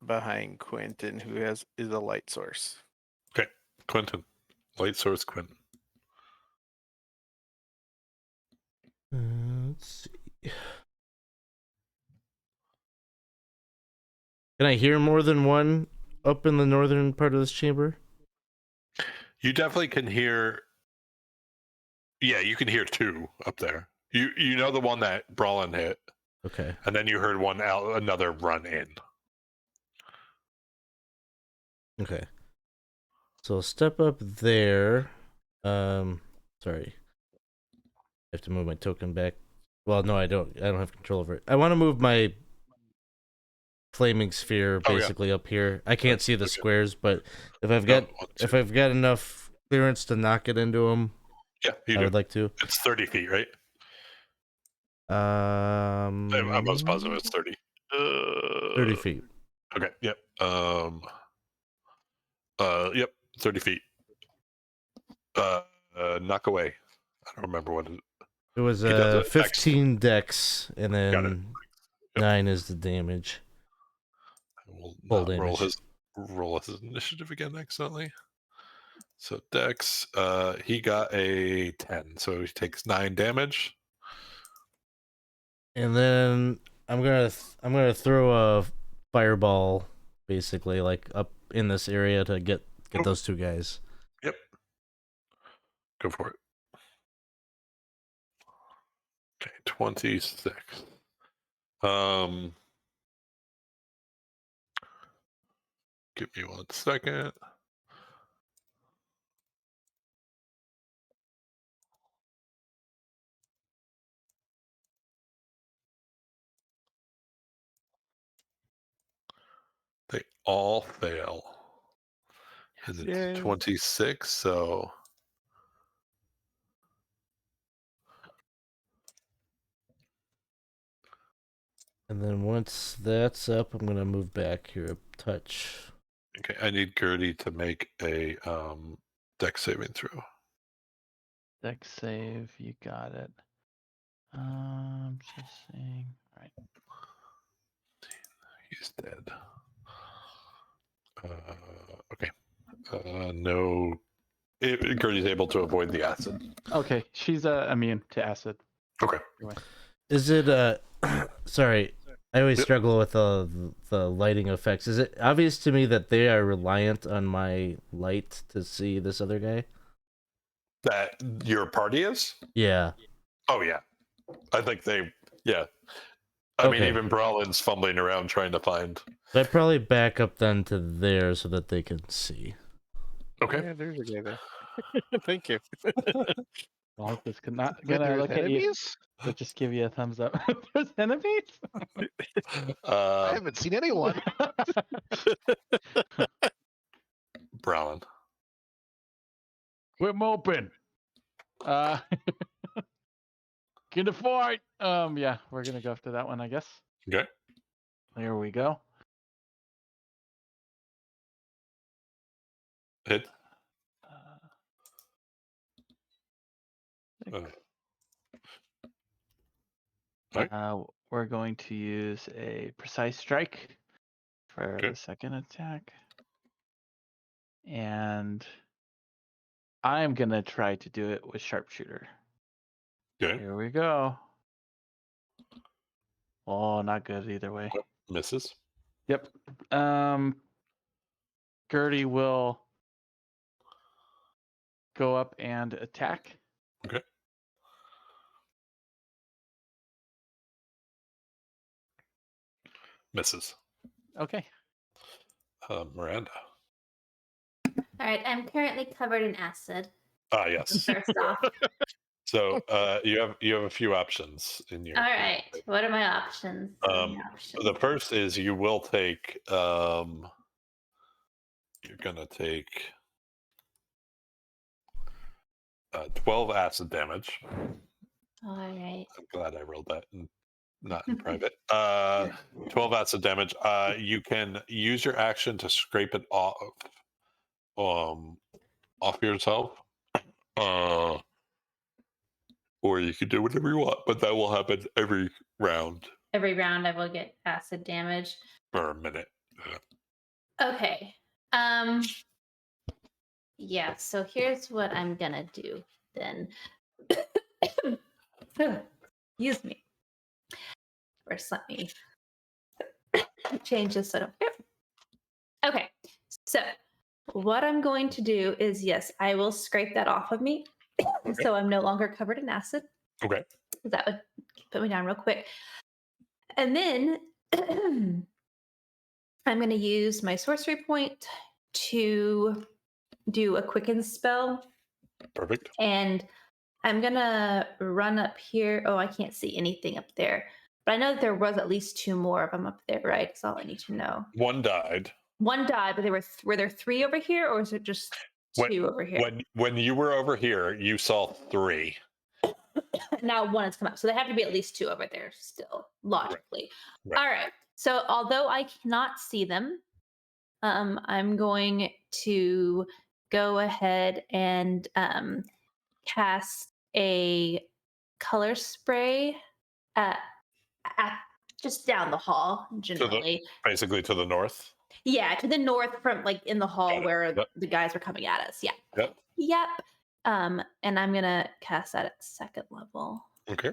behind Quinton, who is a light source. Quinton, light source Quinton. Let's see. Can I hear more than one up in the northern part of this chamber? You definitely can hear. Yeah, you can hear 2 up there. You know the one that Brallin hit, Okay. and then you heard one out, another run in. Okay. So I'll step up there. Sorry. I have to move my token back. Well, no, I don't. I don't have control over it. I want to move my flaming sphere Oh, yeah. basically up here. I can't see the Okay. squares, but if I've No, got 1, 2. if I've got enough clearance to knock it into them, Yeah, you I do. would like to. It's 30 feet, right? Um, I'm almost positive it's 30. 30 feet. Okay. Yep. Yep. 30 feet. Knock away. I don't remember what it. It was He does it 15 dex, and Got it. then Yep. 9 is the damage. I will Full not roll damage. his initiative again accidentally. So Dex, he got a 10, so he takes 9 damage. And then I'm gonna throw a fireball, basically, like up in this area to get those 2 guys. Yep. Go for it. Okay, 26. Give me 1 second. They all fail. And it's Yay. 26, so And then once that's up, I'm gonna move back here a touch. Okay, I need Gertie to make a dex saving throw. Dex save, you got it. Just saying. Right. He's dead. Okay. No. Gertie's able to avoid the acid. Okay, she's immune to acid. Okay. Anyway. Is it sorry, I always Yep. struggle with the lighting effects. Is it obvious to me that they are reliant on my light to see this other guy? That your party is? Yeah. Oh yeah. I think they. Yeah. I mean, Okay. even Brallin's fumbling around trying to find. So I'd probably back up then to there so that they can see. Okay. Yeah, there's a guy there. Thank you. Well, just not Wait, gonna there's look at you, enemies? but just give you a thumbs up. There's enemies? I haven't seen anyone. Brallin. Quit moping. Get a fight. Yeah, we're gonna go after that one, I guess. Okay. There we go. Hit. Six. Right. We're going to use a precise strike for Okay. the second attack. And I'm going to try to do it with sharpshooter. Okay. Here we go. Oh, not good either way. Misses. Yep. Gertie will go up and attack. Okay. Misses. Okay. Miranda. All right, I'm currently covered in acid. Ah, yes. First off. So you have a few options in your. All right, what are my options? What are my options? The first is you will take. You're gonna take 12 acid damage. All right. I'm glad I rolled that and not in private. 12 acid damage. You can use your action to scrape it off yourself. Or you can do whatever you want, but that will happen every round Every round I will get acid damage. for a minute. Okay. Yeah, so here's what I'm gonna do then. Excuse me. First, let me change this so I don't. Okay, so what I'm going to do is, yes, I will scrape that off of me, so I'm no longer covered in acid. Okay. That would put me down real quick. And then I'm going to use my sorcery point to do a quicken spell. Perfect. And I'm going to run up here. Oh, I can't see anything up there. But I know that there was at least 2 more of them up there, right? That's all I need to know. One died. One died, but were there 3 over here, or is it just 2 over here? When you were over here, you saw 3. Now 1 has come up. So there have to be at least 2 over there still, logically. Right. All right. So although I cannot see them, I'm going to go ahead and cast a color spray at just down the hall, generally. Basically to the north. Yeah, to the north from in the hall where Yep. the guys were coming at us. Yeah. Yep. Yep. And I'm gonna cast that at 2nd level. Okay.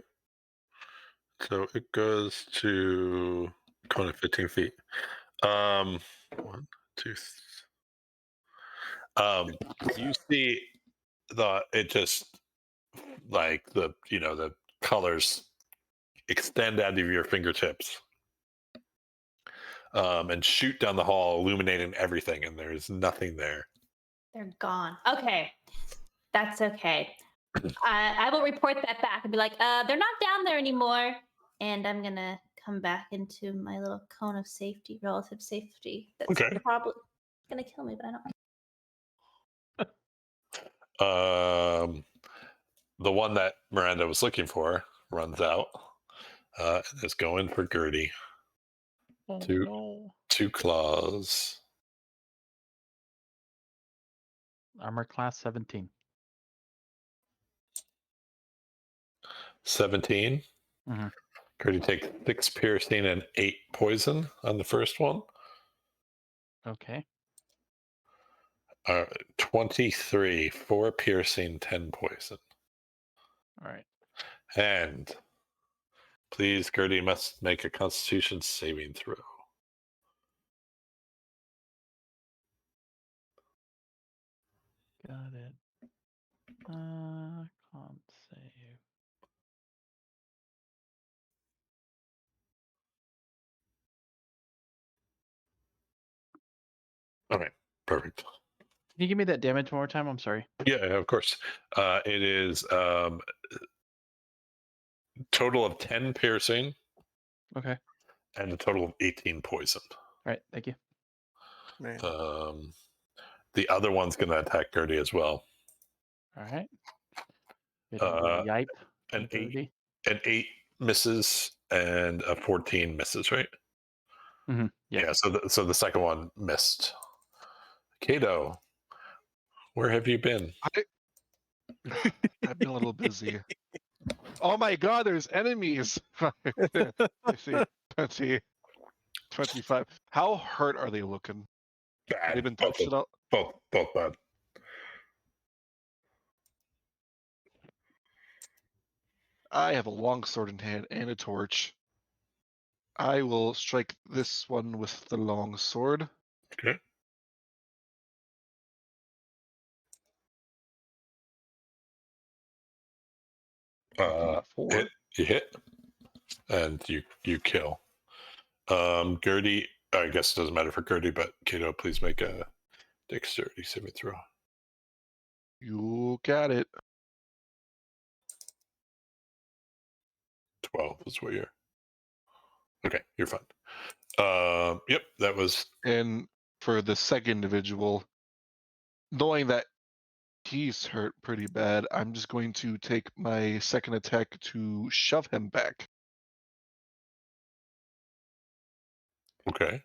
So it goes to cone of 15 feet. 1, 2. You see it just the colors extend out of your fingertips and shoot down the hall, illuminating everything, and there's nothing there. They're gone. Okay. That's okay. I will report that back and be like, they're not down there anymore. And I'm going to come back into my little cone of safety, relative safety. That's Okay. probably going to kill me, but I don't. The one that Miranda was looking for runs out. It's going for Gertie. Oh, Two. no. 2 claws. Armor class 17. 17. Mm-hmm. Gertie takes 6 piercing and 8 poison on the first one. Okay. 23. 4 piercing, 10 poison. All right. And please, Gertie must make a Constitution saving throw. Got it. Can't save. Okay, perfect. Can you give me that damage one more time? I'm sorry. Yeah, of course. It is total of 10 piercing Okay. and a total of 18 poison. All right. Thank you. Man. The other one's going to attack Gertie as well. All right. Yipe. An 8, Gertie. an 8 misses and a 14 misses, right? Mm-hmm. Yeah. So the second one missed. Kato, where have you been? I've been a little busy. Oh my god, there's enemies! I see. 20, 25. How hurt are they looking? Bad. They've been touched at all? Both bad. I have a longsword in hand and a torch. I will strike this one with the longsword. Okay. Four. You hit, and you kill. Gertie, I guess it doesn't matter for Gertie, but Kato, please make a dexterity saving throw. You got it. 12 is what you're. Okay, you're fine. Yep, that was. And for the second individual, knowing that he's hurt pretty bad, I'm just going to take my second attack to shove him back. Okay.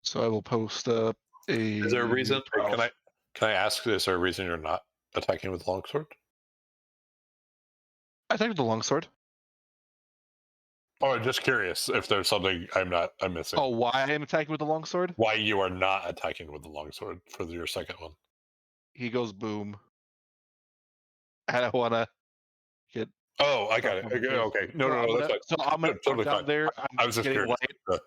So I will post up a. Is there a reason? Or 12. can I ask? Is there a reason you're not attacking with longsword? I attacked with the longsword. Oh, I'm just curious if there's something I'm missing. Oh, why I am attacking with the longsword? Why you are not attacking with the longsword for your second one? He goes boom. I don't want to get. Oh, I got it. Fuck him, Okay. No, So that's fine. So I'm gonna Totally down fine. there. I was just getting curious. light.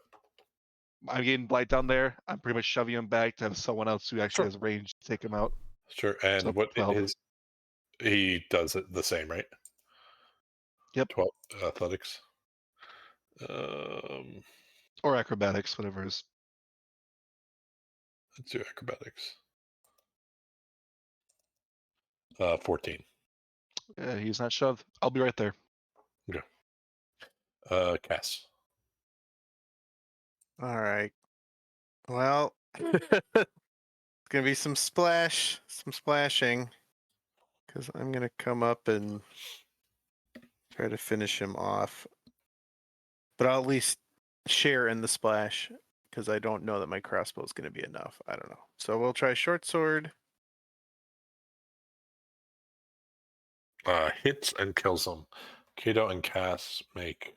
I'm getting blight down there. I'm pretty much shoving him back to have someone else who actually has range to take him out. Sure. And So what 12. he does it the same, right? Yep. 12 athletics. Or acrobatics, whatever is. Let's do acrobatics. 14. He's not shoved. I'll be right there. Cass. All right. Well, it's gonna be some splashing, because I'm gonna come up and try to finish him off. But I'll at least share in the splash, because I don't know that my crossbow is gonna be enough. I don't know. So we'll try short sword. Hits and kills him. Kato and Cass make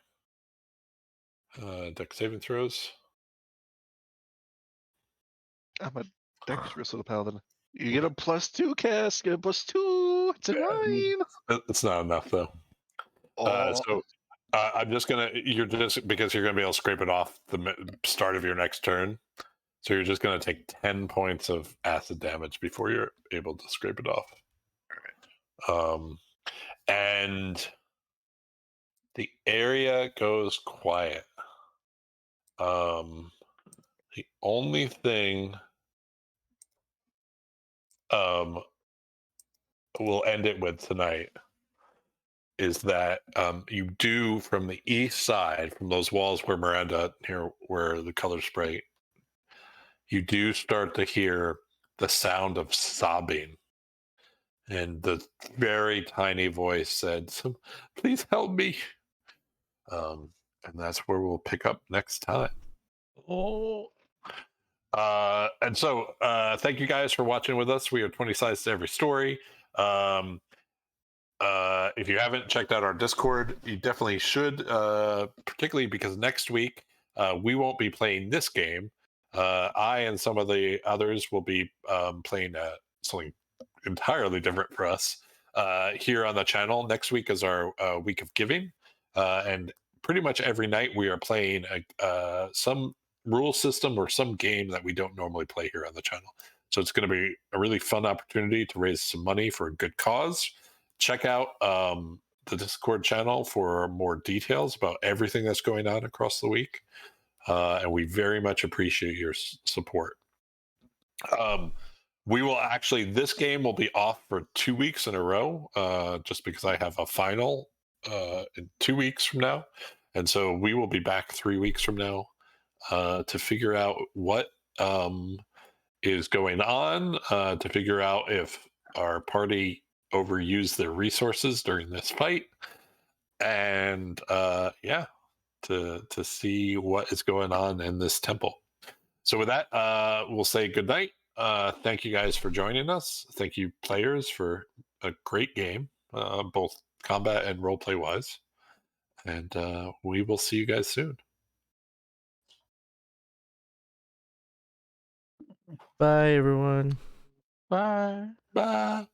dex saving throws. I'm a dexterous little paladin. You get a +2, Cass. Get a +2. It's a 9. It's not enough though. So I'm just gonna. You're just because you're gonna be able to scrape it off the start of your next turn. So you're just gonna take 10 points of acid damage before you're able to scrape it off. All right. And the area goes quiet. The only thing we'll end it with tonight is that you do from the east side, from those walls where Miranda here, where the color spray, you do start to hear the sound of sobbing, and the very tiny voice said, "Please help me! And that's where we'll pick up next time. Oh, And so thank you guys for watching with us. We are 20 sides to every story. If you haven't checked out our Discord, you definitely should, particularly because next week we won't be playing this game. I and some of the others will be playing something entirely different for us here on the channel. Next week is our week of giving, and pretty much every night we are playing some rule system or some game that we don't normally play here on the channel. So it's going to be a really fun opportunity to raise some money for a good cause. Check out the Discord channel for more details about everything that's going on across the week. And we very much appreciate your support. We will actually, this game will be off for 2 weeks in a row, just because I have a final in 2 weeks from now. And so we will be back 3 weeks from now to figure out what is going on, to figure out if our party overused their resources during this fight, and to see what is going on in this temple. So with that, we'll say good night. Thank you guys for joining us. Thank you, players, for a great game, both combat and roleplay wise. And we will see you guys soon. Bye, everyone. Bye. Bye.